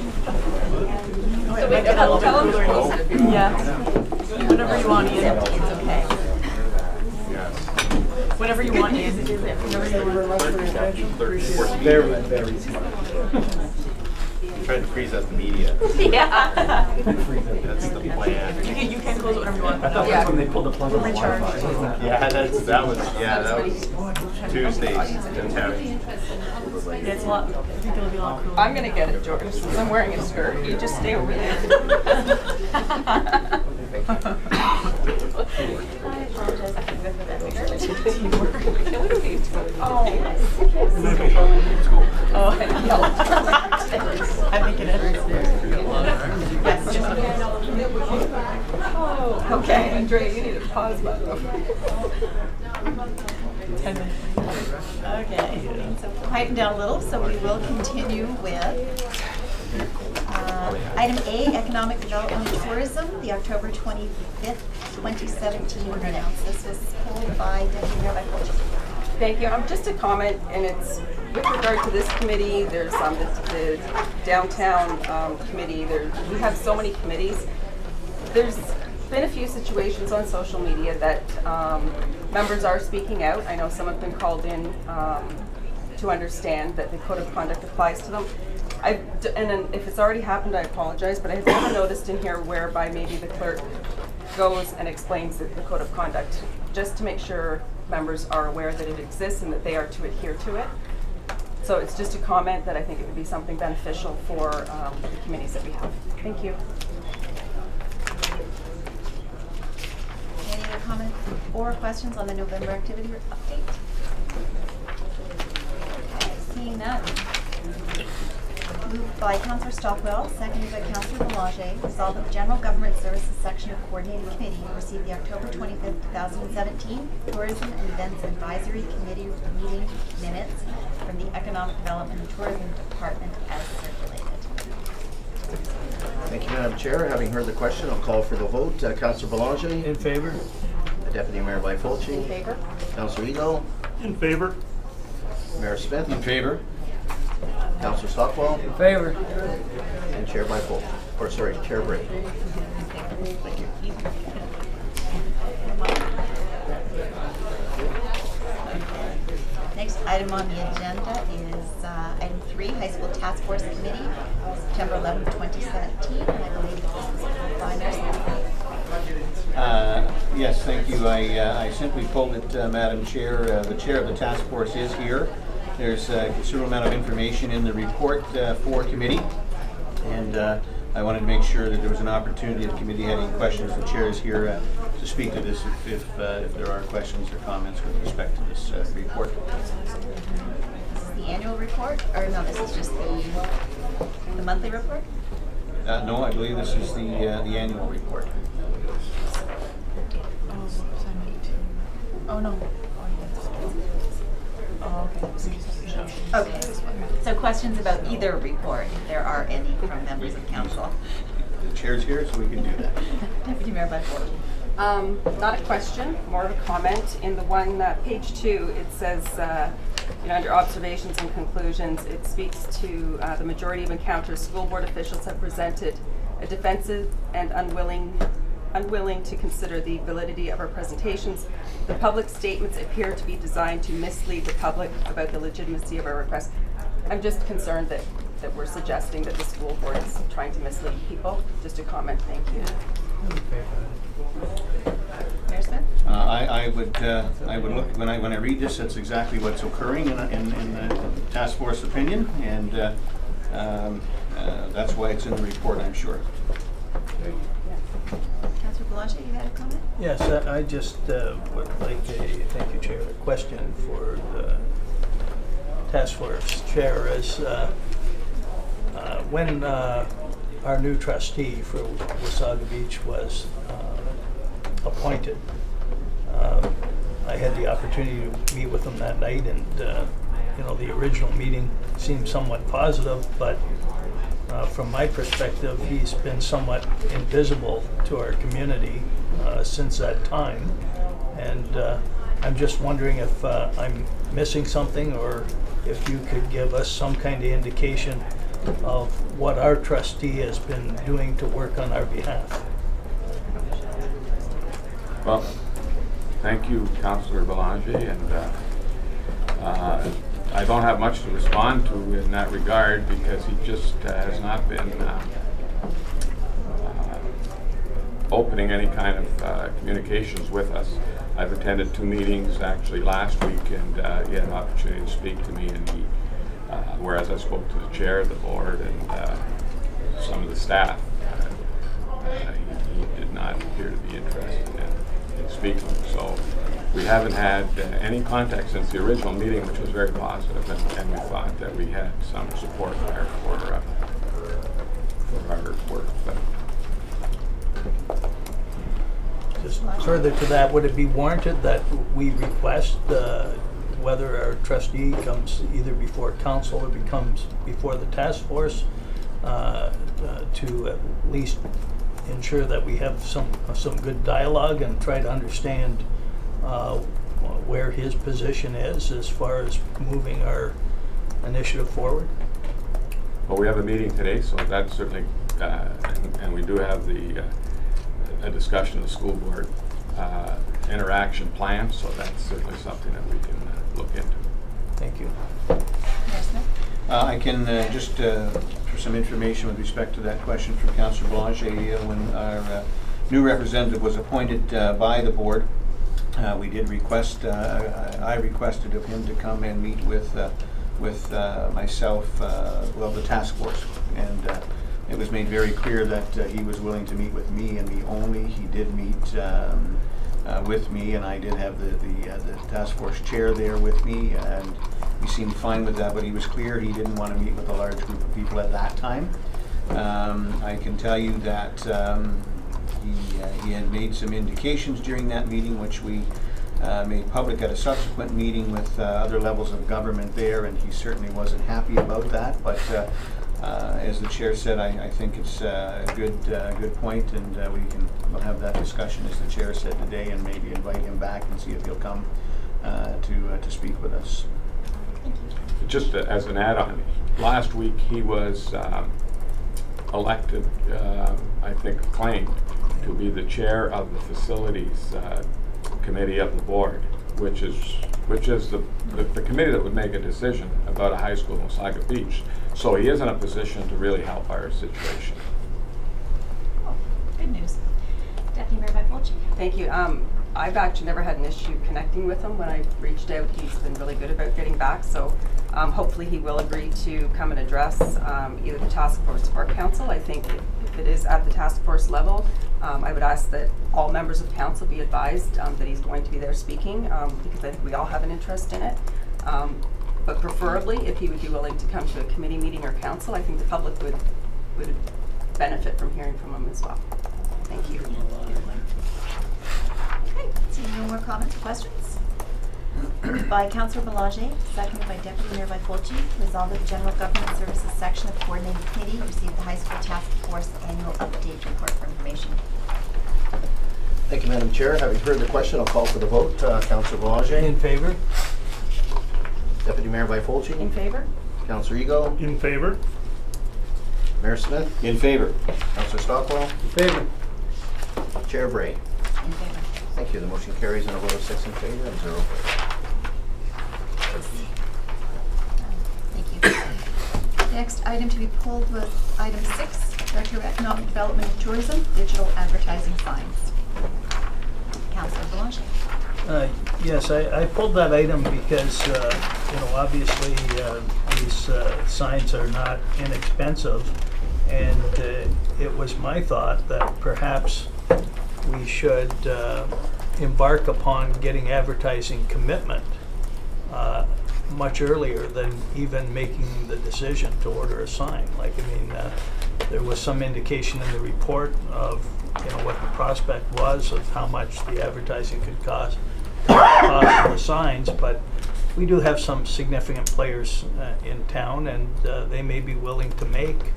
N: Yeah. Whatever you want, Ian.
H: It's okay.
M: Yes.
N: Whatever you want, Ian. Whatever you want.
A: Very smart.
G: Trying to freeze out the media.
E: Yeah.
G: That's the plan.
N: You can close it whenever you want.
E: Yeah.
A: When they pulled the plug on the Wi-Fi.
G: Yeah, that was Tuesdays in town.
N: Yeah, it's a lot. I think it'll be a lot cooler.
E: I'm gonna get it, George, since I'm wearing a skirt. You just stay over there.
H: I apologize. I can go for that.
N: Oh, I think it is. Yes.
E: Okay, Andrea, you need a pause button.
N: 10 minutes.
H: Okay, so quieten down a little, so we will continue with item A, Economic Development and Tourism, the October 25th, 2017 minutes. This was pulled by Deputy Mayor Byfolchi.
E: Thank you. Just a comment, and it's with regard to this committee. There's the downtown committee. We have so many committees. There's been a few situations on social media that members are speaking out. I know some have been called in to understand that the code of conduct applies to them. And then if it's already happened, I apologize, but I have never noticed in here whereby maybe the clerk goes and explains the code of conduct, just to make sure members are aware that it exists and that they are to adhere to it. So it's just a comment that I think it would be something beneficial for the committees that we have. Thank you.
H: Any other comments or questions on the November activity update? Okay, seeing none. Moved by Councillor Stockwell, seconded by Councillor Belanger, resolved that the General Government Services Section of Coordinating Committee received the October 25th, 2017 Tourism and Events Advisory Committee meeting minutes from the Economic Development and Tourism Department as circulated.
D: Thank you, Madam Chair. Having heard the question, I'll call for the vote. Councillor Belanger.
A: In favor?
D: Deputy Mayor Byfolchi.
E: In favor?
D: Councillor Elo.
A: In favor.
D: Mayor Smith.
B: In favor?
D: Councillor Stockwell.
O: In favor.
D: And Chair Byfolchi. Or sorry, Chair Bray. Thank you.
H: Next item on the agenda is item 3, High School Task Force Committee, September 11th, 2017. And I believe this is
B: Yes, thank you. I simply pulled it, Madam Chair. The chair of the task force is here. There's a considerable amount of information in the report for committee, and I wanted to make sure that there was an opportunity if the committee had any questions. The chair is here to speak to this if there are questions or comments with respect to this report.
H: This is the annual report, or no, this is just the monthly report?
B: No, I believe this is the annual report.
H: Oh, no. Oh, okay. Okay. So questions about either report, if there are any from members of council?
B: The chair's here, so we can do that.
H: Deputy Mayor Byfolchi.
E: Not a question, more of a comment. In the one, page 2, it says, under observations and conclusions, it speaks to the majority of encounters school board officials have presented a defensive and unwilling to consider the validity of our presentations. The public statements appear to be designed to mislead the public about the legitimacy of our request. I'm just concerned that we're suggesting that the school board is trying to mislead people. Just a comment, thank you.
H: Mayor Smith?
B: I would look when I read this. That's exactly what's occurring in the task force opinion, and that's why it's in the report, I'm sure.
H: Councillor Belanger, you had a comment?
A: Yes, I just would like a, thank you, Chair, a question for the task force chair is when our new trustee for Wasaga Beach was appointed, I had the opportunity to meet with him that night, and the original meeting seemed somewhat positive, but from my perspective, he's been somewhat invisible to our community since that time, and I'm just wondering if I'm missing something, or if you could give us some kind of indication of what our trustee has been doing to work on our behalf.
P: Well, thank you, Councillor Belanger, and I don't have much to respond to in that regard because he just has not been opening any kind of communications with us. I've attended 2 meetings actually last week, and he had an opportunity to speak to me, and he, whereas I spoke to the chair of the board and some of the staff, he did not appear to be interested in speaking. So we haven't had any contact since the original meeting, which was very positive, and we thought that we had some support there for our work. But
A: just further to that, would it be warranted that we request whether our trustee comes either before council or becomes before the task force to at least ensure that we have some good dialogue and try to understand where his position is as far as moving our initiative forward?
P: Well, we have a meeting today, so that's certainly, and we do have a discussion of the school board interaction plan, so that's certainly something that we can look into.
A: Thank you.
B: I can just for some information with respect to that question from Councillor Belanger, when our new representative was appointed by the board, we did request, I requested of him to come and meet with with myself, the task force, and it was made very clear that he was willing to meet with me and me only. He did meet with me, and I did have the task force chair there with me, and he seemed fine with that, but he was clear he didn't want to meet with a large group of people at that time. I can tell you that he had made some indications during that meeting, which we made public at a subsequent meeting with other levels of government there, and he certainly wasn't happy about that. But as the chair said, I think it's a good point, and we'll have that discussion, as the chair said today, and maybe invite him back and see if he'll come to speak with us.
P: Just as an add-on, last week he was elected, I think claimed to be the chair of the facilities committee of the board, which is the committee that would make a decision about a high school in Wasaga Beach. So he is in a position to really help our situation.
H: Cool. Good news. Deputy Mayor Byfolchi.
E: Thank you. I've actually never had an issue connecting with him. When I reached out, he's been really good about getting back. So hopefully he will agree to come and address either the task force or council. I think if it is at the task force level, I would ask that all members of council be advised that he's going to be there speaking, because I think we all have an interest in it. But preferably, if he would be willing to come to a committee meeting or council, I think the public would benefit from hearing from him as well. Thank you.
H: Okay, seeing no more comments or questions? Moved by Councillor Belanger, seconded by Deputy Mayor Byfolchi, resolved that the General Government Services section of the Coordinating Committee received the High School Task Force Annual Update Report for information.
D: Thank you, Madam Chair. Having heard the question, I'll call for the vote. Councillor Belanger.
A: In favor?
D: Deputy Mayor Byfolchi.
E: In favor?
D: Councillor Eagle.
C: In favor?
D: Mayor Smith.
B: In favor.
D: Councillor Stockwell.
J: In favor.
D: Chair Bray.
H: In favor.
D: Thank you. The motion carries on a vote of 6 in favor and 0 opposed.
H: Thank you. Next item to be pulled was item 6, Director of Economic Development and Tourism, digital advertising signs. Councillor Belanger.
A: Yes, I pulled that item because, obviously these signs are not inexpensive, and it was my thought that perhaps we should embark upon getting advertising commitment much earlier than even making the decision to order a sign. There was some indication in the report of what the prospect was of how much the advertising could cost for the signs, but we do have some significant players in town, and they may be willing to make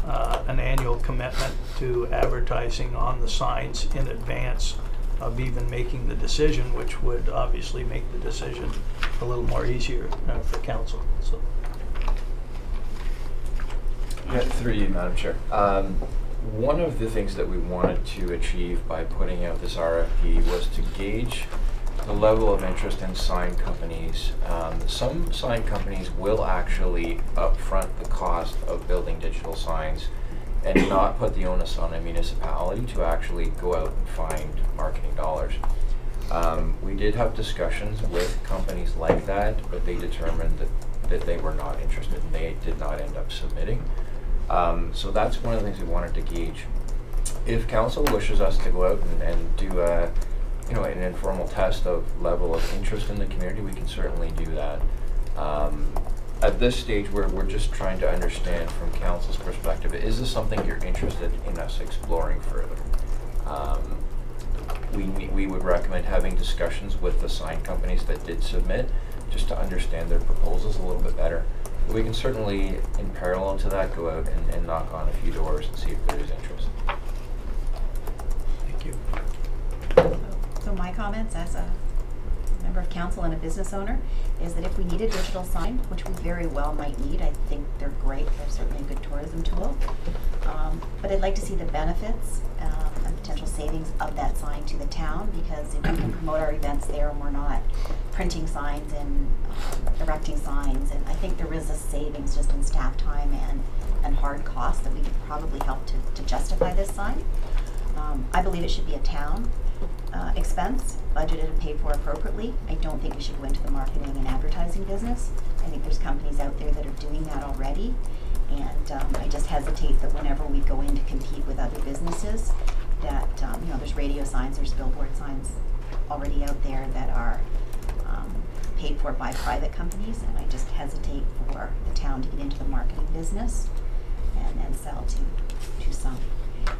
A: an annual commitment to advertising on the signs in advance of even making the decision, which would obviously make the decision a little more easier for council. So.
Q: Yeah, through you, Madam Chair. One of the things that we wanted to achieve by putting out this RFP was to gauge the level of interest in sign companies. Some sign companies will actually upfront the cost of building digital signs and not put the onus on a municipality to actually go out and find marketing dollars. We did have discussions with companies like that, but they determined that they were not interested and they did not end up submitting. So that's one of the things we wanted to gauge. If council wishes us to go out and do an informal test of level of interest in the community, we can certainly do that. At this stage, we're just trying to understand from council's perspective, is this something you're interested in us exploring further? We would recommend having discussions with the sign companies that did submit, just to understand their proposals a little bit better. But we can certainly, in parallel to that, go out and knock on a few doors and see if there is interest.
A: Thank you.
H: So my comments as a member of council and a business owner is that if we need a digital sign, which we very well might need, I think they're great, they're certainly a good tourism tool, but I'd like to see the benefits and potential savings of that sign to the town, because if we can promote our events there and we're not printing signs and erecting signs, and I think there is a savings just in staff time and hard costs that we could probably help to justify this sign. I believe it should be a town expense, budgeted and paid for appropriately. I don't think we should go into the marketing and advertising business. I think there's companies out there that are doing that already. And I just hesitate that whenever we go in to compete with other businesses, that, you know, there's radio signs, there's billboard signs already out there that are paid for by private companies, and I just hesitate for the town to get into the marketing business and sell to some.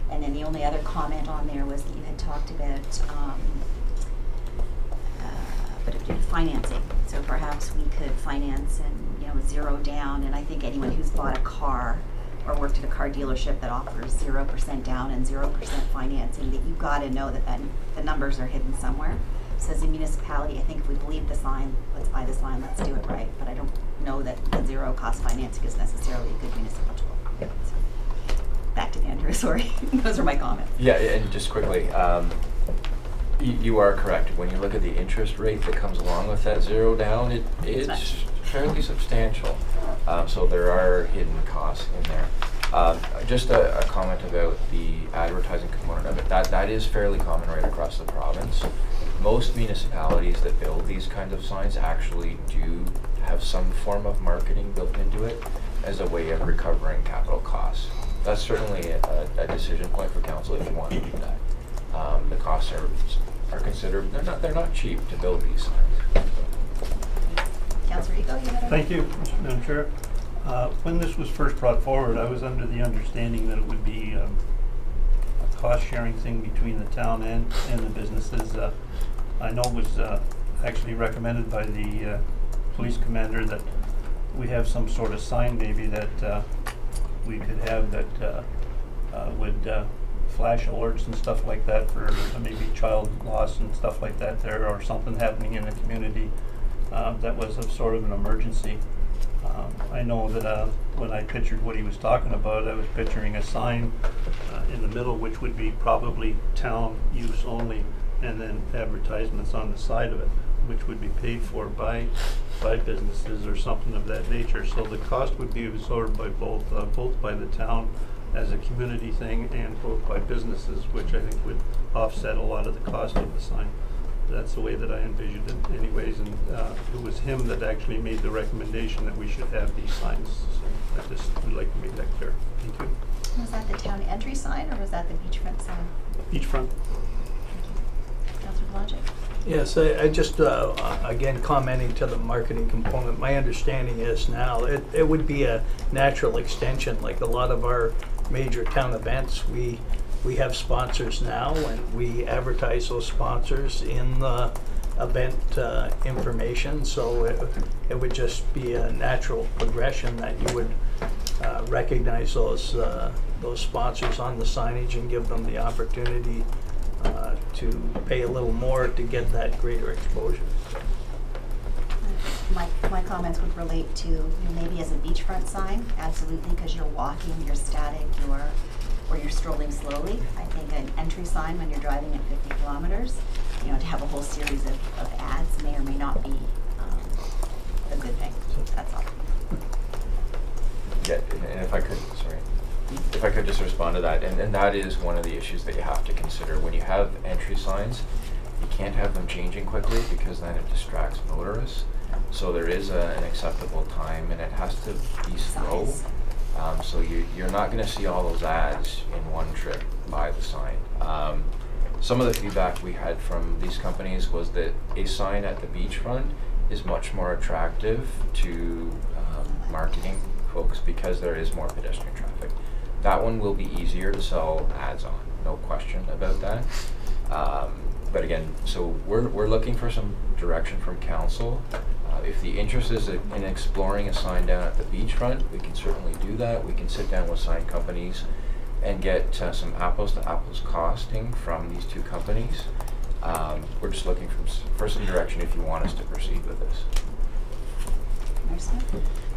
H: And then the only other comment on there was that you had talked about financing. So perhaps we could finance and, you know, 0 down, and I think anyone who's bought a car or worked at a car dealership that offers 0% down and 0% financing, that you've got to know that the numbers are hidden somewhere. So as a municipality, I think if we believe the sign, let's buy the sign, let's do it right. But I don't know that the 0 cost financing is necessarily a good municipal tool. So, back to Andrew, sorry. Those are my comments.
Q: Yeah, and just quickly, you are correct. When you look at the interest rate that comes along with that 0 down, it's fairly substantial. So there are hidden costs in there. Just a comment about the advertising component of it. That is fairly common right across the province. Most municipalities that build these kinds of signs actually do have some form of marketing built into it as a way of recovering capital costs. That's certainly a decision point for council if you want to do that. The costs are considered, they're not cheap to build these signs.
H: Councillor Rico, you have
A: Thank you, Madam Chair. When this was first brought forward, I was under the understanding that it would be a cost-sharing thing between the town and the businesses. I know it was actually recommended by the police commander that we have some sort of sign maybe that we could have that would flash alerts and stuff like that for maybe child loss and stuff like that there, or something happening in the community that was a sort of an emergency. I know that when I pictured what he was talking about, I was picturing a sign in the middle which would be probably town use only, and then advertisements on the side of it, which would be paid for by businesses or something of that nature. So the cost would be absorbed by both by the town as a community thing and both by businesses, which I think would offset a lot of the cost of the sign. That's the way that I envisioned it anyways, and it was him that actually made the recommendation that we should have these signs. So I just would like to make that clear. Thank you.
H: Was that the town entry sign, or was that the beachfront sign?
A: Beachfront.
H: Councillor Blodgett?
A: Yes, I just, again, commenting to the marketing component, my understanding is now it would be a natural extension, like a lot of our major town events. We have sponsors now, and we advertise those sponsors in the event information, so it would just be a natural progression that you would recognize those sponsors on the signage and give them the opportunity to pay a little more to get that greater exposure.
H: My comments would relate to maybe as a beachfront sign, absolutely, because you're walking, you're static, or you're strolling slowly. I think an entry sign when you're driving at 50 kilometers, to have a whole series of ads may or may not be a good thing. That's all.
Q: Yeah, and if I could just respond to that, and that is one of the issues that you have to consider. When you have entry signs, you can't have them changing quickly because then it distracts motorists. So there is an acceptable time, and it has to be slow. So you're not going to see all those ads in one trip by the sign. Some of the feedback we had from these companies was that a sign at the beachfront is much more attractive to marketing folks because there is more pedestrian traffic. That one will be easier to sell ads on, no question about that. But again, so we're looking for some direction from council. If the interest is in exploring a sign down at the beachfront, we can certainly do that. We can sit down with sign companies and get some apples to apples costing from these two companies. We're just looking for some direction if you want us to proceed with this.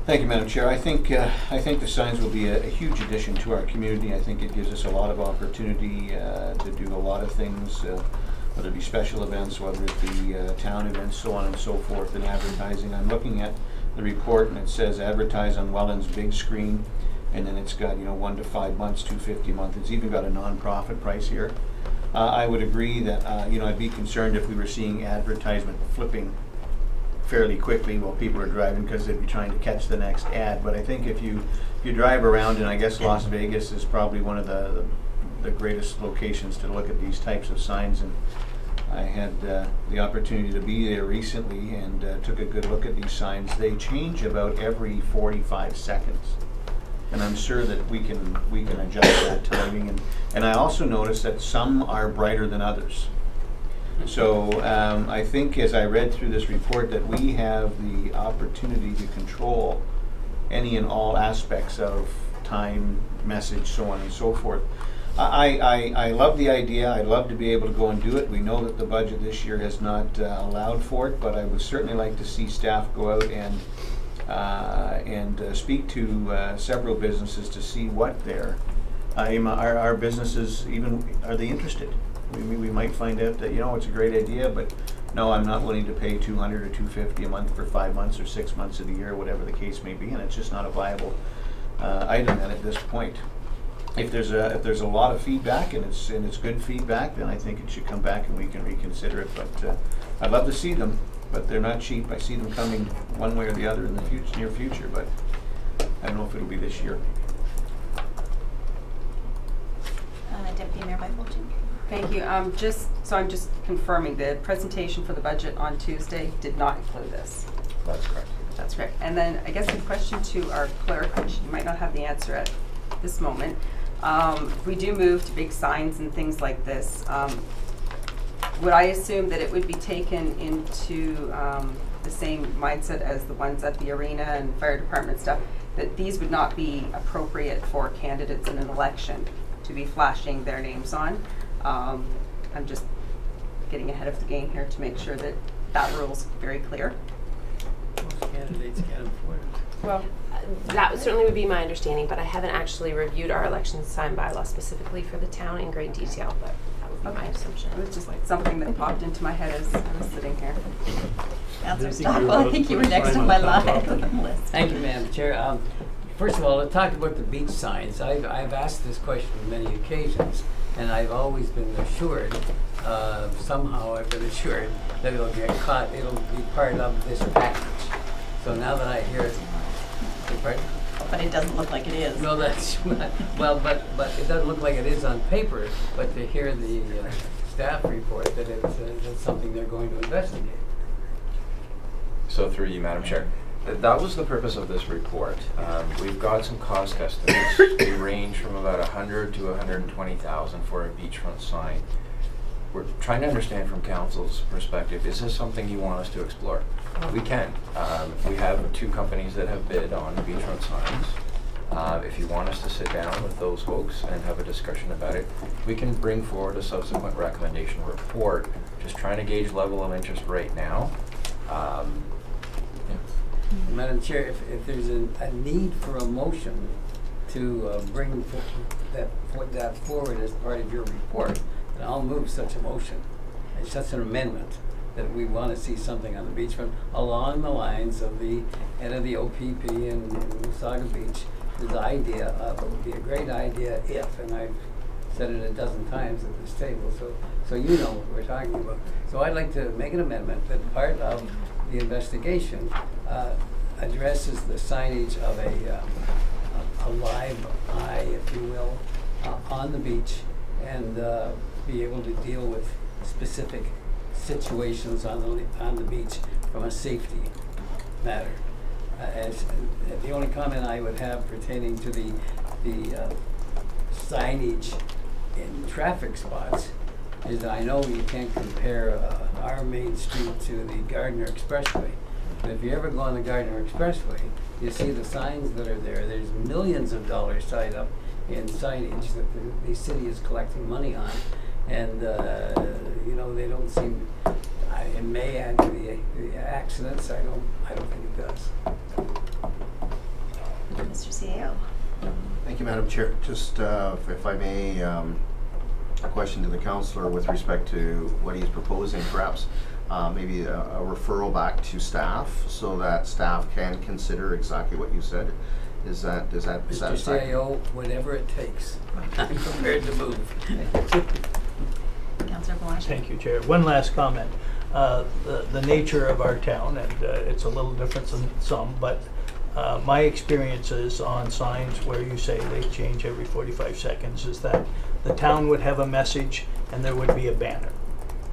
B: Thank you, Madam Chair. I think the signs will be a huge addition to our community. I think it gives us a lot of opportunity to do a lot of things, whether it be special events, whether it be town events, so on and so forth, and advertising. I'm looking at the report, and it says advertise on Welland's big screen, and then it's got 1 to 5 months, $2.50 a month. It's even got a non-profit price here. I would agree that I'd be concerned if we were seeing advertisement flipping fairly quickly while people are driving because they'd be trying to catch the next ad. But I think if you drive around, and I guess Las Vegas is probably one of the greatest locations to look at these types of signs, and I had the opportunity to be there recently and took a good look at these signs. They change about every 45 seconds. And I'm sure that we can adjust that timing. And I also noticed that some are brighter than others. So I think as I read through this report that we have the opportunity to control any and all aspects of time, message, so on and so forth. I love the idea. I'd love to be able to go and do it. We know that the budget this year has not allowed for it, but I would certainly like to see staff go out and speak to several businesses to see what our businesses even, are they interested? We might find out that, it's a great idea, but no, I'm not willing to pay $200 or $250 a month for 5 months or 6 months of the year, whatever the case may be, and it's just not a viable item then at this point. If there's a lot of feedback and it's good feedback, then I think it should come back and we can reconsider it. But I'd love to see them, but they're not cheap. I see them coming one way or the other in the near future, but I don't know if it'll be this year.
H: Deputy Mayor Byfuglien.
E: Thank you. I'm just confirming the presentation for the budget on Tuesday did not include this.
Q: That's correct.
E: That's correct. And then I guess a question to our clerk, which you might not have the answer at this moment. If we do move to big signs and things like this, would I assume that it would be taken into the same mindset as the ones at the arena and fire department stuff, that these would not be appropriate for candidates in an election to be flashing their names on? I'm just getting ahead of the game here to make sure that that rule's very clear.
O: Most candidates can't afford it.
E: Well,
K: that certainly would be my understanding, but I haven't actually reviewed our election sign bylaw specifically for the town in great detail, but that would be my assumption.
E: It was just like something that popped into my head as I was sitting here.
H: Councillor Stockwell, I think you were next on my list.
O: Thank you, Madam Chair. First of all, to talk about the beach signs, I've asked this question on many occasions, and I've always been assured, somehow I've been assured that it'll be part of this package. So now that I hear it,
H: but it doesn't look like it is.
O: No, that's well, but it doesn't look like it is on paper. But to hear the staff report that it's something they're going to investigate.
Q: So through you, Madam Chair. That was the purpose of this report. We've got some cost estimates. They range from about $100,000 to $120,000 for a beachfront sign. We're trying to understand from council's perspective, is this something you want us to explore? We can. We have 2 companies that have bid on beachfront signs. If you want us to sit down with those folks and have a discussion about it, we can bring forward a subsequent recommendation report, just trying to gauge level of interest right now.
O: Madam Chair, if there's a need for a motion to bring that forward as part of your report, then I'll move such a motion. It's such an amendment that we want to see something on the beachfront along the lines of the head of the OPP in Wasaga Beach. His idea of it would be a great idea if, and I've said it a dozen times at this table, so you know what we're talking about. So I'd like to make an amendment that part of the investigation addresses the signage of a live eye, if you will, on the beach, and be able to deal with specific situations on the beach from a safety matter. As the only comment I would have pertaining to the signage in traffic spots is that I know you can't compare our main street to the Gardner Expressway. But if you ever go on the Gardner Expressway, you see the signs that are there. There's millions of dollars tied up in signage that the city is collecting money on. And, they don't seem, it may add to the accidents. I don't think it does.
H: Mr. CEO.
D: Thank you, Madam Chair. Just, if I may, a question to the councillor with respect to what he's proposing, perhaps maybe a referral back to staff so that staff can consider exactly what you said. Does that
O: Mr. CEO, whatever it takes, I'm prepared to move.
H: Councillor Blanchet.
A: Thank you, Chair. One last comment. the nature of our town, and it's a little different than some, but my experiences on signs where you say they change every 45 seconds is that the town would have a message and there would be a banner.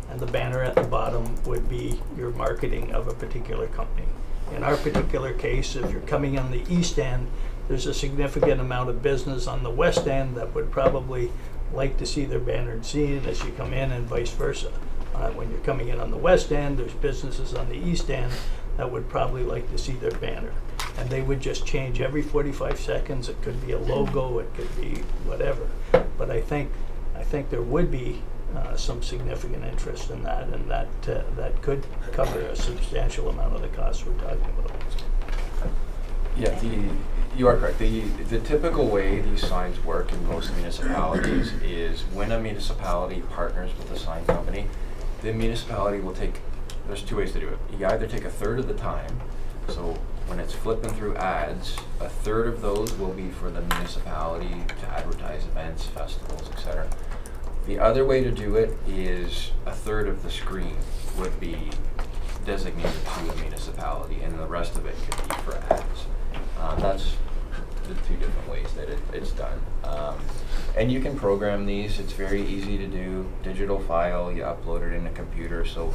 A: And the banner at the bottom would be your marketing of a particular company. In our particular case, if you're coming on the east end, there's a significant amount of business on the west end that would probably like to see their banner seen as you come in, and vice versa. When you're coming in on the west end, there's businesses on the east end that would probably like to see their banner. And they would just change every 45 seconds. It could be a logo, it could be whatever. But I think there would be some significant interest in that, and that could cover a substantial amount of the costs we're talking about.
Q: Yeah, you are correct. The typical way these signs work in most municipalities is when a municipality partners with a sign company, the municipality will take, there's two ways to do it. You either take a third of the time, so when it's flipping through ads, a third of those will be for the municipality to advertise events, festivals, etc. The other way to do it is a third of the screen would be designated to a municipality, and the rest of it could be for ads. That's the two different ways that it's done. And you can program these. It's very easy to do. Digital file, you upload it in a computer, so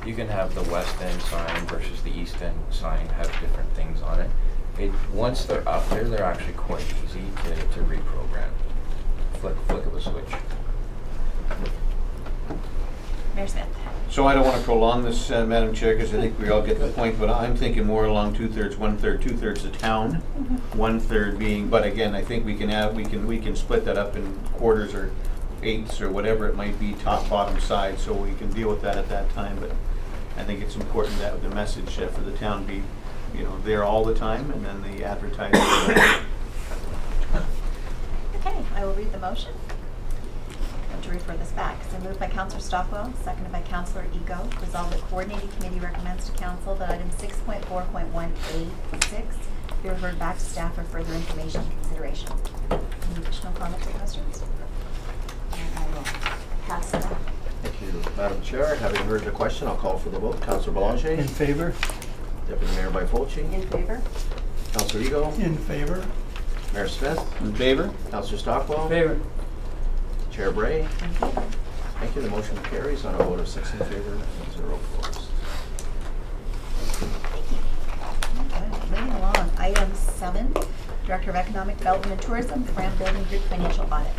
Q: you can have the west end sign versus the east end sign have different things on it. Once they're up there, they're actually quite easy to reprogram. Flick of a switch.
H: Mayor Smith.
B: So I don't want to prolong this, Madam Chair, because I think we all get the point, but I'm thinking more along 2/3, 1/3, 2/3 the town, 1/3 being, but again, I think we can split that up in quarters or eighths or whatever it might be, top, bottom, side, so we can deal with that at that time. But I think it's important that the message for the town be, there all the time, and then the advertising.
H: Okay, I will read the motion. To refer this back. So moved by Councillor Stockwell, seconded by Councillor Ego. Resolved that coordinating committee recommends to council that item 6.4.186 be referred back to staff for further information and consideration. Any additional comments or questions? And I will pass it on.
D: Thank you, Madam Chair. Having heard the question, I'll call for the vote. Councillor Belanger.
A: In favor?
D: Deputy Mayor Byfolchi.
E: In favor?
D: Councillor Ego.
A: In favor.
D: Mayor Smith.
B: In favor?
D: Councillor Stockwell.
O: In favor.
D: Chair Bray.
H: In favor.
D: Thank you. The motion carries on a vote of 6 in favor and 0 opposed.
H: Thank you. Okay, moving along. Item 7, Director of Economic Development and Tourism, Fram Building Group Financial Audit.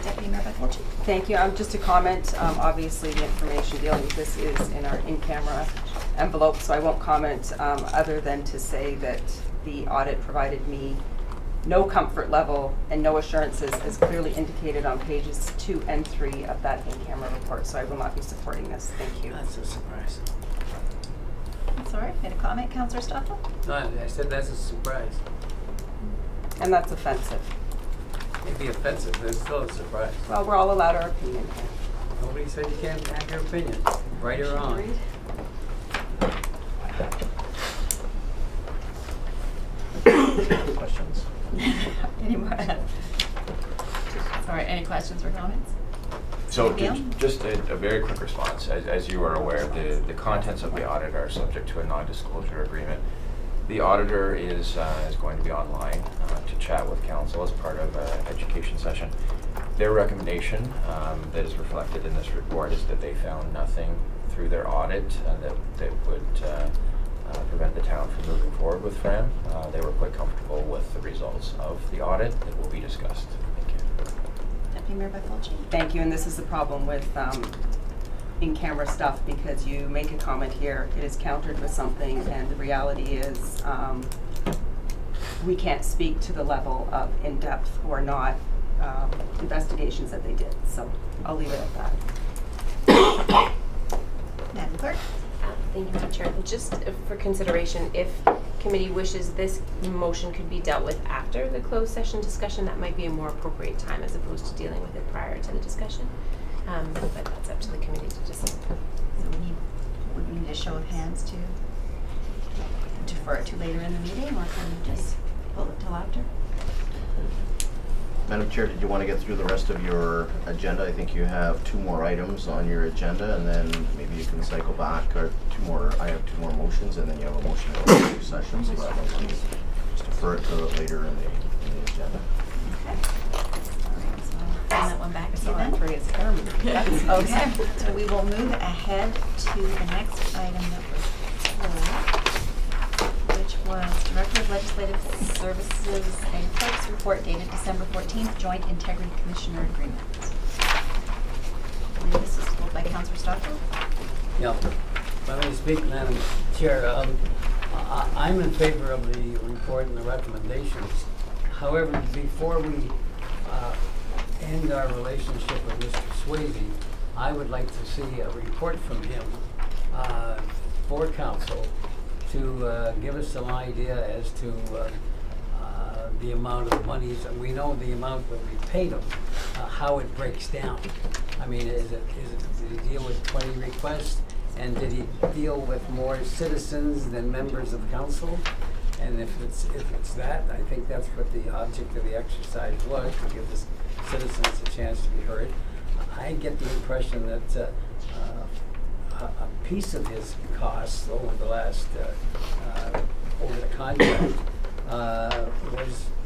H: Deputy Mayor Byfolchi.
E: Thank you. Just a comment. Obviously, the information dealing with this is in our in-camera envelope, so I won't comment other than to say that the audit provided me no comfort level and no assurances as clearly indicated on pages 2 and 3 of that in-camera report, so I will not be supporting this. Thank you.
O: That's a surprise.
H: Sorry, made a comment, Councillor Stockwell?
O: No, I said that's a surprise.
E: And that's offensive.
O: Maybe offensive, but it's still a surprise.
E: Well, we're all allowed our opinion here.
O: Nobody said you can't have your opinion, right or wrong.
E: Agreed.
D: Questions?
H: Any more? Sorry, any questions or comments?
Q: So
H: Gail?
Q: just a very quick response. As you are aware, the contents of the audit are subject to a non-disclosure agreement. The auditor is going to be online to chat with council as part of an education session. Their recommendation that is reflected in this report is that they found nothing through their audit that would prevent the town from moving forward with FRAM. They were quite comfortable with the results of the audit that will be discussed. Thank you.
H: Deputy Mayor Byfolchi.
E: Thank you, and this is the problem with in-camera stuff, because you make a comment here, it is countered with something, and the reality is we can't speak to the level of in-depth or not investigations that they did. So I'll leave it at that.
H: Madam Clerk.
K: Thank you, Madam Chair. And just for consideration, if committee wishes, this motion could be dealt with after the closed session discussion. That might be a more appropriate time as opposed to dealing with it prior to the discussion. But that's up to the committee to decide.
H: So would we need a show of hands defer it to later in the meeting, or can we just pull it till after?
D: Madam Chair, did you want to get through the rest of your agenda? I think you have 2 more items on your agenda, and then maybe you can cycle back, or 2 more. I have 2 more motions, and then you have a motion to go into 2 sessions. So that one, just defer it to later in the agenda.
H: Okay. All right, so I'll send that one back to you then.
E: Three is Carmen.
H: Okay, so we will move ahead to the next item that was pulled, which was Director of Legislative Services and Clerk's report dated December 14th, Joint Integrity Commissioner Agreement. I believe this is pulled by Councillor Stockwell.
O: Yeah. Let me speak, Madam Chair. I'm in favor of the report and the recommendations. However, before we end our relationship with Mr. Swayze, I would like to see a report from him for council to give us some idea as to the amount of monies, and we know the amount that we paid him, how it breaks down. I mean, did he deal with 20 requests, and did he deal with more citizens than members of council? And if it's that, I think that's what the object of the exercise was, to give the citizens a chance to be heard. I get the impression that a piece of his costs over the last over the contract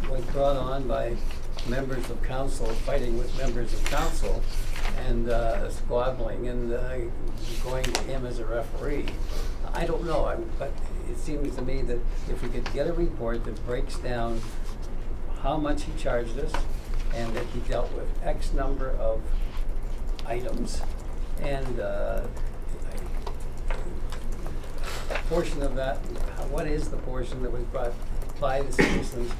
O: was brought on by members of council fighting with members of council and squabbling and going to him as a referee. I don't know, but it seems to me that if we could get a report that breaks down how much he charged us and that he dealt with X number of items and a portion of that, what is the portion that was brought by the citizens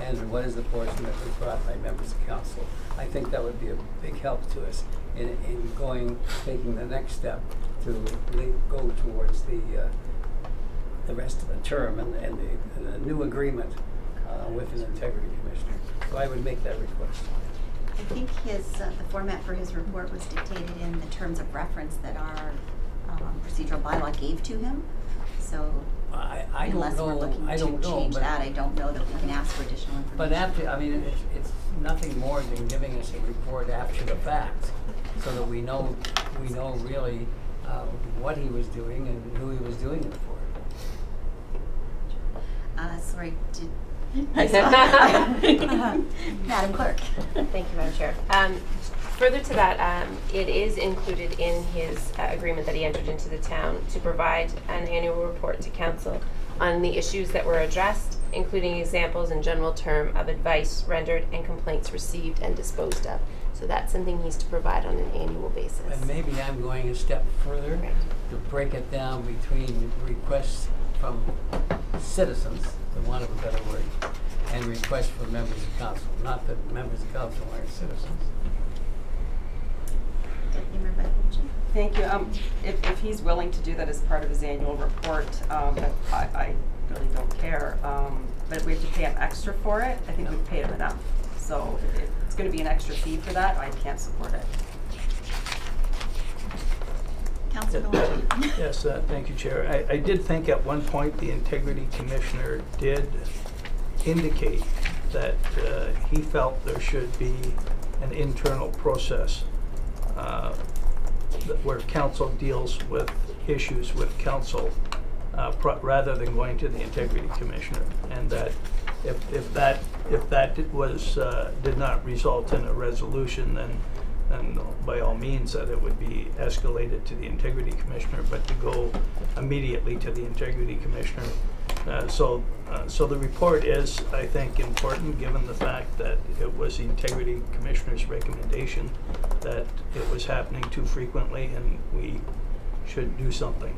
O: and what is the portion that was brought by members of council. I think that would be a big help to us in taking the next step to go towards the rest of the term and the new agreement with an integrity commissioner. So I would make that request.
H: I think the format for his report was dictated in the terms of reference that our procedural bylaw gave to him. So unless we're looking to change that, I don't know that we can ask for additional information.
O: But after, I mean, it's nothing more than giving us a report after the fact, so that we know really what he was doing and who he was doing it for.
H: Sorry, Madam Clerk.
K: Thank you, Madam Chair. Further to that, it is included in his agreement that he entered into the town to provide an annual report to council on the issues that were addressed, including examples in general term of advice rendered and complaints received and disposed of. So that's something he's to provide on an annual basis.
O: And maybe I'm going a step further to break it down between requests from citizens, for want of a better word, and requests from members of council. Not that members of council aren't citizens.
E: Thank you. If he's willing to do that as part of his annual report, I really don't care. But if we have to pay him extra for it, I think we've paid him enough. So if it's going to be an extra fee for that, I can't support it.
H: Councilor
A: Yes, thank you, Chair. I did think at one point the Integrity Commissioner did indicate that he felt there should be an internal process where council deals with issues with council rather than going to the Integrity Commissioner, and that if that was did not result in a resolution, then by all means that it would be escalated to the Integrity Commissioner, but to go immediately to the Integrity Commissioner. So the report is, I think, important given the fact that it was the Integrity Commissioner's recommendation that it was happening too frequently and we should do something.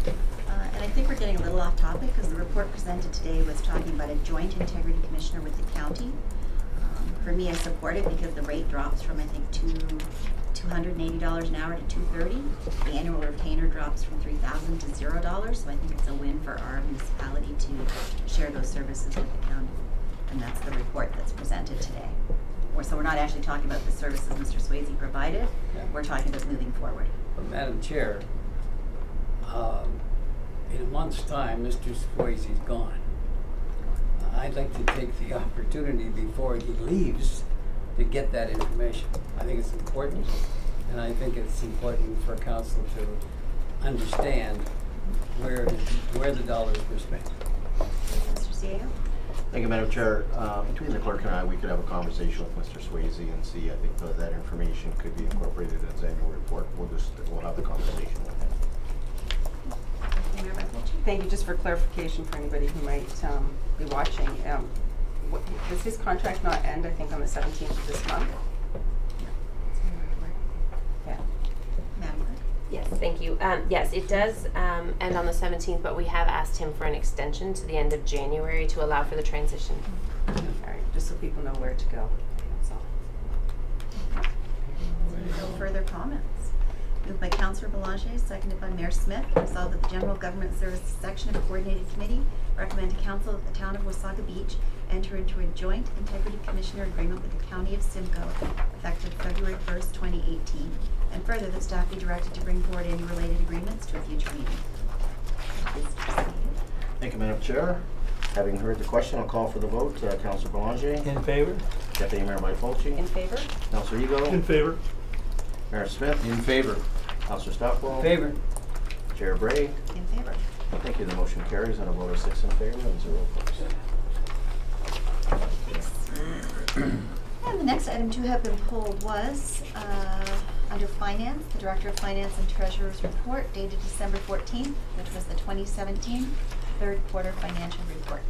H: And I think we're getting a little off topic because the report presented today was talking about a joint Integrity Commissioner with the county. For me, I support it because the rate drops from, I think, $280 an hour to $230. The annual retainer drops from $3,000 to $0. So I think it's a win for our municipality to share those services with the county. And that's the report that's presented today. So we're not actually talking about the services Mr. Swayze provided. Yeah. We're talking about moving forward.
O: Madam Chair, in a month's time, Mr. Swayze's gone. I'd like to take the opportunity before he leaves to get that information. I think it's important, and I think it's important for council to understand where the dollars were spent.
H: Mr. CEO?
D: Thank you, Madam Chair. Between the clerk and I, we could have a conversation with Mr. Swayze and see, I think that information could be incorporated in his annual report. We'll have the conversation with him.
E: Thank you. Just for clarification for anybody who might be watching, does his contract not end, I think, on the 17th of this month? Yeah.
H: Madam Clerk?
K: Yes, thank you. Yes, it does end on the 17th, but we have asked him for an extension to the end of January to allow for the transition.
E: All right, just so people know where to go. That's all.
H: No further comments. Moved by Councillor Belanger, seconded by Mayor Smith. Resolved that the General Government Services Section of Coordinated Committee recommend to Council that the Town of Wasaga Beach enter into a joint Integrity Commissioner agreement with the County of Simcoe effective February 1st, 2018. And further, that staff be directed to bring forward any related agreements to a future meeting.
D: Thank you, Madam Chair. Having heard the question, I'll call for the vote. Councillor Belanger.
A: In favor?
D: Deputy Mayor Byfolchi.
E: In favor?
D: Councillor Ego.
A: In favor.
D: Mayor Smith.
B: In favor.
D: Councillor Stockwell.
O: In favor.
D: Chair Bray.
H: In favor.
D: Thank you. The motion carries on a vote of 6 in favor and 0 opposed.
H: And the next item to have been pulled was under Finance, the Director of Finance and Treasurer's report dated December 14th, which was the 2017 third quarter financial report.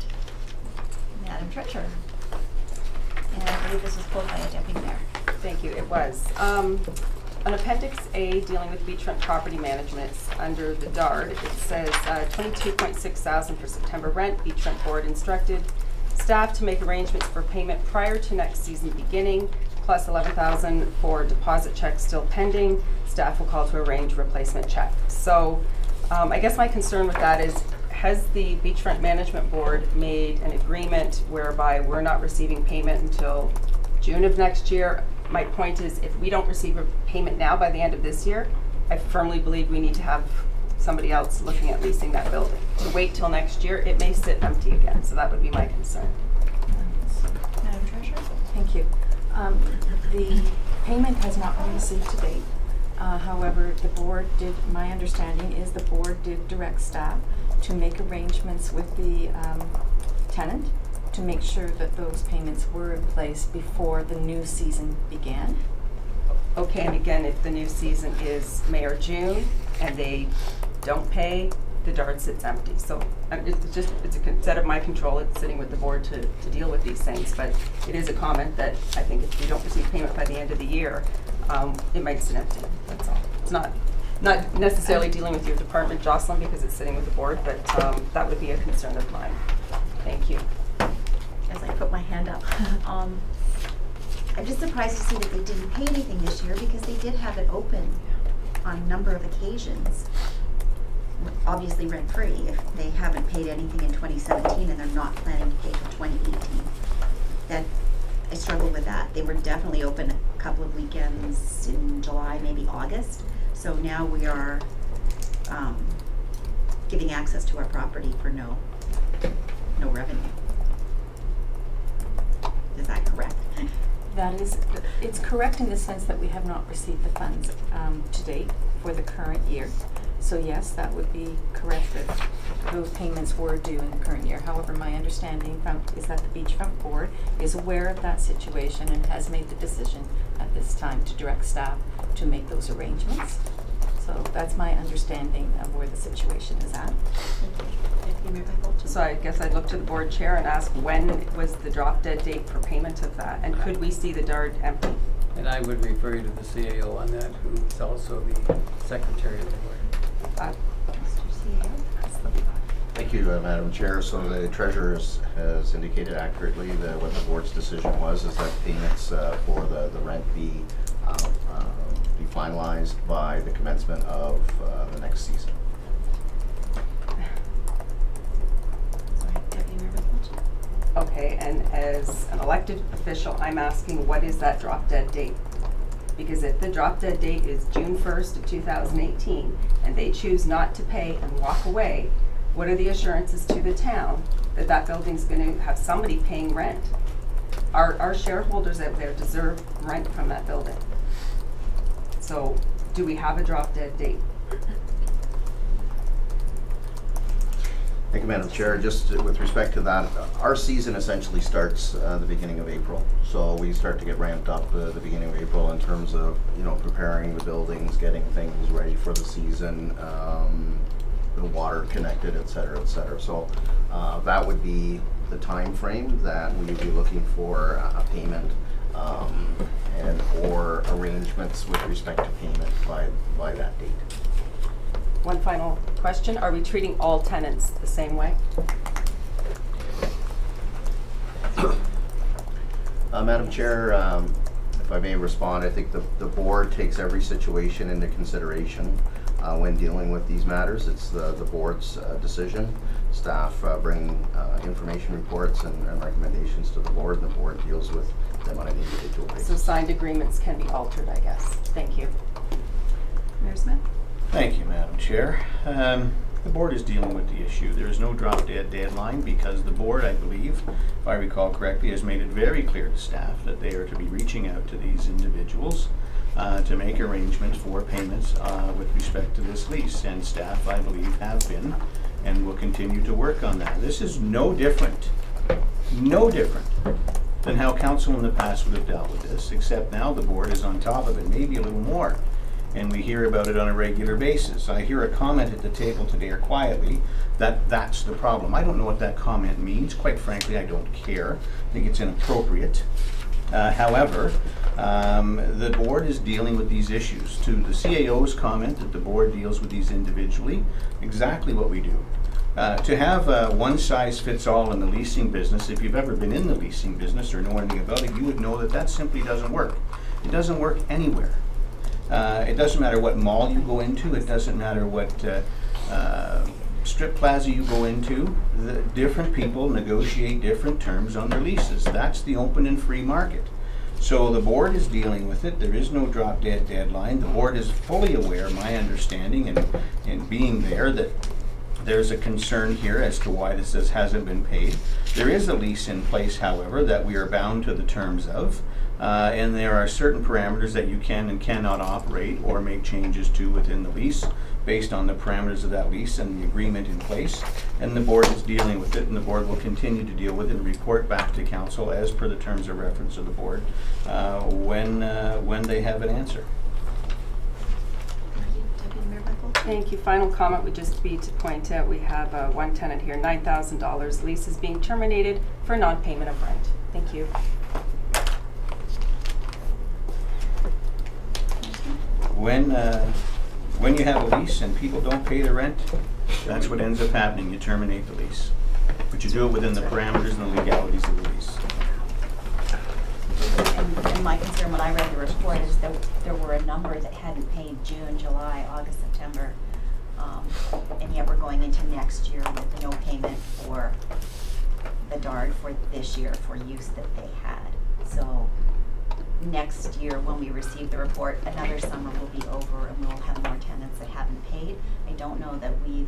H: Madam Treasurer. And I believe this was pulled by a Deputy Mayor.
E: Thank you. It was. On Appendix A, dealing with beachfront property management, under the DARD, it says $22,600 for September rent. Beachfront Board instructed staff to make arrangements for payment prior to next season beginning, plus $11,000 for deposit checks still pending. Staff will call to arrange replacement check. So I guess my concern with that is, has the Beachfront Management Board made an agreement whereby we're not receiving payment until June of next year? My point is, if we don't receive a payment now by the end of this year, I firmly believe we need to have somebody else looking at leasing that building. To wait till next year, it may sit empty again, so that would be my concern.
H: Madam Treasurer?
R: Thank you. The payment has not been received to date. However, the board did, my understanding is the board did direct staff to make arrangements with the tenant to make sure that those payments were in place before the new season began.
E: Okay, and again, if the new season is May or June and they don't pay, the DARD sits empty. So it's out of my control. It's sitting with the board to deal with these things, but it is a comment that I think if you don't receive payment by the end of the year, it might sit empty. That's all. It's not necessarily dealing with your department, Jocelyn, because it's sitting with the board, but that would be a concern of mine. Thank you.
H: As I put my hand up. I'm just surprised to see that they didn't pay anything this year, because they did have it open on a number of occasions. Obviously rent-free if they haven't paid anything in 2017 and they're not planning to pay for 2018. That I struggle with that. They were definitely open a couple of weekends in July, maybe August. So now we are giving access to our property for no revenue. Is that correct?
R: That is, it's correct in the sense that we have not received the funds to date for the current year. So yes, that would be correct that those payments were due in the current year. However, my understanding is that the Beachfront Board is aware of that situation and has made the decision at this time to direct staff to make those arrangements. So that's my understanding of where the situation is at.
E: So I guess I'd look to the board chair and ask, when was the drop dead date for payment of that? And could we see the DARD empty?
O: And I would refer you to the CAO on that, who is also the secretary of the board.
D: Thank you, Madam Chair. So the Treasurer has indicated accurately that what the board's decision was is that payments for the rent be finalized by the commencement of the next season.
E: Okay, and as an elected official, I'm asking, what is that drop dead date? Because if the drop dead date is June 1st of 2018 and they choose not to pay and walk away, what are the assurances to the town that that building's going to have somebody paying rent? Our shareholders out there deserve rent from that building. So do we have a drop dead date?
D: Thank you, Madam Chair. Just with respect to that, our season essentially starts the beginning of April. So we start to get ramped up the beginning of April in terms of, you know, preparing the buildings, getting things ready for the season, the water connected, et cetera, et cetera. So that would be the time frame that we would be looking for a payment and or arrangements with respect to payment by that date.
E: One final question. Are we treating all tenants the same way?
D: Madam Chair, if I may respond, I think the board takes every situation into consideration when dealing with these matters. It's the board's decision. Staff bring information reports and recommendations to the board, and the board deals with them on an individual basis.
E: So signed agreements can be altered, I guess. Thank you.
H: Mayor Smith?
B: Thank you, Madam Chair. The board is dealing with the issue. There is no drop dead deadline because the board, I believe, if I recall correctly, has made it very clear to staff that they are to be reaching out to these individuals to make arrangements for payments with respect to this lease. And staff, I believe, have been and will continue to work on that. This is no different than how council in the past would have dealt with this, except now the board is on top of it, maybe a little more. And we hear about it on a regular basis. I hear a comment at the table today, or quietly, that that's the problem. I don't know what that comment means. Quite frankly, I don't care. I think it's inappropriate. However, the board is dealing with these issues. To the CAO's comment that the board deals with these individually, exactly what we do. To have a one-size-fits-all in the leasing business, if you've ever been in the leasing business or know anything about it, you would know that that simply doesn't work. It doesn't work anywhere. It doesn't matter what mall you go into. It doesn't matter what strip plaza you go into. The different people negotiate different terms on their leases. That's the open and free market. So the board is dealing with it. There is no drop dead deadline. The board is fully aware, my understanding, and being there, that there's a concern here as to why this hasn't been paid. There is a lease in place, however, that we are bound to the terms of. And there are certain parameters that you can and cannot operate or make changes to within the lease based on the parameters of that lease and the agreement in place. And the board is dealing with it, and the board will continue to deal with it and report back to council as per the terms of reference of the board when they have an answer.
E: Thank you. Final comment would just be to point out we have one tenant here, $9,000. Lease is being terminated for non-payment of rent. Thank you.
B: When you have a lease and people don't pay the rent, that's what ends up happening. You terminate the lease. But you do it within the parameters and the legalities of the lease.
H: And my concern when I read the report is that there were a number that hadn't paid June, July, August, September, and yet we're going into next year with no payment for the DARD for this year for use that they had. So next year when we receive the report, another summer will be over and we'll have more tenants that haven't paid. I don't know that we've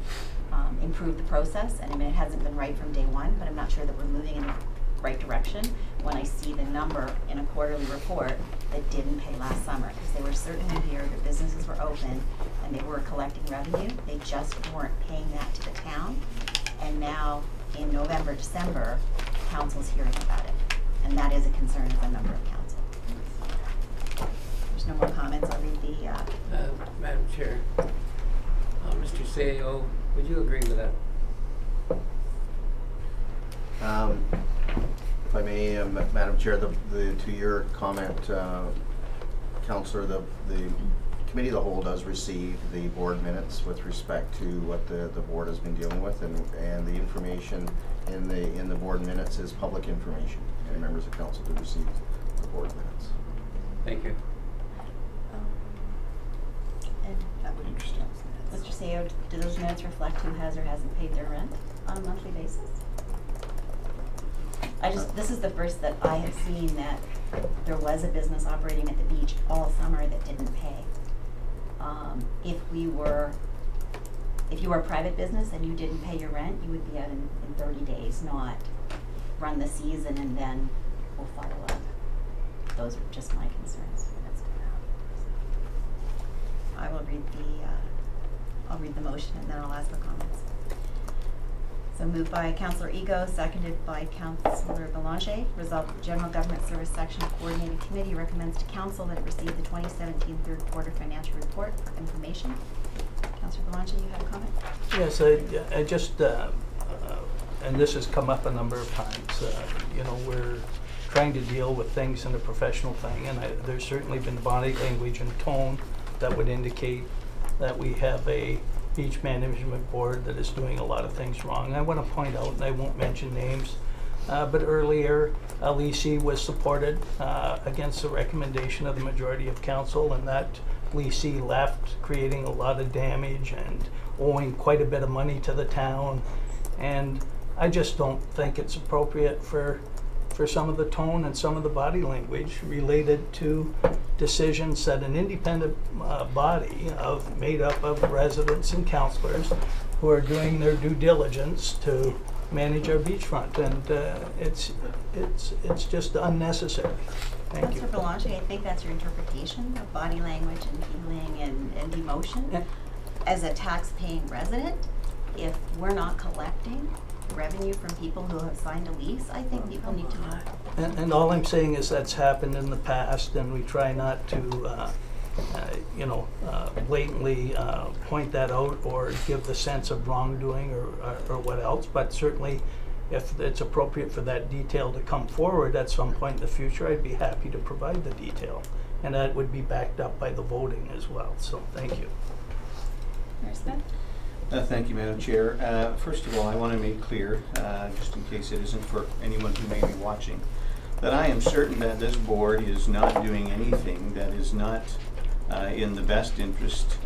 H: improved the process, and I mean it hasn't been right from day one, but I'm not sure that we're moving in the right direction when I see the number in a quarterly report that didn't pay last summer, because they were certainly here, their businesses were open, and they were collecting revenue. They just weren't paying that to the town, and now in November, December, council's hearing about it, and that is a concern of a member of council. There's no more comments. I'll read the
O: Madam Chair, Mr. CAO, would you agree with that?
D: If I may, Madam Chair, to your comment, Councillor, the Committee of the Whole does receive the board minutes with respect to what the board has been dealing with, and the information in the board minutes is public information, and members of council do receive the board minutes.
O: Thank you.
H: And that would interesting. Mr. CAO, do those minutes reflect who has or hasn't paid their rent on a monthly basis? This is the first that I have seen that there was a business operating at the beach all summer that didn't pay. If you were a private business and you didn't pay your rent, you would be out in 30 days, not run the season and then we'll follow up. Those are just my concerns. That's gonna happen. I will read I'll read the motion and then I'll ask for comments. So moved by Councillor Ego, seconded by Councillor Belanger. Resolved that the General Government Service Section Coordinated Committee recommends to Council that it receive the 2017 third quarter financial report for information. Councillor Belanger, you have a comment?
A: Yes, I just, and this has come up a number of times, you know, we're trying to deal with things in a professional thing, and there's certainly been body language and tone that would indicate that we have a beach management board that is doing a lot of things wrong. I want to point out, and I won't mention names, but earlier leasee was supported against the recommendation of the majority of council, and that leasee left, creating a lot of damage and owing quite a bit of money to the town. And I just don't think it's appropriate for some of the tone and some of the body language related to decisions that an independent body made up of residents and councillors who are doing their due diligence to manage our beachfront, and it's just unnecessary. Thank you.
H: Councillor Belanger, I think that's your interpretation of body language and feeling and emotion.
A: Yeah.
H: As a tax-paying resident, if we're not collecting revenue from people who have signed a lease, I think people need to know.
A: And all I'm saying is that's happened in the past, and we try not to, you know, blatantly point that out or give the sense of wrongdoing or what else. But certainly, if it's appropriate for that detail to come forward at some point in the future, I'd be happy to provide the detail, and that would be backed up by the voting as well. So, thank you.
H: Mayor Smith?
B: Thank you, Madam Chair. First of all, I want to make clear, just in case it isn't for anyone who may be watching, that I am certain that this board is not doing anything that is not in the best interest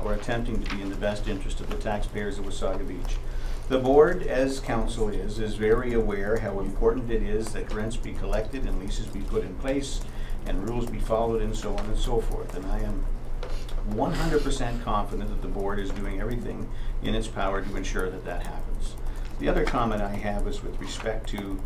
B: or attempting to be in the best interest of the taxpayers of Wasaga Beach. The board, as council is very aware how important it is that rents be collected and leases be put in place and rules be followed and so on and so forth. And I am 100% confident that the board is doing everything in its power to ensure that that happens. The other comment I have is with respect to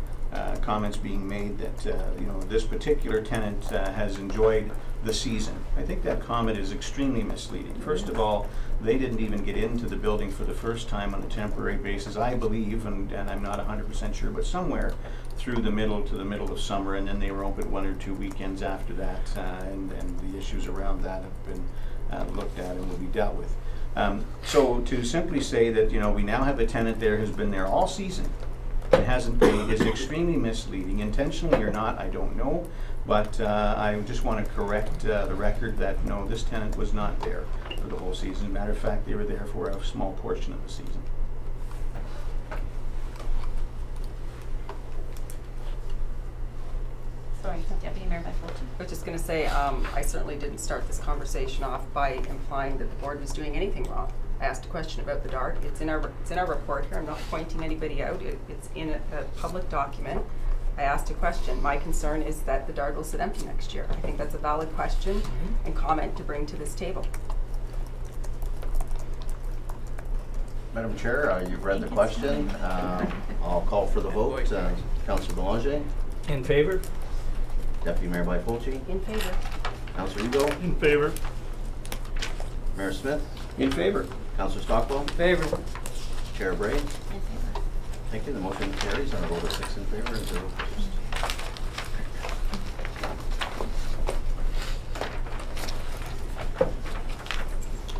B: comments being made that you know, this particular tenant has enjoyed the season. I think that comment is extremely misleading. First of all, they didn't even get into the building for the first time on a temporary basis, I believe, and I'm not 100% sure, but somewhere through the middle to the middle of summer, and then they were open 1 or 2 weekends after that, and the issues around that have been looked at and will be dealt with. So to simply say that, you know, we now have a tenant there who's been there all season and hasn't paid is extremely misleading. Intentionally or not, I don't know, but I just want to correct the record that no, this tenant was not there for the whole season. As a matter of fact, they were there for a small portion of the season.
H: Sorry, Deputy Mayor Beck-Fulton.
E: I was just going to say, I certainly didn't start this conversation off by implying that the board was doing anything wrong. I asked a question about the DART. It's in our report here. I'm not pointing anybody out. It's in a public document. I asked a question. My concern is that the DART will sit empty next year. I think that's a valid question and comment to bring to this table.
D: Madam Chair, you've read the question. I'll call for the vote. Councillor Belanger?
A: In favor?
D: Deputy Mayor Byfolchi?
E: In favor.
D: Councillor Ego?
A: In favor.
D: Mayor Smith?
B: In favor.
D: Councillor Stockwell?
O: In favor.
D: Chair Bray?
H: In favor.
D: Thank you. The motion carries on a vote of 6 in favor and 0 opposed.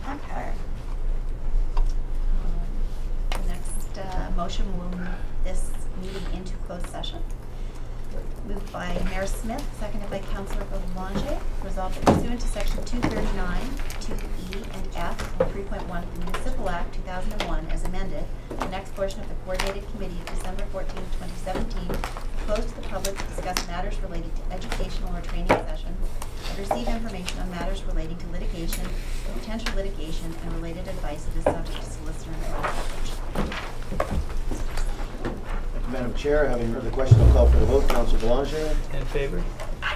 H: Okay. The next motion will move this meeting into closed session. Moved by Mayor Smith, seconded by Councillor Belanger. Resolved that pursuant to Section 239, 2E and F and 3.1 of the Municipal Act 2001 as amended, the next portion of the Coordinated Committee of December 14, 2017, closed to the public to discuss matters relating to educational or training sessions and receive information on matters relating to litigation, potential litigation, and related advice that is subject to solicitor and advice.
B: Madam Chair, having heard the question, I'll call for the vote. Councillor Boulanger?
A: In favor?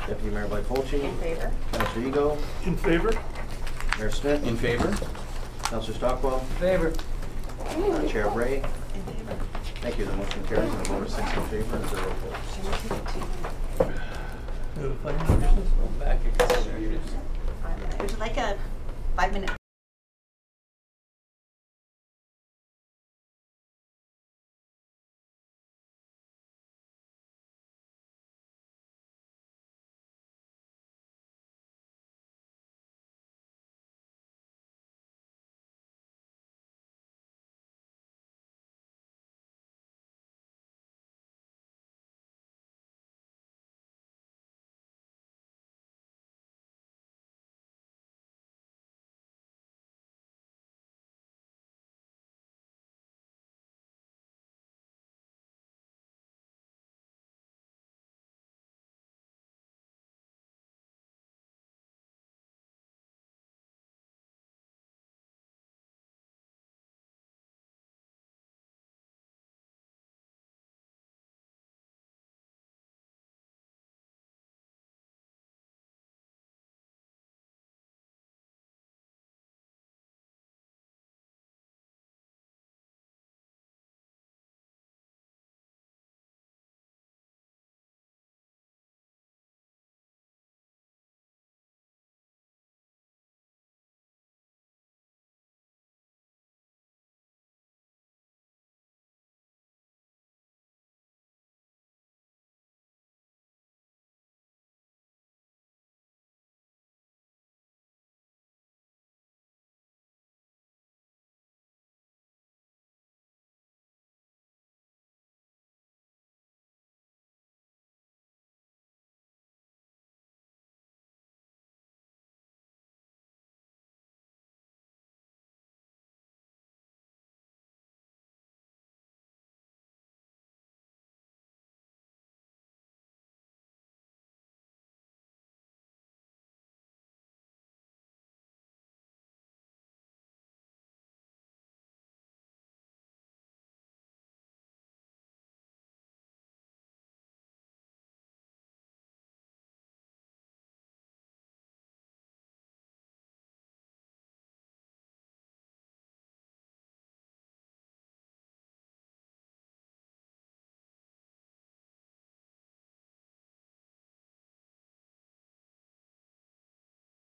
B: Deputy Mayor Byfolchi?
E: In favor.
B: Councillor Ego?
A: In favor?
B: Mayor Smith? In favor. Councillor Stockwell?
O: In favor.
B: Chair Bray?
H: In favor.
B: Thank you. The motion carries on a vote of 6 in favor and 0 opposed.
O: Back against the
H: Would you like a 5-minute